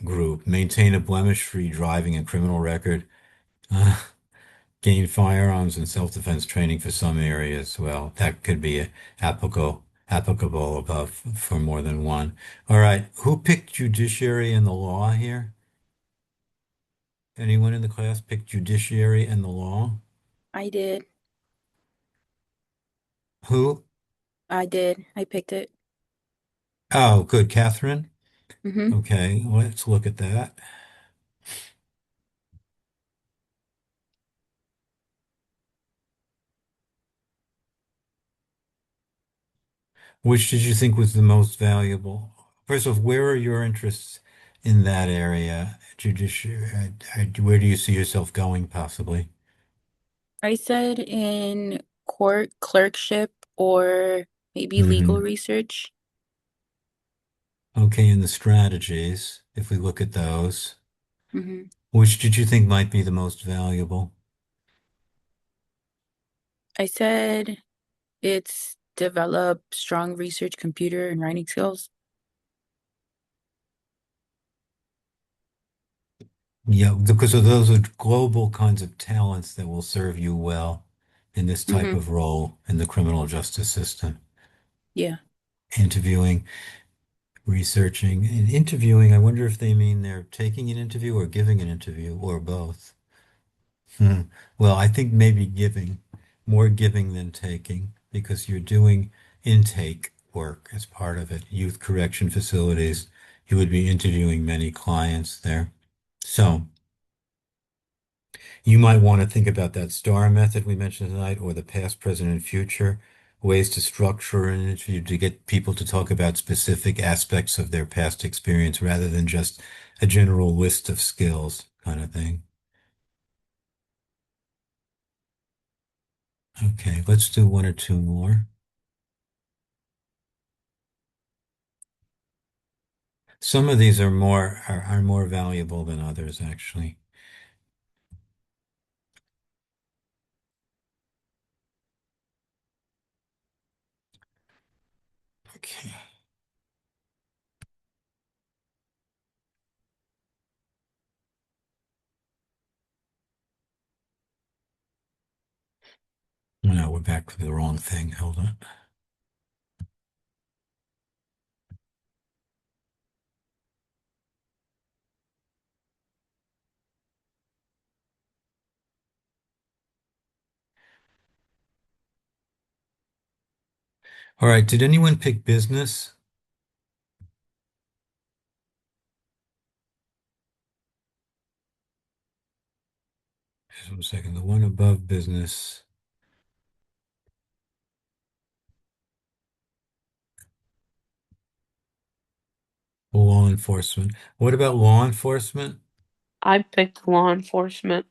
Speaker 1: group. Maintain a blemish-free driving and criminal record. Uh, gain firearms and self-defense training for some areas. Well, that could be applicable above for more than one. All right. Who picked judiciary and the law here? Anyone in the class picked judiciary and the law?
Speaker 4: I did.
Speaker 1: Who?
Speaker 4: I did. I picked it.
Speaker 1: Oh, good. Catherine.
Speaker 4: Mm-hmm.
Speaker 1: Okay. Let's look at that. Which did you think was the most valuable? First of all, where are your interests in that area? Judiciary, where do you see yourself going possibly?
Speaker 4: I said in court clerkship or maybe legal
Speaker 1: Hmm.
Speaker 4: research.
Speaker 1: Okay, and the strategies, if we look at those,
Speaker 4: Mm-hmm.
Speaker 1: which did you think might be the most valuable?
Speaker 4: I said it's develop strong research computer and writing skills.
Speaker 1: Yeah, because of those are global kinds of talents that will serve you well in this type
Speaker 4: Mm-hmm.
Speaker 1: of role in the criminal justice system.
Speaker 4: Yeah.
Speaker 1: Interviewing, researching, and interviewing, I wonder if they mean they're taking an interview or giving an interview or both. Hmm. Well, I think maybe giving, more giving than taking, because you're doing intake work as part of it. Youth correction facilities, you would be interviewing many clients there. So you might want to think about that STAR method we mentioned tonight, or the past, present, and future ways to structure an interview to get people to talk about specific aspects of their past experience rather than just a general list of skills kind of thing. Okay, let's do one or two more. Some of these are more valuable than others, actually. Okay. No, we're back to the wrong thing. Hold on. All right. Did anyone pick business? 1 second. The one above business. Law enforcement. What about law enforcement?
Speaker 6: I picked law enforcement.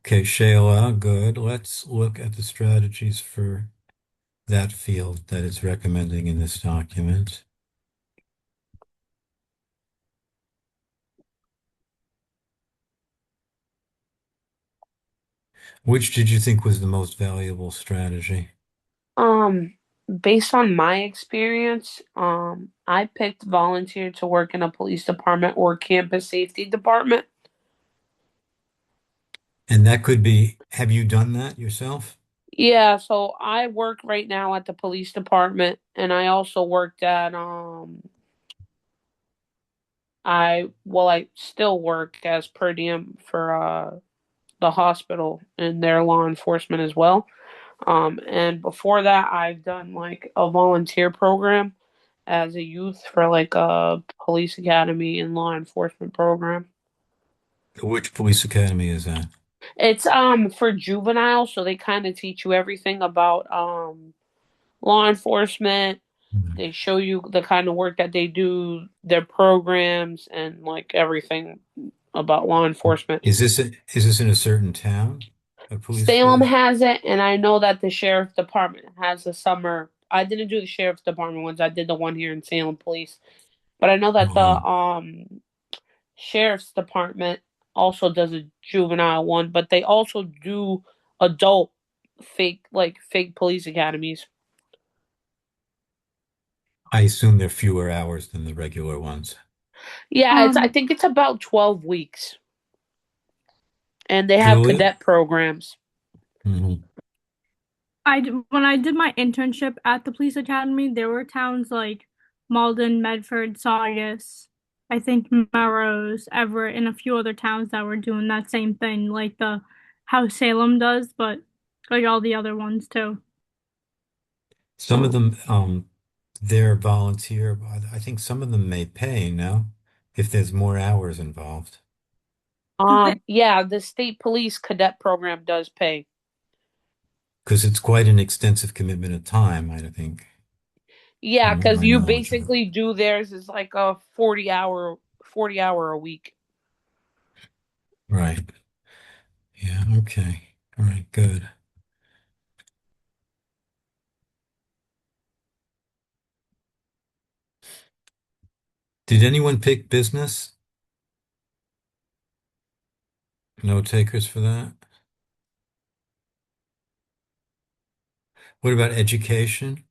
Speaker 1: Okay, Shayla, good. Let's look at the strategies for that field that it's recommending in this document. Which did you think was the most valuable strategy?
Speaker 6: Um, Based on my experience, I picked volunteer to work in a police department or campus safety department.
Speaker 1: And that could be, have you done that yourself?
Speaker 6: Yeah, so I work right now at the police department, and I also worked at I still work as per diem for the hospital and their law enforcement as well. And before that, I've done like a volunteer program as a youth for like a police academy and law enforcement program.
Speaker 1: Which police academy is that?
Speaker 6: It's for juvenile, so they kind of teach you everything about law enforcement.
Speaker 1: Mhm.
Speaker 6: They show you the kind of work that they do, their programs, and like everything about law enforcement.
Speaker 1: Is this in a certain town? A police
Speaker 6: Salem
Speaker 1: force?
Speaker 6: has it, and I know that the sheriff department has a summer. I didn't do the sheriff's department ones. I did the one here in Salem Police, but I know that the
Speaker 1: Oh,
Speaker 6: sheriff's department also does a juvenile one, but they also do adult fake police academies.
Speaker 1: I assume they're fewer hours than the regular ones.
Speaker 6: Yeah, I
Speaker 2: Um,
Speaker 6: think it's about 12 weeks, and they have
Speaker 1: Julia?
Speaker 6: cadet programs.
Speaker 1: Mhm.
Speaker 2: when I did my internship at the police academy, there were towns like Malden, Medford, Saugus, I think Melrose, Everett, and a few other towns that were doing that same thing, like the how Salem does, but like all the other ones too.
Speaker 1: Some of them, they're volunteer. But I think some of them may pay, no? If there's more hours involved.
Speaker 6: Yeah, the state police cadet program does pay.
Speaker 1: Because it's quite an extensive commitment of time, I think,
Speaker 6: Yeah,
Speaker 1: from
Speaker 6: because
Speaker 1: my
Speaker 6: you
Speaker 1: knowledge of it.
Speaker 6: basically do theirs is like a 40 hour a week.
Speaker 1: Right. Yeah, okay. All right, good. Did anyone pick business? No takers for that? What about education?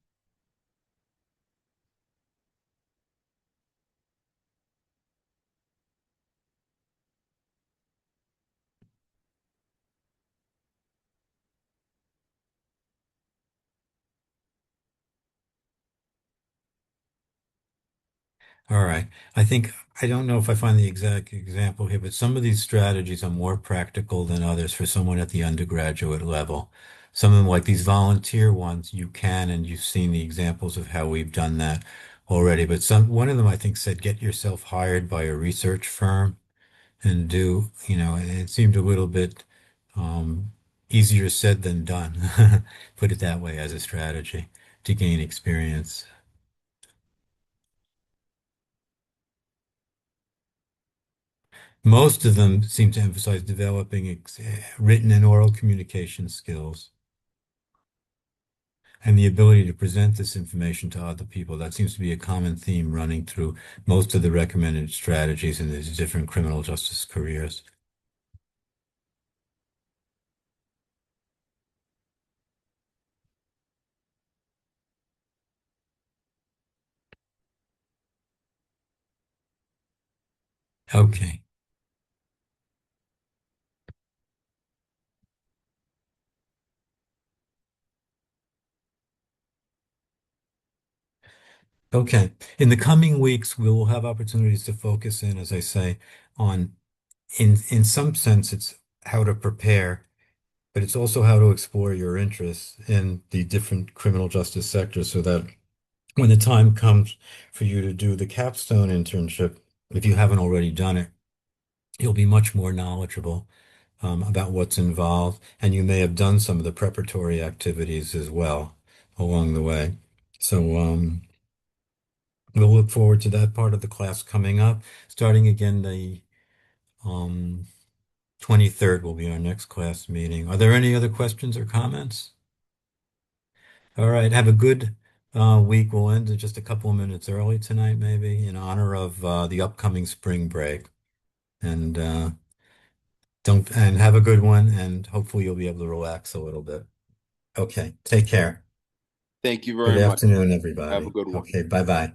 Speaker 1: All right. I don't know if I find the exact example here, but some of these strategies are more practical than others for someone at the undergraduate level. Some of them, like these volunteer ones, you can, and you've seen the examples of how we've done that already. But one of them, I think, said, get yourself hired by a research firm and it seemed a little bit um, easier said than done, put it that way, as a strategy to gain experience. Most of them seem to emphasize developing written and oral communication skills and the ability to present this information to other people. That seems to be a common theme running through most of the recommended strategies in these different criminal justice careers. Okay. Okay. In the coming weeks, we will have opportunities to focus in, as I say, on in some sense, it's how to prepare, but it's also how to explore your interests in the different criminal justice sectors so that when the time comes for you to do the capstone internship, if you haven't already done it, you'll be much more knowledgeable about what's involved, and you may have done some of the preparatory activities as well along the way. So we'll look forward to that part of the class coming up. Starting again the um, 23rd will be our next class meeting. Are there any other questions or comments? All right, have a good week. We'll end it just a couple of minutes early tonight, maybe, in honor of the upcoming spring break. And don't and have a good one, and hopefully you'll be able to relax a little bit. Okay, take care.
Speaker 3: Thank you
Speaker 1: Good
Speaker 3: very much.
Speaker 1: afternoon,
Speaker 3: Have a
Speaker 1: everybody.
Speaker 3: good one.
Speaker 1: Okay, bye-bye.